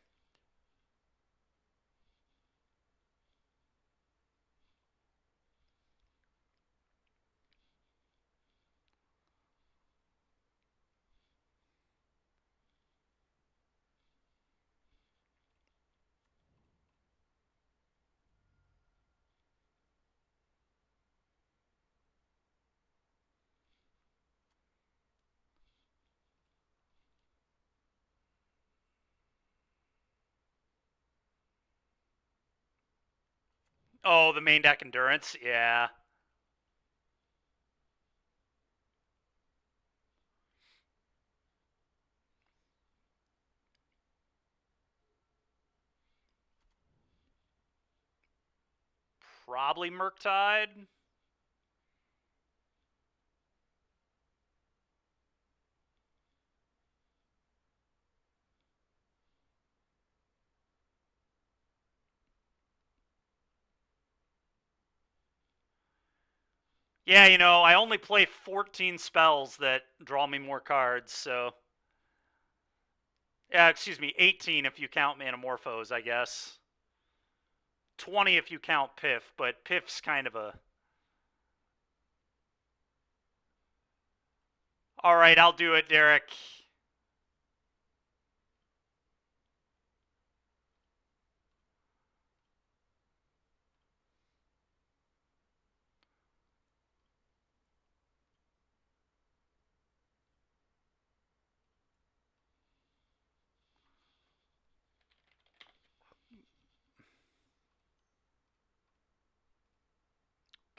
Oh, the main deck endurance? Yeah. Probably Murktide. Yeah, you know, I only play 14 spells that draw me more cards, so... Yeah, excuse me, 18 if you count Manamorphose, I guess. 20 if you count Piff, but Piff's kind of a... Alright, I'll do it, Derek.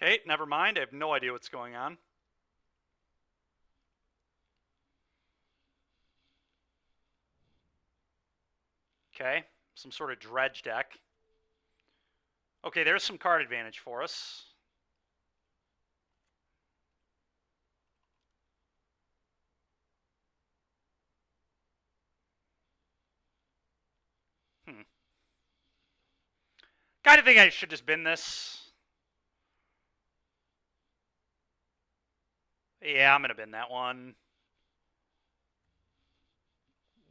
Okay, never mind. I have no idea what's going on. Okay, some sort of dredge deck. Okay, there's some card advantage for us. Kind of think I should just bin this. Yeah, I'm going to bin that one.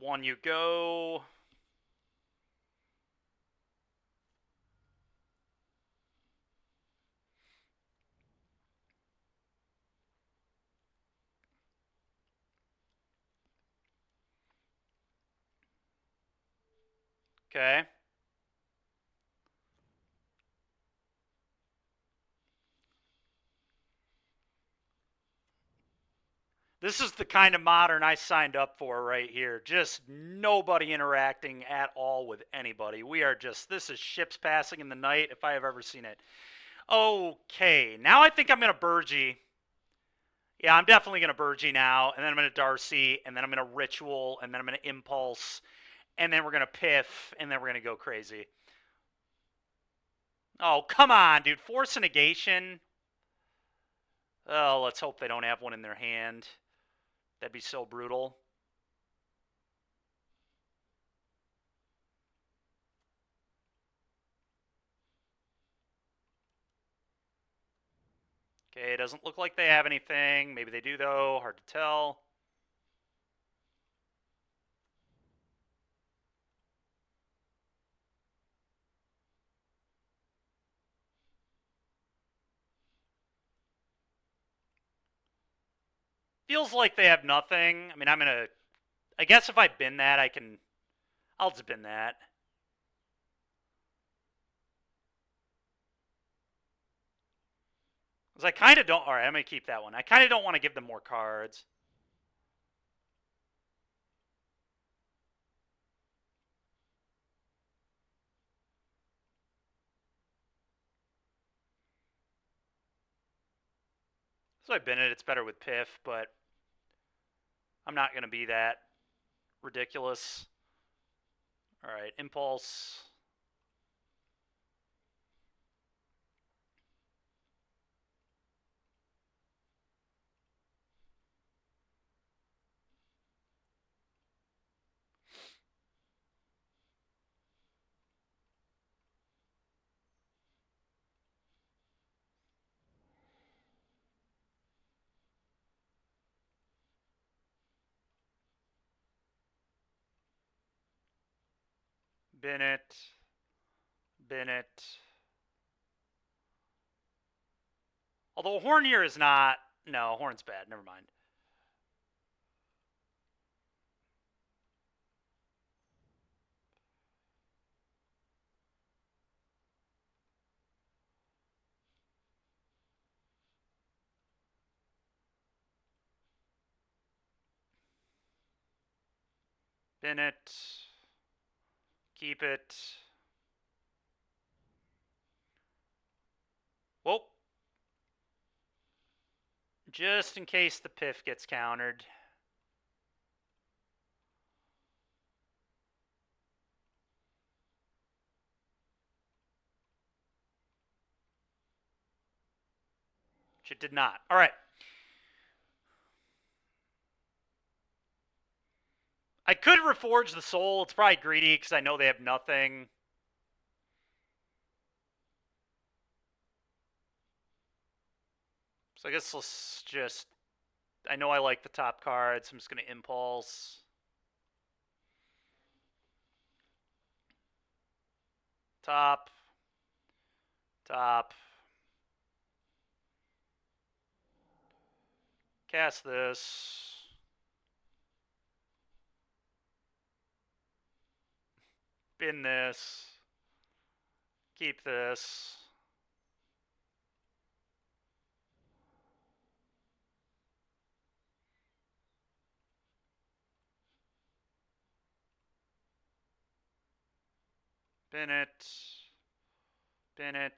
One you go. Okay. This is the kind of Modern I signed up for right here. Just nobody interacting at all with anybody. We are just, this is ships passing in the night if I have ever seen it. Okay, now I think I'm going to Burgee. Yeah, I'm definitely going to Burgee now, and then I'm going to Darcy, and then I'm going to Ritual, and then I'm going to Impulse, and then we're going to Piff, and then we're going to go crazy. Oh, come on, dude. Force a Negation. Oh, let's hope they don't have one in their hand. That'd be so brutal. Okay, it doesn't look like they have anything. Maybe they do, though. Hard to tell. Feels like they have nothing. I mean, I'm going to... I guess if I bin that, I can... I'll just bin that. Because I kind of don't... Alright, I'm going to keep that one. I kind of don't want to give them more cards. So I bin it. It's better with Piff, but I'm not going to be that ridiculous. Alright, Impulse. Bin it. Bin it. Although Hornier is not... No, Horn's bad. Never mind. Bin it. Keep it. Whoa. Just in case the Piff gets countered. Which it did not. All right. I could reforge the soul. It's probably greedy because I know they have nothing. So I guess let's just... I know I like the top cards, so I'm just going to impulse. Top. Top. Cast this. Bin this. Keep this. Bin it. Bin it.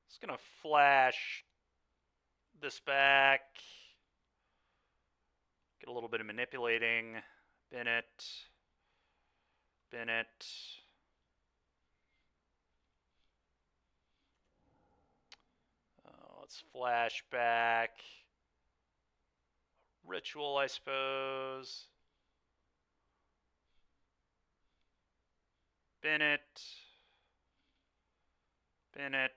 Just gonna flash this back. Get a little bit of manipulating. Bin it. Bin it. Let's flash back. Ritual, I suppose. Bin it. Bin it.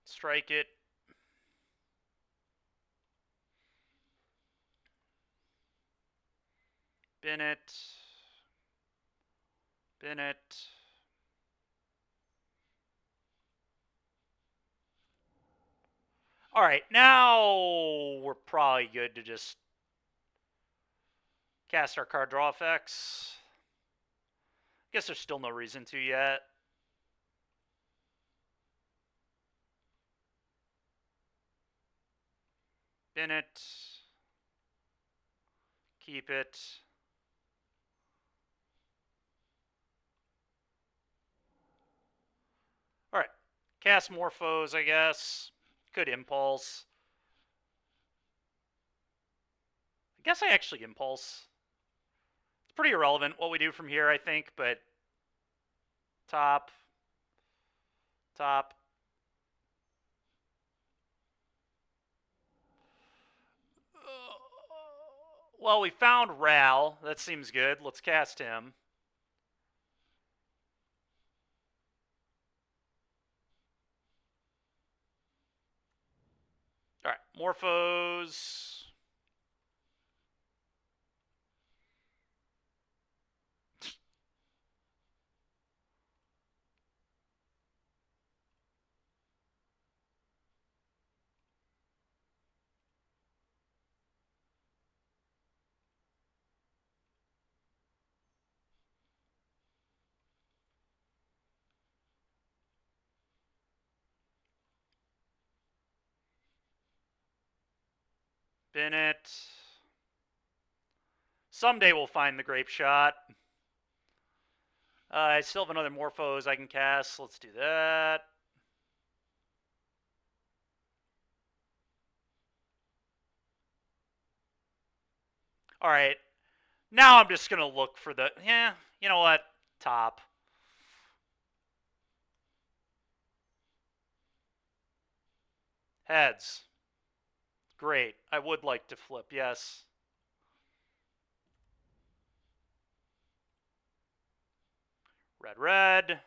Strike it. Bin it. Bin it. Alright, now we're probably good to just cast our card draw effects. Guess there's still no reason to yet. Bin it. Keep it. Alright. Cast Morphos, I guess. Could impulse. I guess I actually impulse. It's pretty irrelevant what we do from here, I think, but top. Top. Well, we found Ral. That seems good. Let's cast him. Alright, Morphos. Bin it. Someday we'll find the Grape Shot. I still have another Morphos I can cast. Let's do that. Alright. Now I'm just going to look for the... Yeah, you know what? Top. Heads. Great. I would like to flip, yes. Red, red.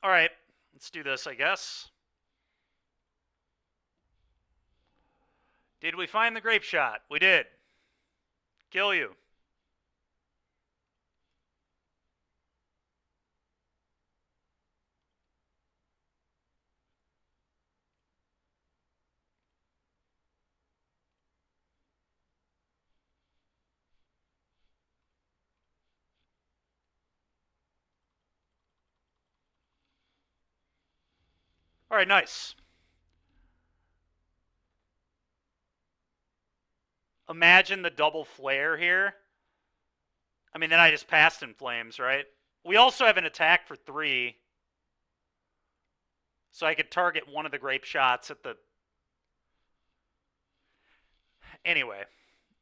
Alright. Let's do this, I guess. Did we find the Grape Shot? We did. Kill you. All right, nice. Imagine the double flare here. I mean, then I just passed in flames, right? We also have an attack for 3. So I could target one of the grape shots at the... Anyway.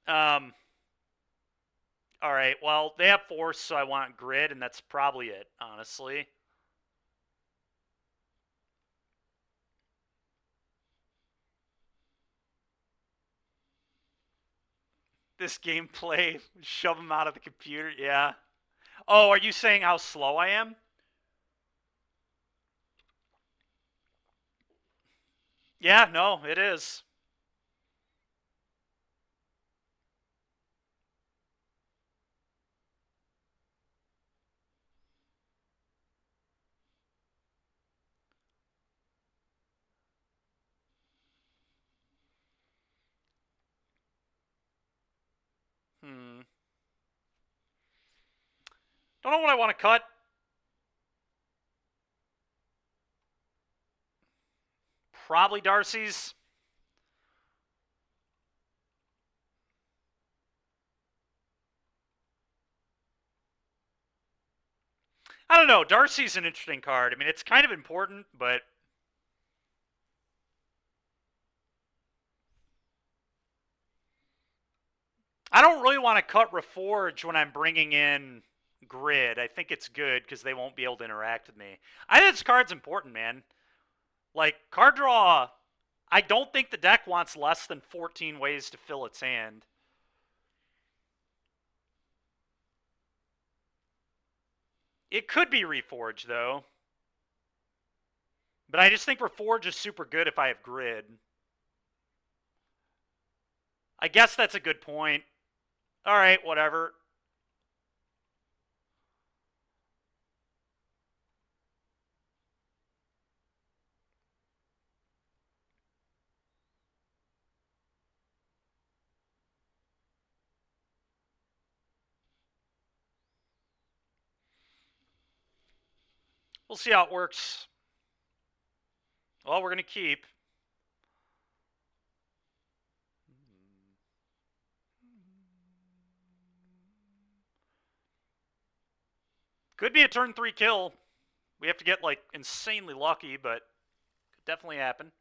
Alright, well, they have force, so I want grid, and that's probably it, honestly. This gameplay, shove them out of the computer, yeah. Oh, are you saying how slow I am? Yeah, no, it is. Don't know what I want to cut. Probably Darcy's. I don't know. Darcy's an interesting card. I mean, it's kind of important, but... I don't really want to cut Reforge when I'm bringing in Grid. I think it's good because they won't be able to interact with me. I think this card's important, man. Like, card draw... I don't think the deck wants less than 14 ways to fill its hand. It could be Reforge, though. But I just think Reforge is super good if I have Grid. I guess that's a good point. Alright, whatever. We'll see how it works. Well, we're going to keep. Could be a turn 3 kill. We have to get, like, insanely lucky, but could definitely happen.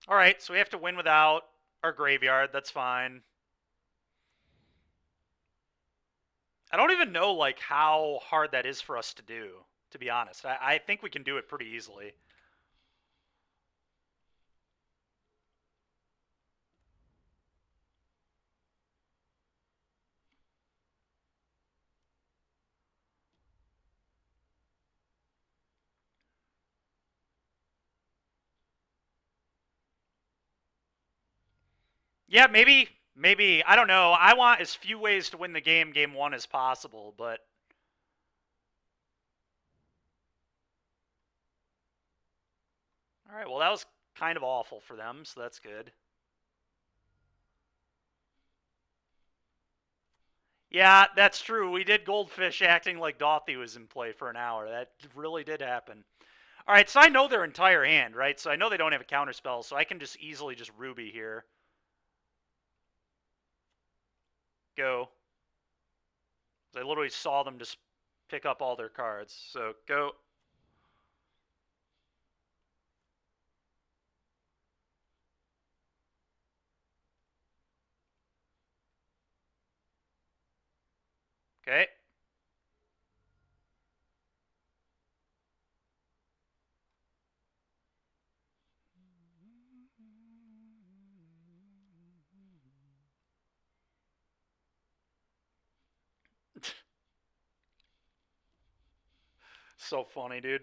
Alright, so we have to win without our graveyard. That's fine. I don't even know, like, how hard that is for us to do, to be honest. I think we can do it pretty easily. Yeah, maybe. Maybe. I don't know. I want as few ways to win the game 1 as possible, but... Alright, well, that was kind of awful for them, so that's good. Yeah, that's true. We did Goldfish acting like Dauthi was in play for an hour. That really did happen. All right, so I know their entire hand, right? So I know they don't have a counterspell, so I can just easily just Ruby here. Go. I literally saw them just pick up all their cards. So go. Okay. So funny, dude.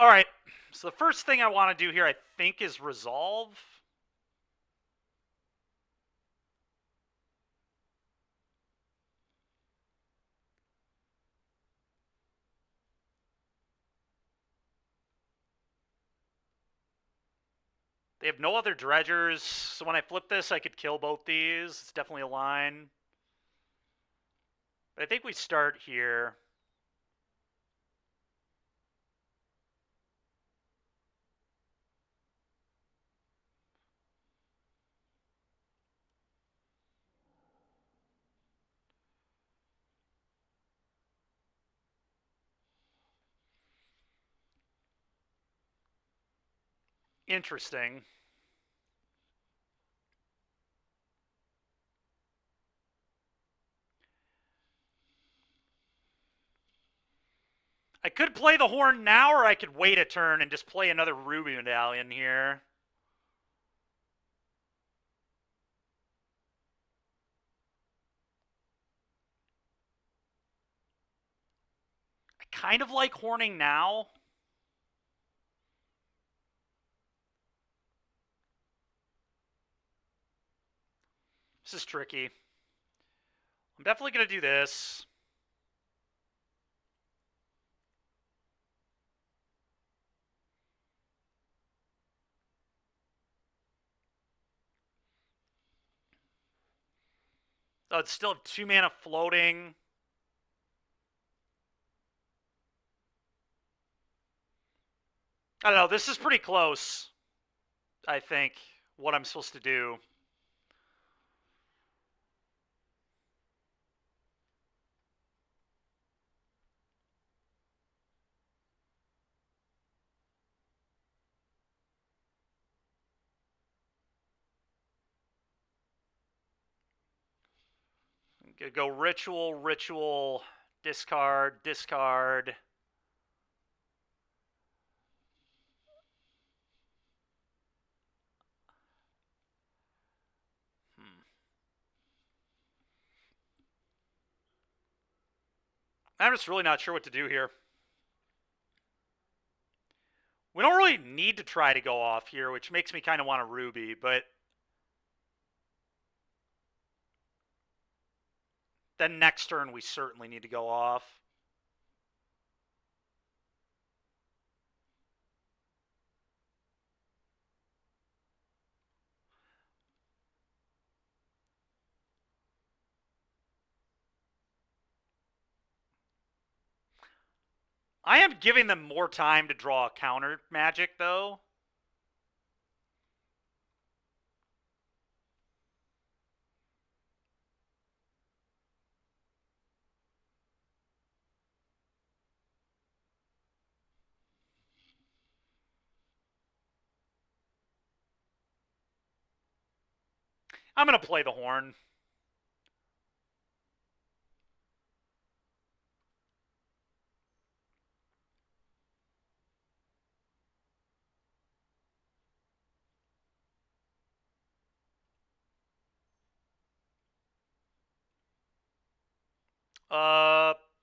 All right. So the first thing I want to do here, I think, is resolve. They have no other dredgers, so when I flip this, I could kill both these. It's definitely a line. But I think we start here. Interesting. I could play the horn now, or I could wait a turn and just play another Ruby Medallion here. I kind of like horning now. This is tricky. I'm definitely going to do this. Oh, it's still 2 mana floating. I don't know. This is pretty close, I think, what I'm supposed to do. I'm gonna go ritual, ritual, discard, discard. I'm just really not sure what to do here. We don't really need to try to go off here, which makes me kind of want a Ruby, but then next turn we certainly need to go off. I am giving them more time to draw a counter magic, though. I'm going to play the horn.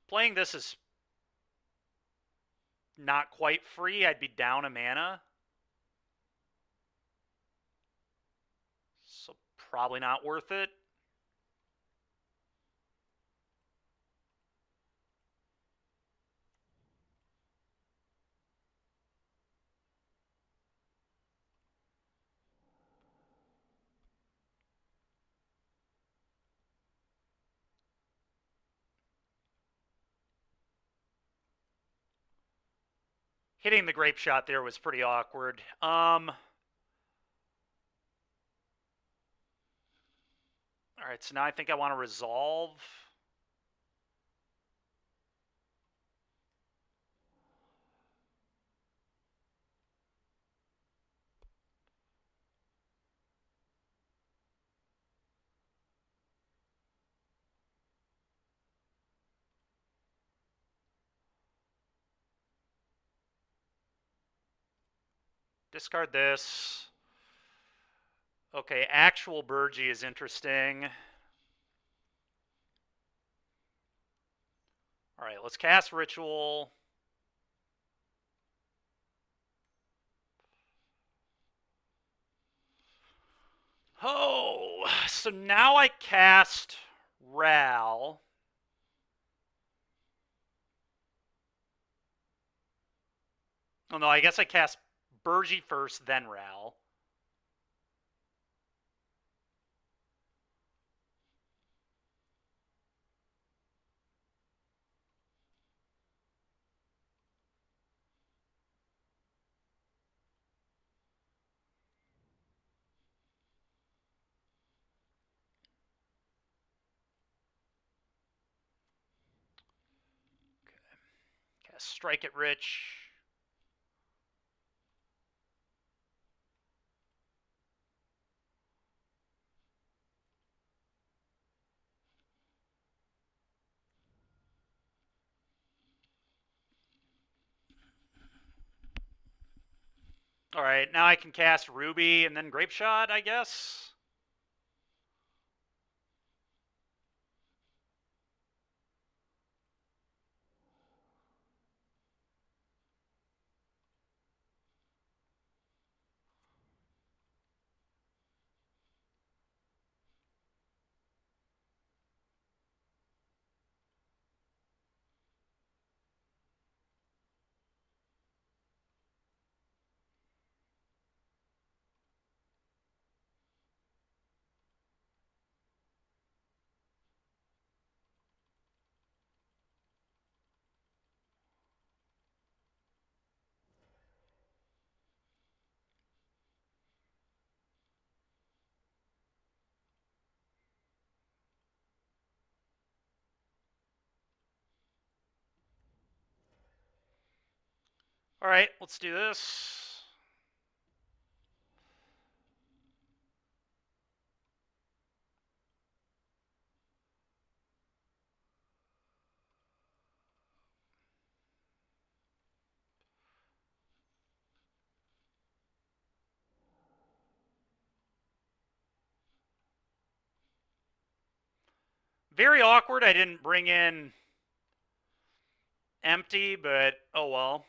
Playing this is not quite free. I'd be down a mana. So probably not worth it. Hitting the grape shot there was pretty awkward. All right, so now I think I want to resolve. Discard this. Okay, actual Burgi is interesting. All right, let's cast Ritual. Oh, so now I cast Ral. Oh no, I guess I cast Burgi first, then Ral. Cast Strike it Rich. Alright, now I can cast Ruby and then Grape Shot, I guess. Alright, let's do this. Very awkward. I didn't bring in empty, but oh well.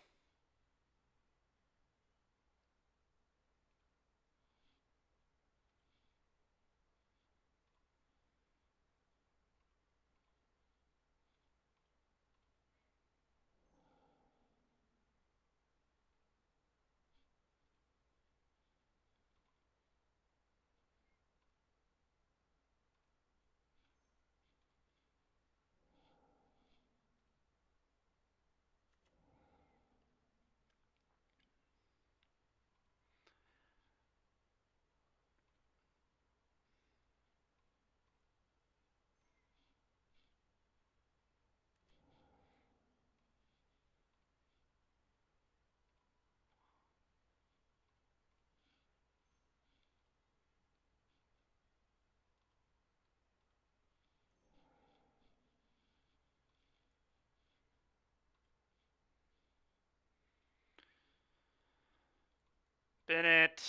Bennett.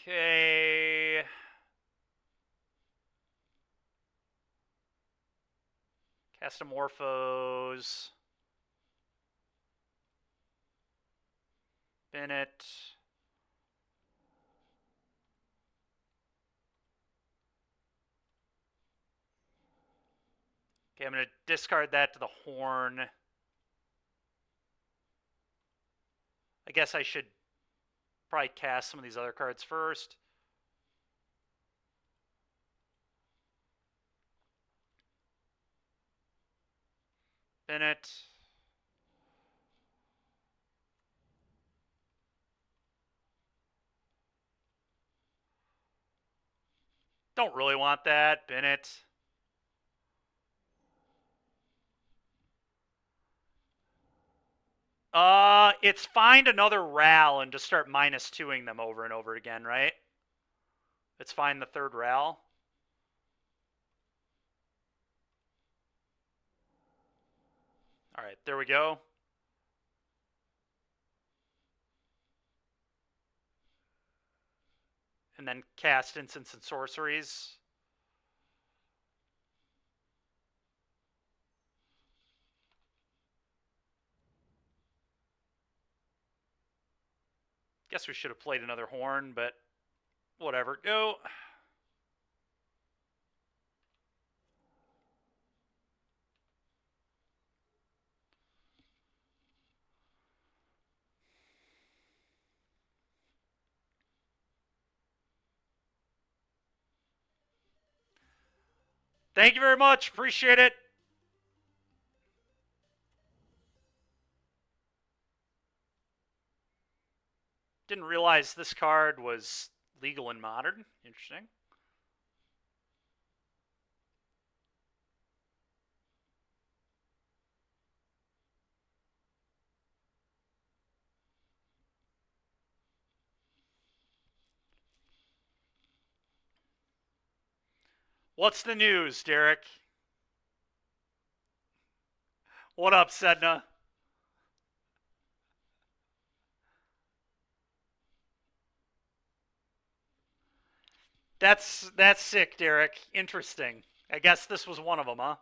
Okay. Castamorphos. Bennett. Okay, I'm going to discard that to the horn. I guess I should probably cast some of these other cards first. Bennett. Don't really want that. Bennett. It's find another Ral and just start -2ing them over and over again, right? It's find the third Ral. Alright, there we go. And then cast instants and sorceries. Guess we should have played another horn, but whatever. Go. Thank you very much. Appreciate it. Didn't realize this card was legal in Modern. Interesting. What's the news, Derek? What up, Sedna? That's sick, Derek. Interesting. I guess this was one of them, huh?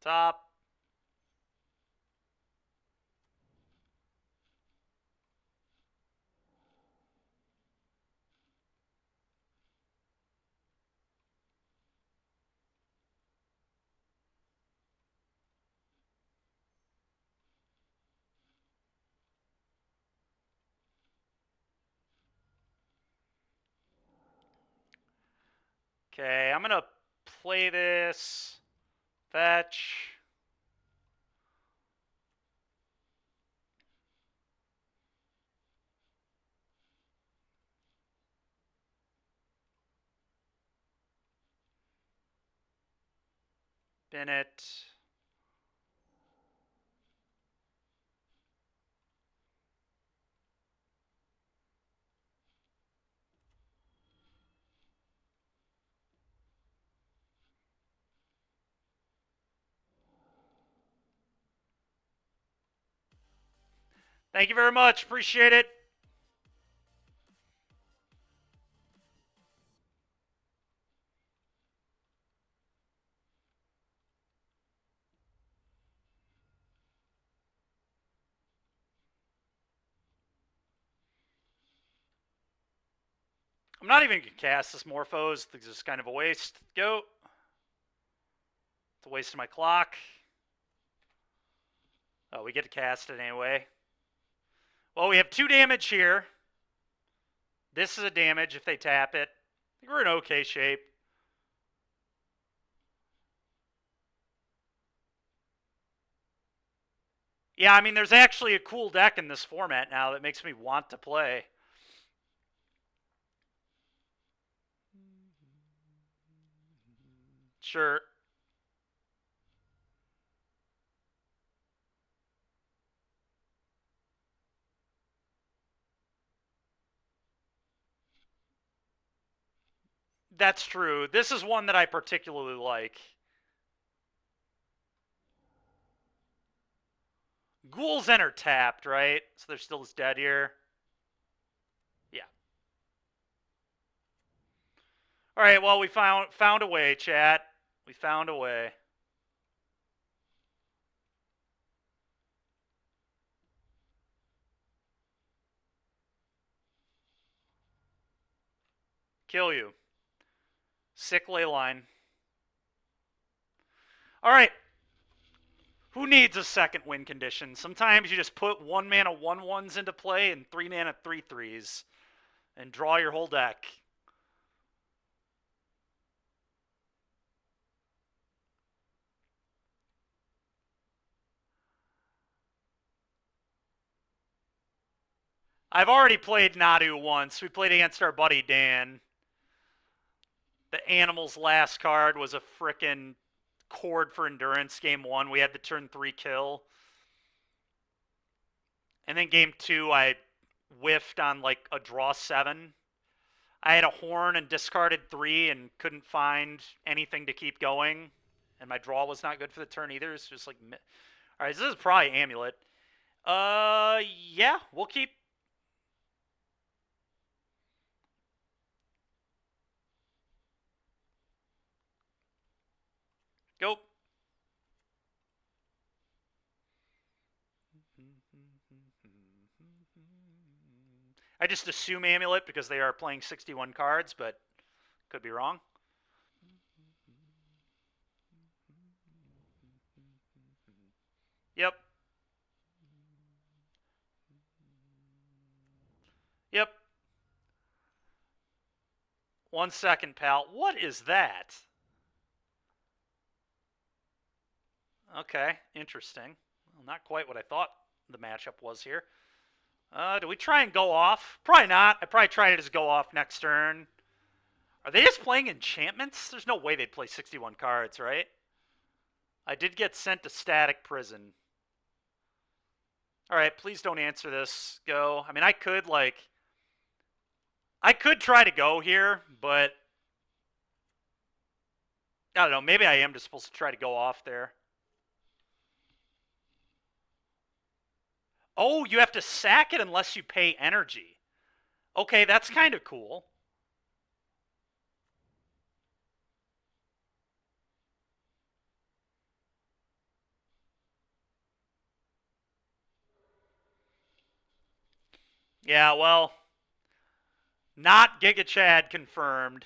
Top. Okay, I'm going to play this. Fetch. Bennett. Thank you very much. Appreciate it. I'm not even going to cast this Morphos. This is kind of a waste. Go. It's a waste of my clock. Oh, we get to cast it anyway. Well, we have 2 damage here. This is a damage if they tap it. I think we're in okay shape. Yeah, I mean, there's actually a cool deck in this format now that makes me want to play. Sure. That's true. This is one that I particularly like. Ghouls Enter tapped, right? So they're still dead here. Yeah. All right, well, we found a way, chat. We found a way. Kill you. Sick ley line. All right. Who needs a second win condition? Sometimes you just put 1 mana 1/1s into play and 3 mana 3/3s and draw your whole deck. I've already played Nadu once. We played against our buddy Dan. The Animal's last card was a frickin' Cord for Endurance game 1. We had the turn 3 kill. And then game 2, I whiffed on like a draw 7. I had a horn and discarded 3 and couldn't find anything to keep going. And my draw was not good for the turn either. It's just like, all right, this is probably Amulet. Yeah, we'll keep. Go. I just assume Amulet because they are playing 61 cards, but could be wrong. Yep. Yep. 1 second, pal. What is that? Okay, interesting. Well, not quite what I thought the matchup was here. Do we try and go off? Probably not. I probably try to just go off next turn. Are they just playing enchantments? There's no way they'd play 61 cards, right? I did get sent to static prison. All right, please don't answer this. Go. I mean, I could try to go here, but I don't know. Maybe I am just supposed to try to go off there. Oh, you have to sack it unless you pay energy. Okay, that's kind of cool. Yeah, well, not Giga Chad confirmed.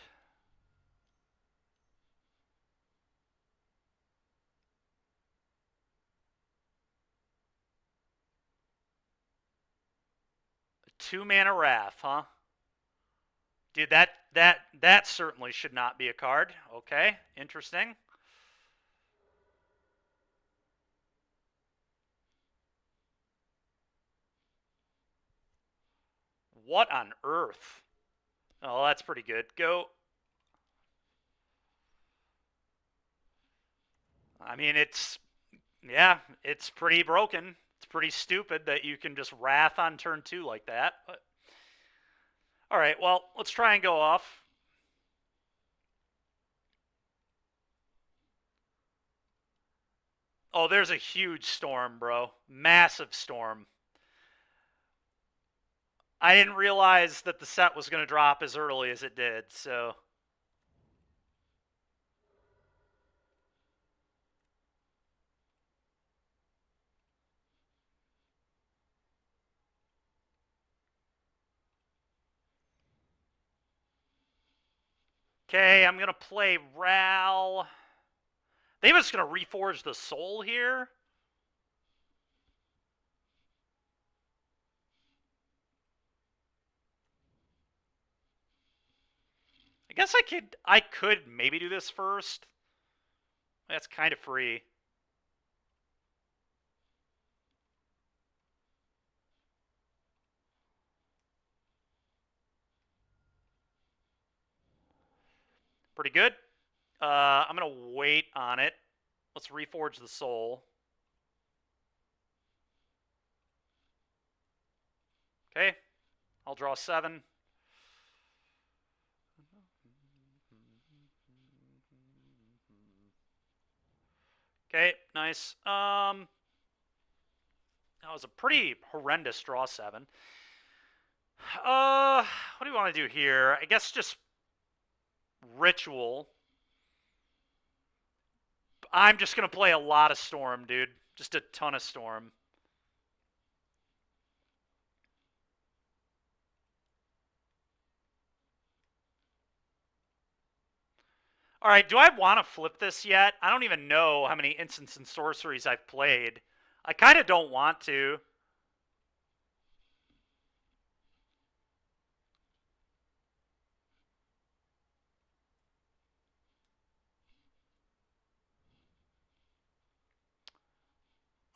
A 2-mana Wrath, huh? Dude, that certainly should not be a card. Okay, interesting. What on earth? Oh, that's pretty good. Go. I mean, it's pretty broken. It's pretty stupid that you can just Wrath on turn 2 like that. But all right, well, let's try and go off. Oh, there's a huge storm, bro. Massive storm. I didn't realize that the set was going to drop as early as it did, so. Okay, I'm going to play Ral. They were just going to reforge the soul here. I guess I could maybe do this first. That's kind of free. Pretty good. I'm going to wait on it. Let's reforge the soul. Okay. I'll draw 7. Okay, nice. That was a pretty horrendous draw 7. What do we want to do here? I guess just Ritual. I'm just going to play a lot of Storm, dude. Just a ton of Storm. All right, do I want to flip this yet? I don't even know how many instants and sorceries I've played. I kind of don't want to.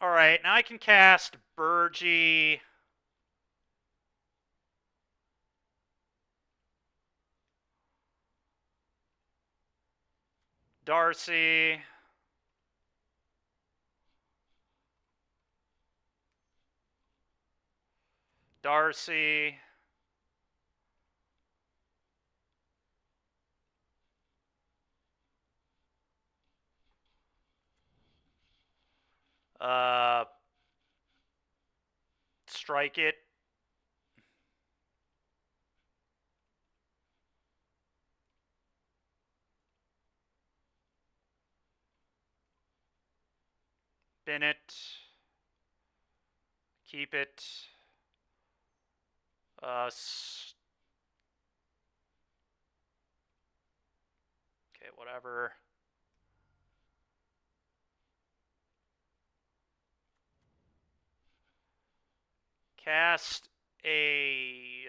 All right, now I can cast Burgi. Darcy. Darcy. Strike it. Bennett. Keep it. Okay, whatever. Cast a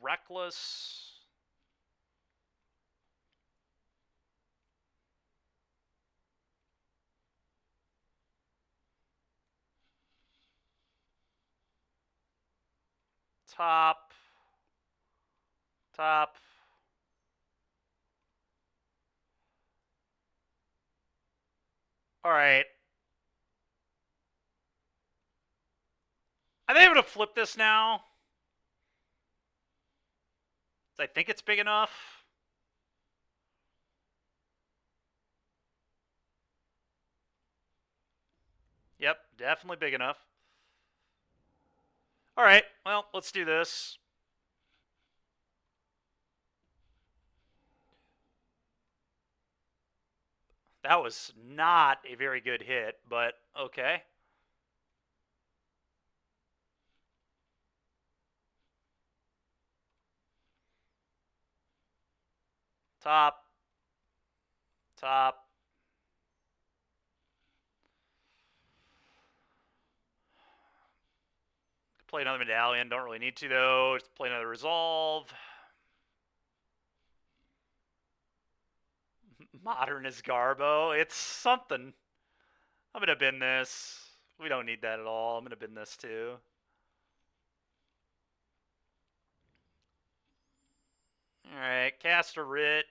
Reckless. Top. All right. I'm able to flip this now. I think it's big enough. Yep, definitely big enough. All right, well, let's do this. That was not a very good hit, but okay. Top. Play another medallion. Don't really need to, though. Just play another resolve. Modern as Garbo. It's something. I'm going to bin this. We don't need that at all. I'm going to bin this, too. Alright, cast a Writ.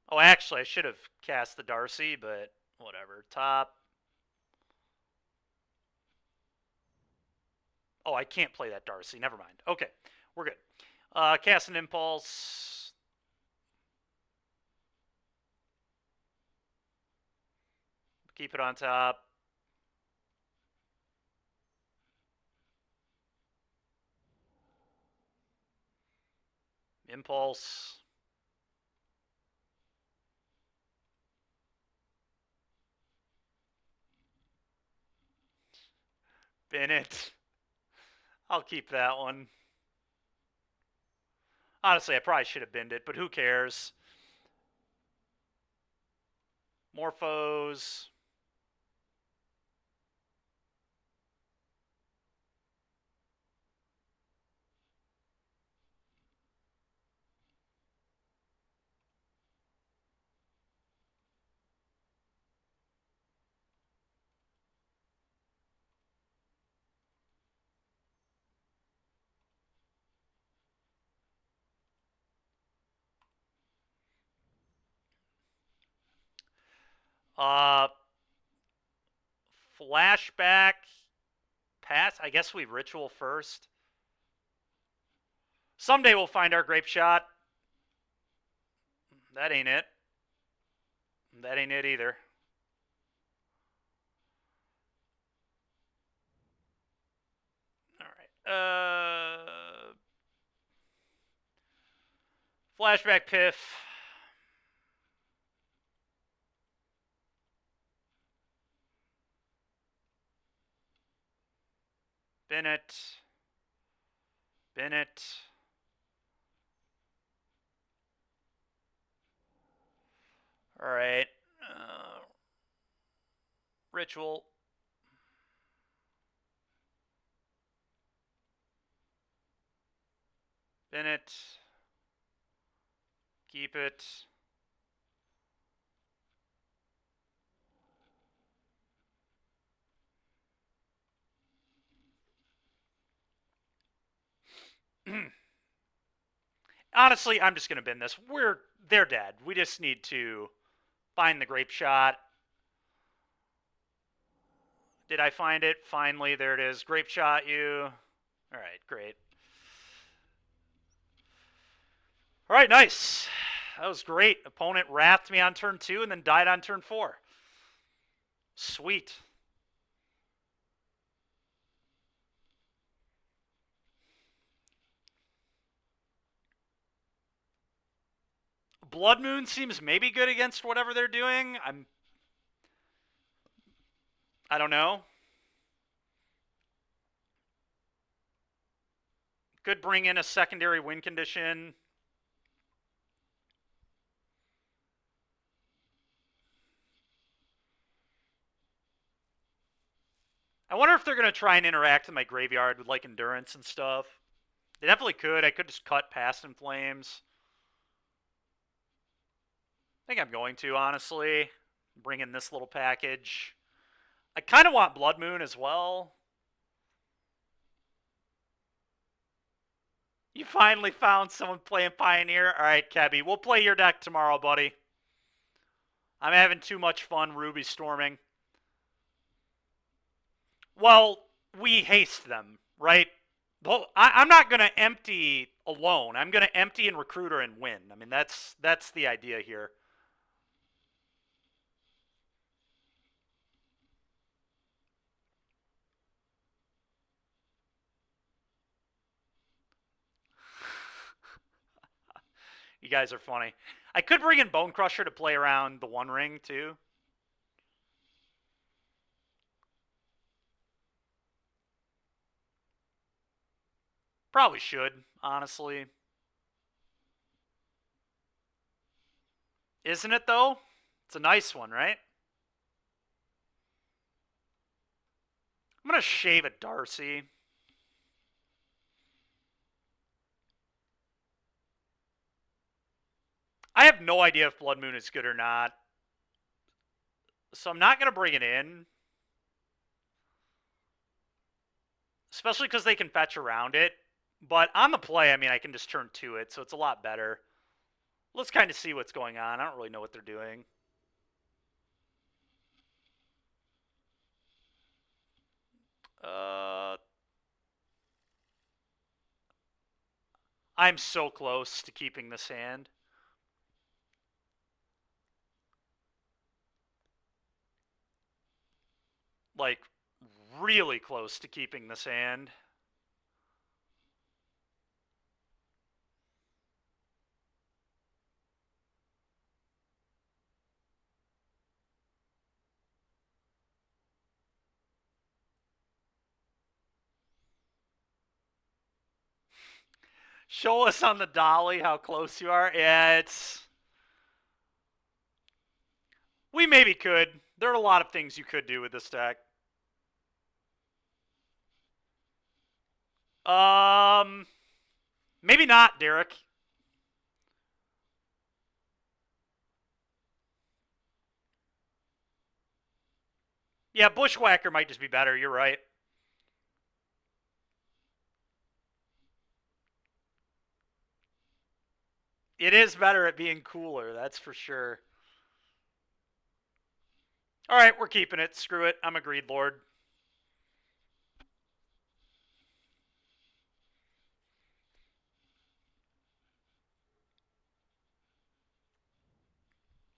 Oh, actually, I should have cast the Darcy, but whatever. Top. Oh, I can't play that Darcy. Never mind. Okay, we're good. Cast an Impulse. Keep it on top. Impulse. Bennett. I'll keep that one. Honestly, I probably should have binned it, but who cares? Morphos. Flashback. Pass. I guess we Ritual first. Someday we'll find our Grape Shot. That ain't it. That ain't it either. Alright. Flashback Piff. Bennett. Alright. Ritual. Bennett. Keep it. Honestly, I'm just going to bin this. They're dead. We just need to find the Grape Shot. Did I find it? Finally, there it is. Grape shot you. All right, great. All right, nice. That was great. Opponent wrathed me on turn 2 and then died on turn 4. Sweet. Blood Moon seems maybe good against whatever they're doing. I don't know. Could bring in a secondary win condition. I wonder if they're going to try and interact in my graveyard with like endurance and stuff. They definitely could. I could just cut past in flames. I think I'm going to, honestly. Bring in this little package. I kind of want Blood Moon as well. You finally found someone playing Pioneer? All right, Kebby. We'll play your deck tomorrow, buddy. I'm having too much fun Ruby storming. Well, we haste them, right? I'm not going to empty alone. I'm going to empty and Recruiter and win. I mean, that's the idea here. You guys are funny. I could bring in Bone Crusher to play around the One Ring, too. Probably should, honestly. Isn't it, though? It's a nice one, right? I'm going to shave at Darcy. I have no idea if Blood Moon is good or not. So I'm not going to bring it in. Especially because they can fetch around it. But on the play, I mean, I can just turn to it, so it's a lot better. Let's kind of see what's going on. I don't really know what they're doing. I'm so close to keeping this hand. Like, really close to keeping this hand. Show us on the dolly how close you are. Yeah, it's... We maybe could. There are a lot of things you could do with this deck. Maybe not, Derek. Yeah, Bushwhacker might just be better. You're right. It is better at being cooler, that's for sure. All right, we're keeping it. Screw it. I'm a Greed Lord.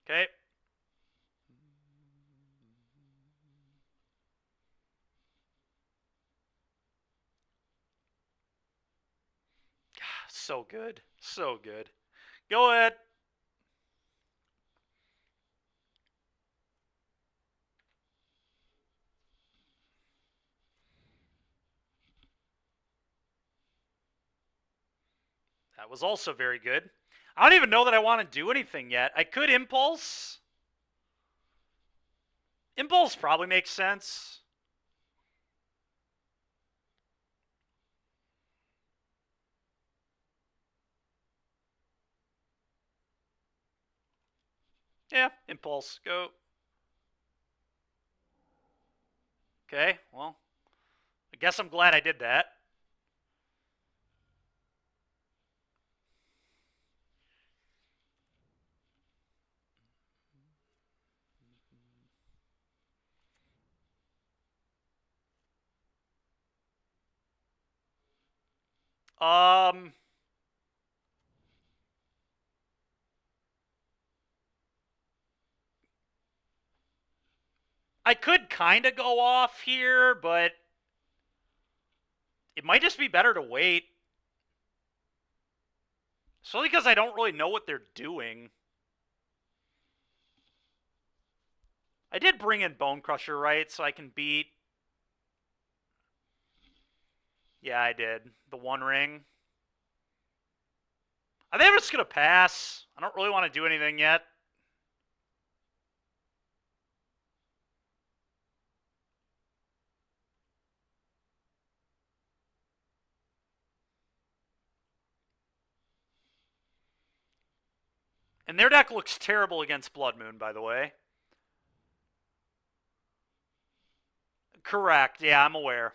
Okay. So good. So good. Go ahead. That was also very good. I don't even know that I want to do anything yet. I could Impulse. Impulse probably makes sense. Yeah, Impulse. Go. Okay, well, I guess I'm glad I did that. Um, I could kind of go off here, but it might just be better to wait. Solely because I don't really know what they're doing. I did bring in Bone Crusher, right? So I can beat... Yeah, I did. The One Ring. I think I'm just going to pass. I don't really want to do anything yet. And their deck looks terrible against Blood Moon, by the way. Correct. Yeah, I'm aware.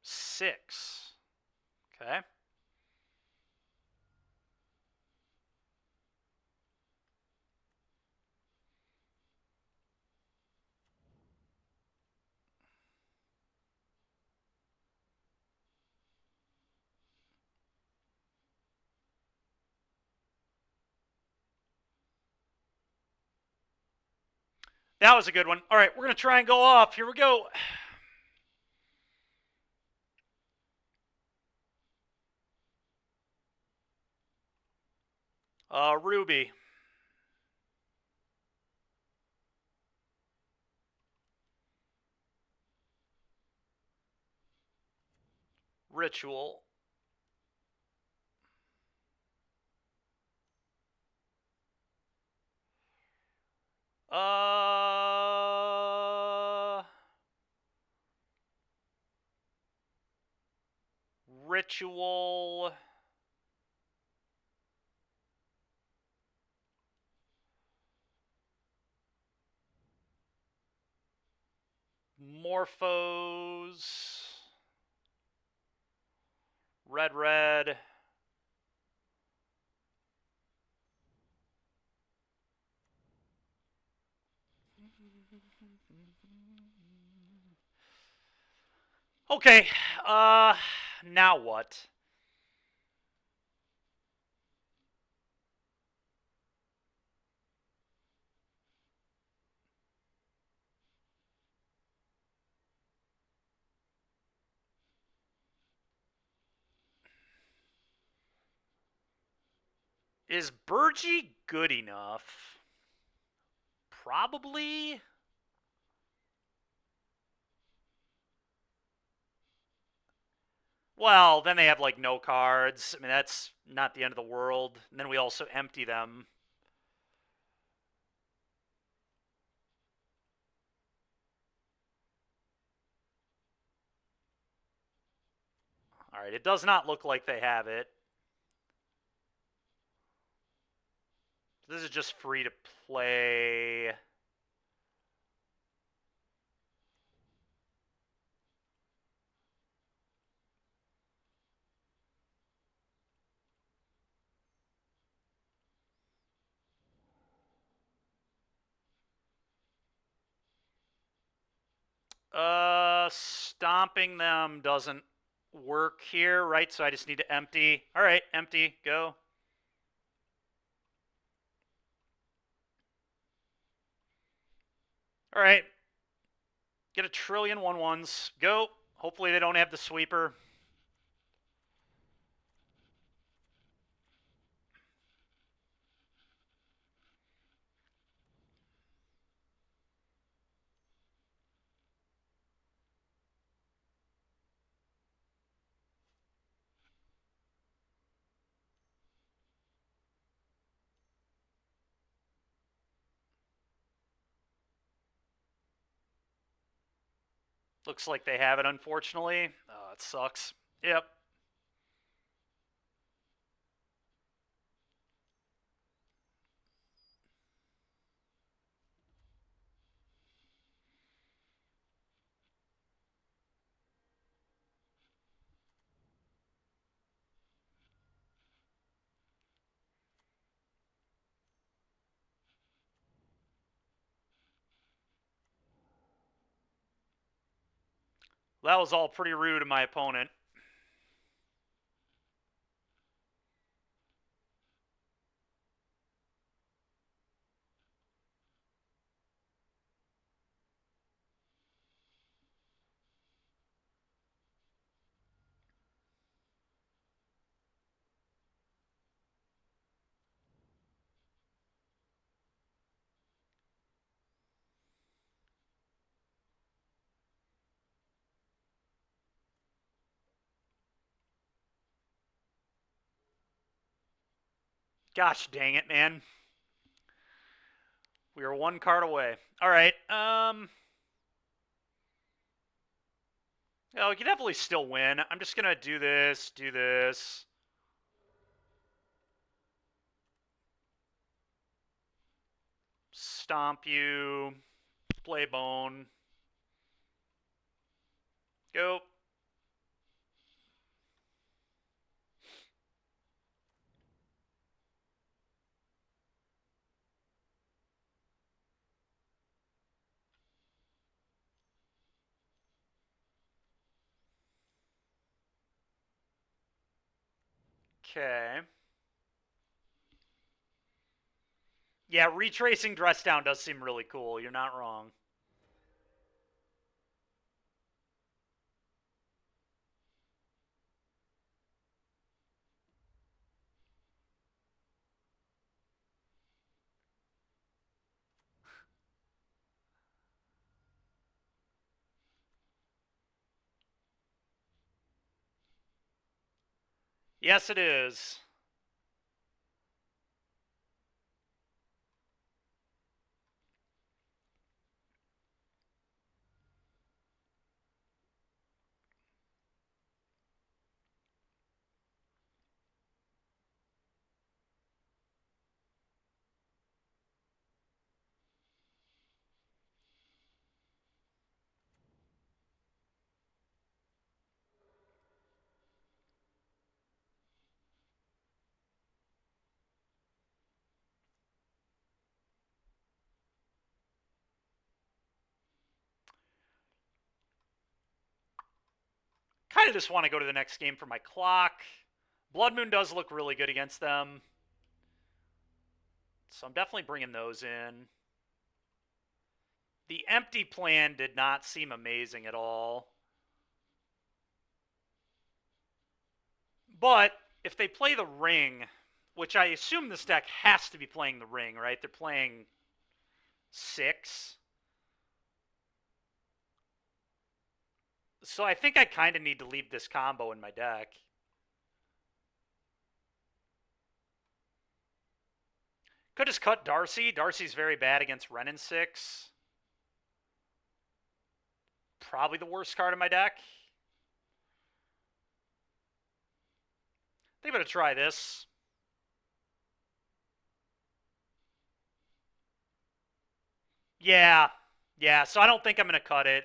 Six. Okay. That was a good one. All right, we're going to try and go off. Here we go. Ruby. Ritual. Ritual. Morphos. Red, red. Okay. Now what? Is Burgie good enough? Probably. Well, then they have like no cards. I mean, that's not the end of the world. And then we also empty them. All right, it does not look like they have it. This is just free to play. Stomping them doesn't work here, right? So I just need to empty. All right, empty, go. All right. Get a trillion 1/1s. Go. Hopefully they don't have the sweeper. Looks like they have it, unfortunately. Oh, it sucks. Yep. That was all pretty rude of my opponent. Gosh dang it, man. We are one card away. All right. Oh, we can definitely still win. I'm just gonna do this. Stomp you. Play bone. Go. Okay. Yeah, retracing Dress Down does seem really cool. You're not wrong. Yes, it is. Kind of just want to go to the next game for my clock. Blood Moon does look really good against them. So I'm definitely bringing those in. The empty plan did not seem amazing at all. But if they play the ring, which I assume this deck has to be playing the ring, right? They're playing 6. So I think I kind of need to leave this combo in my deck. Could just cut Darcy. Darcy's very bad against Ren and 6. Probably the worst card in my deck. I think I'm going to try this. Yeah. Yeah, so I don't think I'm going to cut it.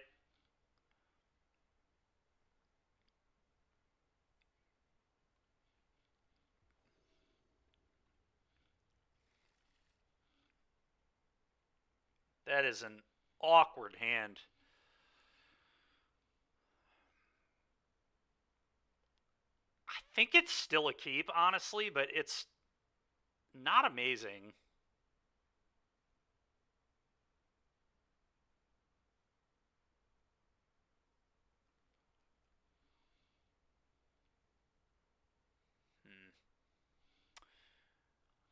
That is an awkward hand. I think it's still a keep, honestly, but it's not amazing.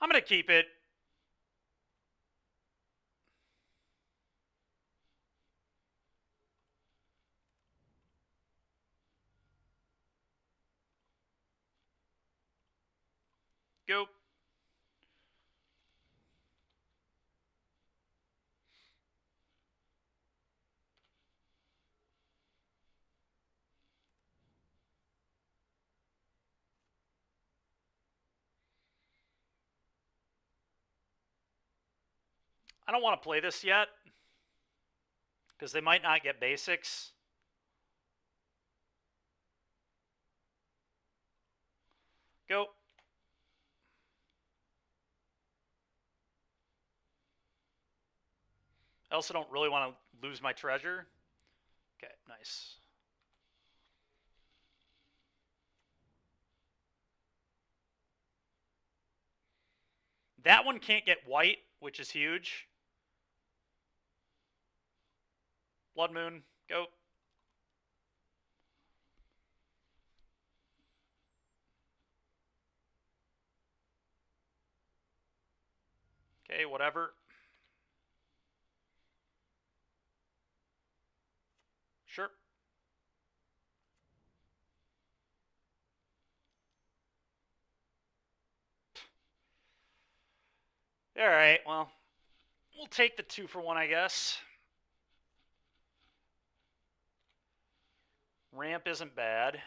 I'm going to keep it. Go. I don't want to play this yet because they might not get basics. Go. I also don't really want to lose my treasure. Okay, nice. That one can't get white, which is huge. Blood Moon, go. Okay, whatever. Sure. Alright, well, we'll take the 2-for-1, I guess. Ramp isn't bad.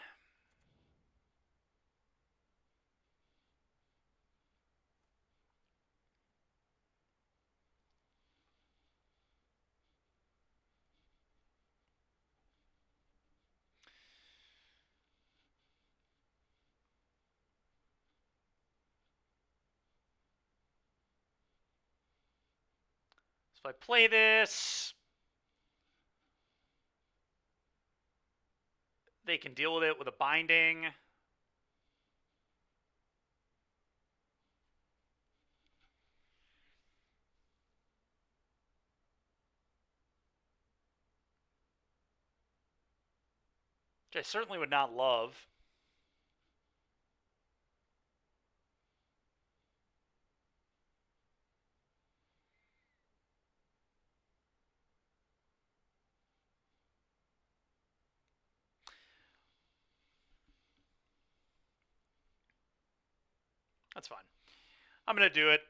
So if I play this, they can deal with it with a binding. Which I certainly would not love. That's fine. I'm going to do it.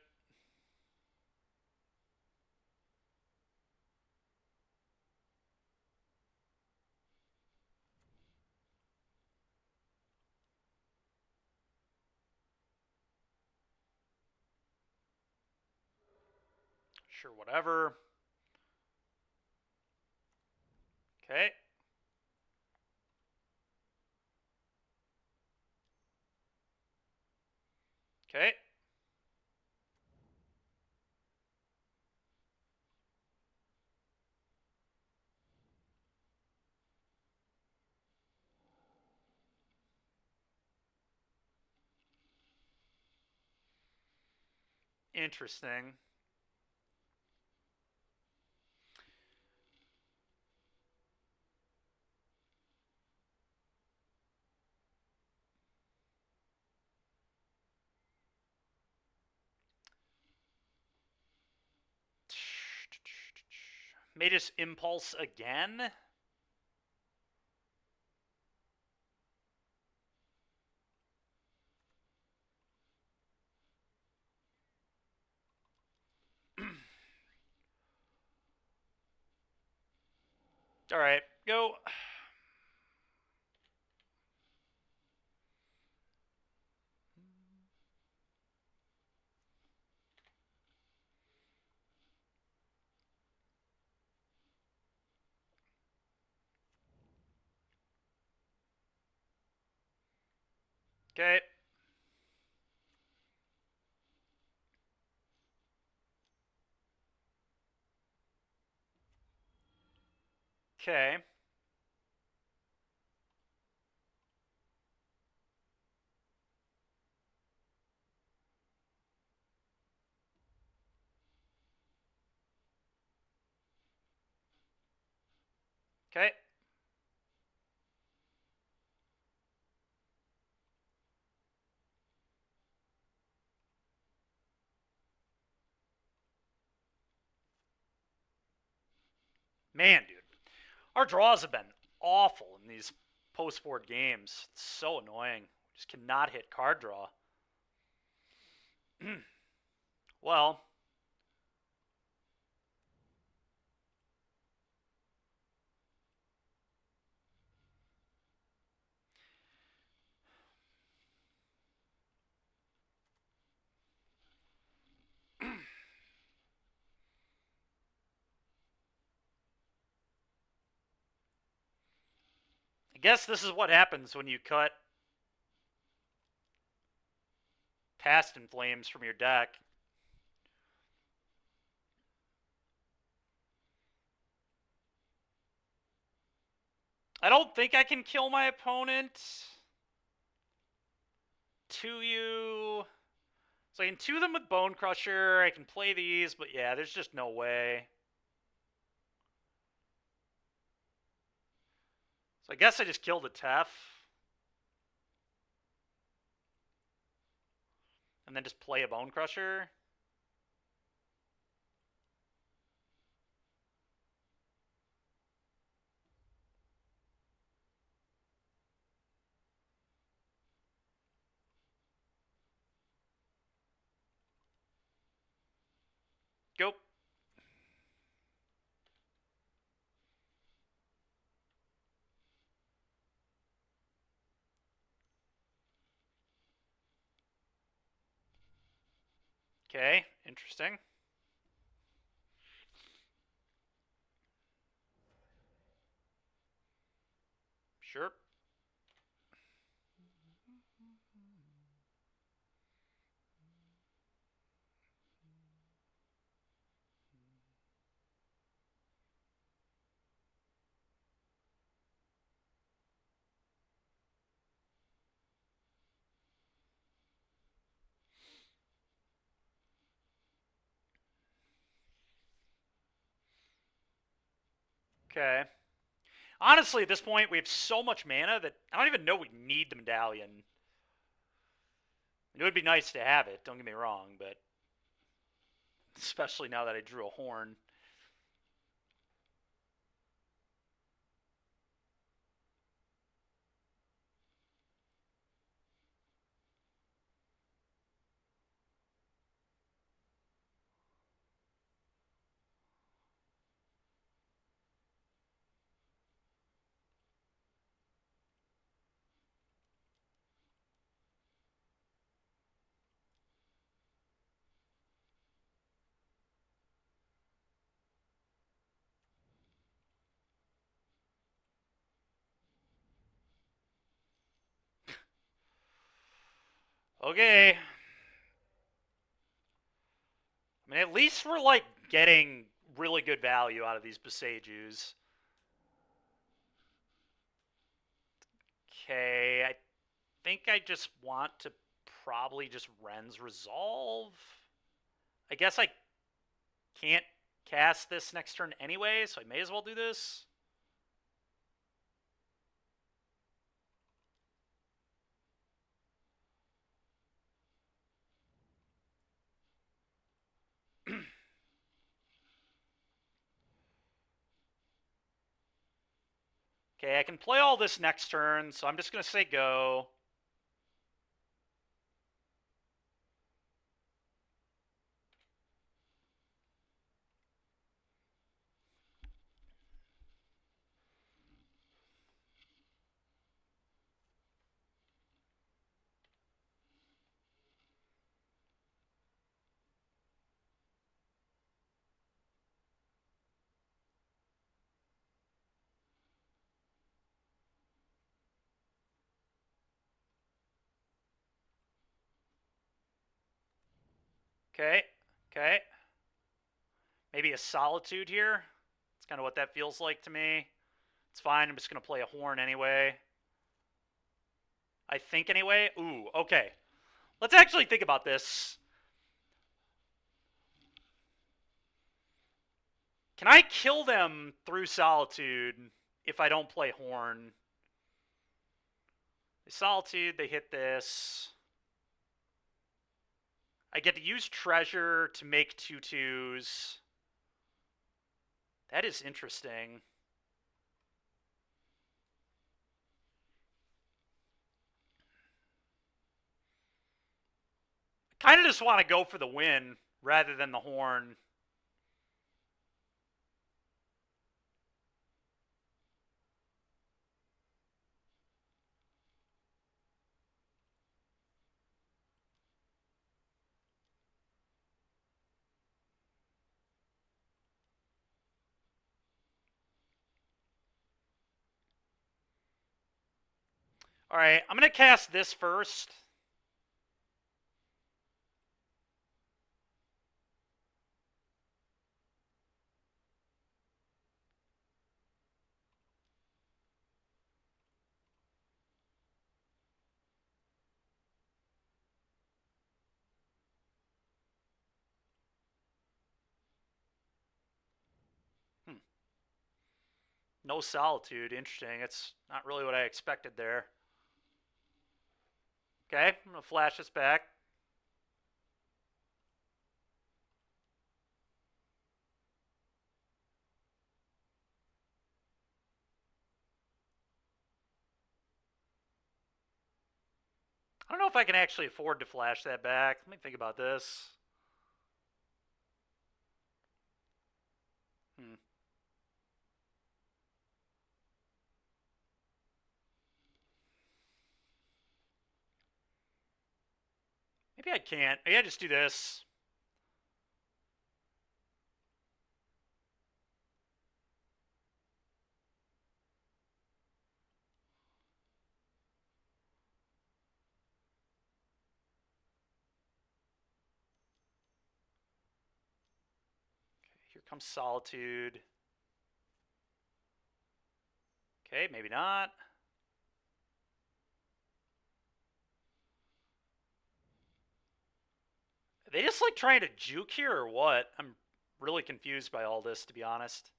Sure, whatever. Okay. Okay. Interesting. Magus Impulse again. All right, go. Okay. Okay. Okay. Man, dude. Our draws have been awful in these post-board games. It's so annoying. We just cannot hit card draw. Well, I guess this is what happens when you cut Past in Flames from your deck. I don't think I can kill my opponent. To you. So I can 2 them with Bone Crusher. I can play these, but yeah, there's just no way. So I guess I just killed a Tef. And then just play a Bone Crusher. Go. Okay, interesting. Sure. Okay. Honestly, at this point, we have so much mana that I don't even know we need the medallion. It would be nice to have it, don't get me wrong, but especially now that I drew a horn. Okay. I mean, at least we're, like, getting really good value out of these Boseijus. Okay, I think I just want to probably just Ren's Resolve. I guess I can't cast this next turn anyway, so I may as well do this. Okay, I can play all this next turn, so I'm just going to say go. Okay, okay. Maybe a Solitude here. That's kind of what that feels like to me. It's fine, I'm just going to play a Horn anyway. I think anyway. Ooh, okay. Let's actually think about this. Can I kill them through Solitude if I don't play Horn? They Solitude, they hit this. I get to use Treasure to make 2/2s. That is interesting. I kind of just want to go for the win rather than the Horn. All right, I'm going to cast this first. No Solitude. Interesting. It's not really what I expected there. Okay, I'm going to flash this back. I don't know if I can actually afford to flash that back. Let me think about this. Maybe I can't. Maybe I just do this. Okay, here comes Solitude. Okay, maybe not. Are they just like trying to juke here or what? I'm really confused by all this, to be honest.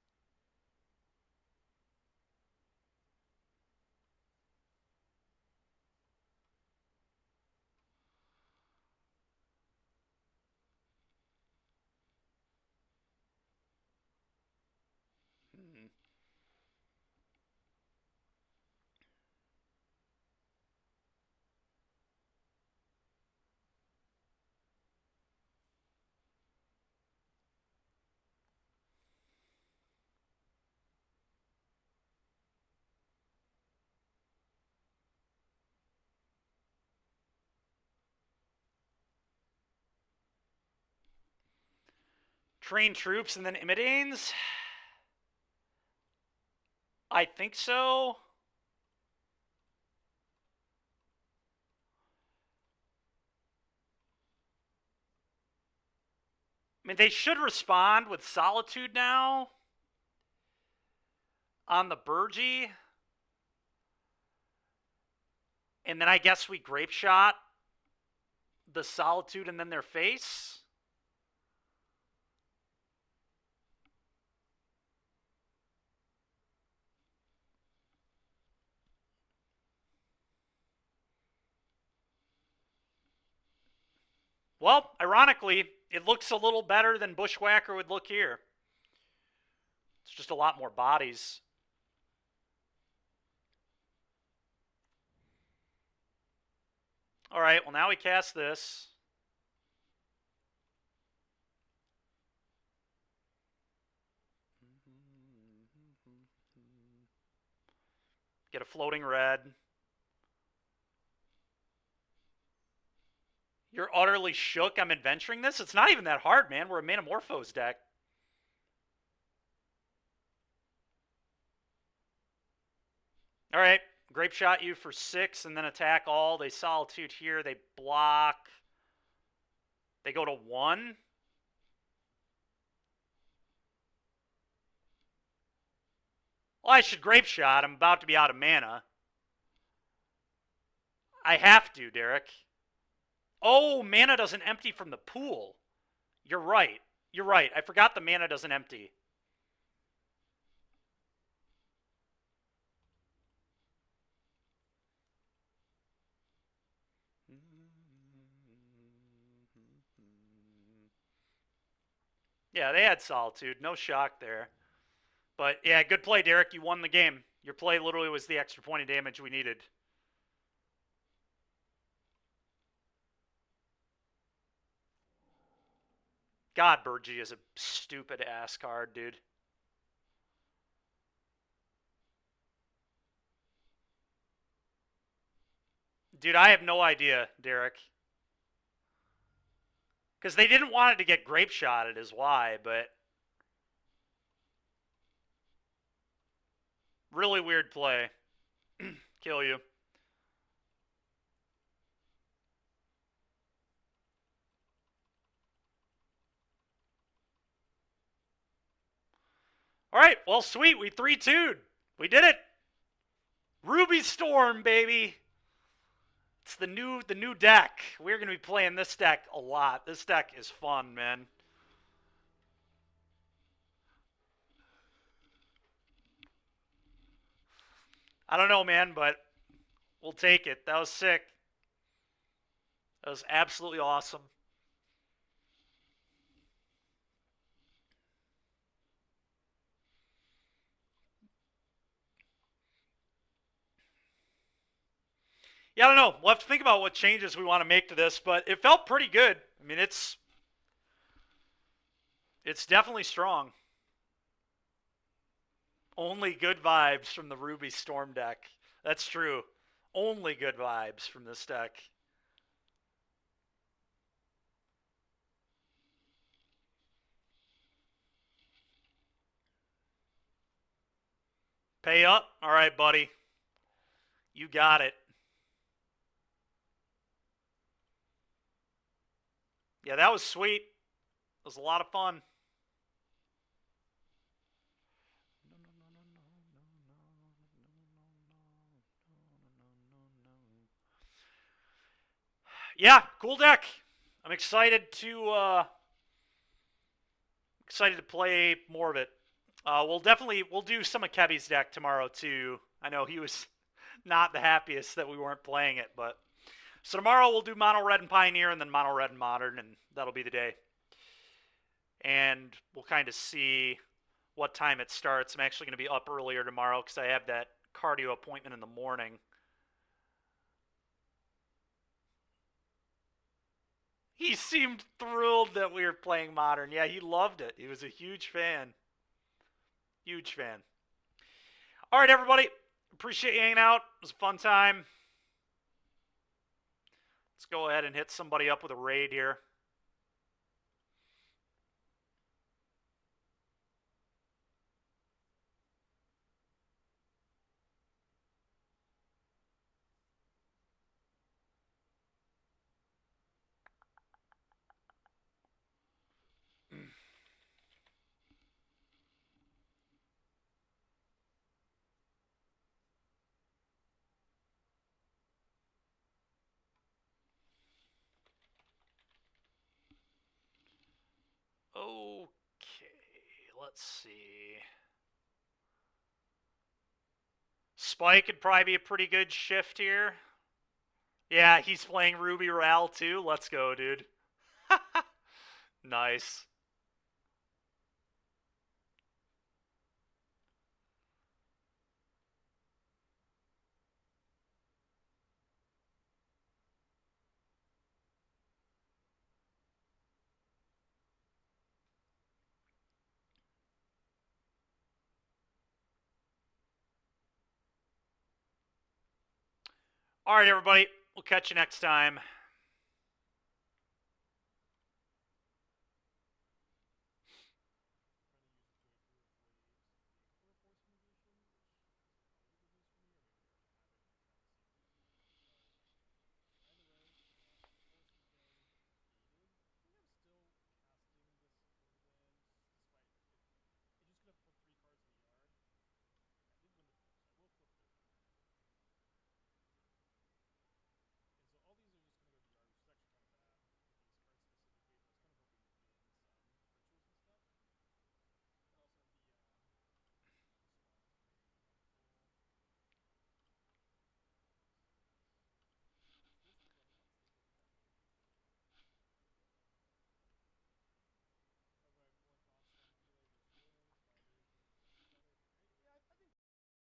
Train troops and then Imidanes? I think so. I mean, they should respond with Solitude now on the Burgee. And then I guess we Grape Shot the Solitude and then their face. Well, ironically, it looks a little better than Bushwhacker would look here. It's just a lot more bodies. All right, well, now we cast this. Get a floating red. You're utterly shook I'm adventuring this? It's not even that hard, man. We're a Manamorphose deck. All right, Grape Shot you for 6 and then attack all. They Solitude here. They block. They go to 1. Well, I should Grape Shot. I'm about to be out of mana. I have to, Derek. Oh, mana doesn't empty from the pool. You're right. You're right. I forgot the mana doesn't empty. Yeah, they had Solitude. No shock there. But yeah, good play, Derek. You won the game. Your play literally was the extra point of damage we needed. God, Burgee is a stupid ass card, dude. Dude, I have no idea, Derek. Because they didn't want it to get Grape Shotted is why, but... Really weird play. Kill you. All right, well, sweet. We 3-2'd. We did it. Ruby Storm, baby. It's the new deck. We're going to be playing this deck a lot. This deck is fun, man. I don't know, man, but we'll take it. That was sick. That was absolutely awesome. Yeah, I don't know. We'll have to think about what changes we want to make to this, but it felt pretty good. I mean, it's definitely strong. Only good vibes from the Ruby Storm deck. That's true. Only good vibes from this deck. Pay up? All right, buddy. You got it. Yeah, that was sweet. It was a lot of fun. Yeah, cool deck. I'm excited to play more of it. We'll do some of Kevy's deck tomorrow too. I know he was not the happiest that we weren't playing it, but so tomorrow we'll do Mono Red and Pioneer and then Mono Red and Modern, and that'll be the day. And we'll kind of see what time it starts. I'm actually going to be up earlier tomorrow because I have that cardio appointment in the morning. He seemed thrilled that we were playing Modern. Yeah, he loved it. He was a huge fan. Huge fan. All right, everybody. Appreciate you hanging out. It was a fun time. Let's go ahead and hit somebody up with a raid here. Okay, let's see. Spike could probably be a pretty good shift here. Yeah, he's playing Ruby Ral too. Let's go, dude. Nice. All right, everybody. We'll catch you next time.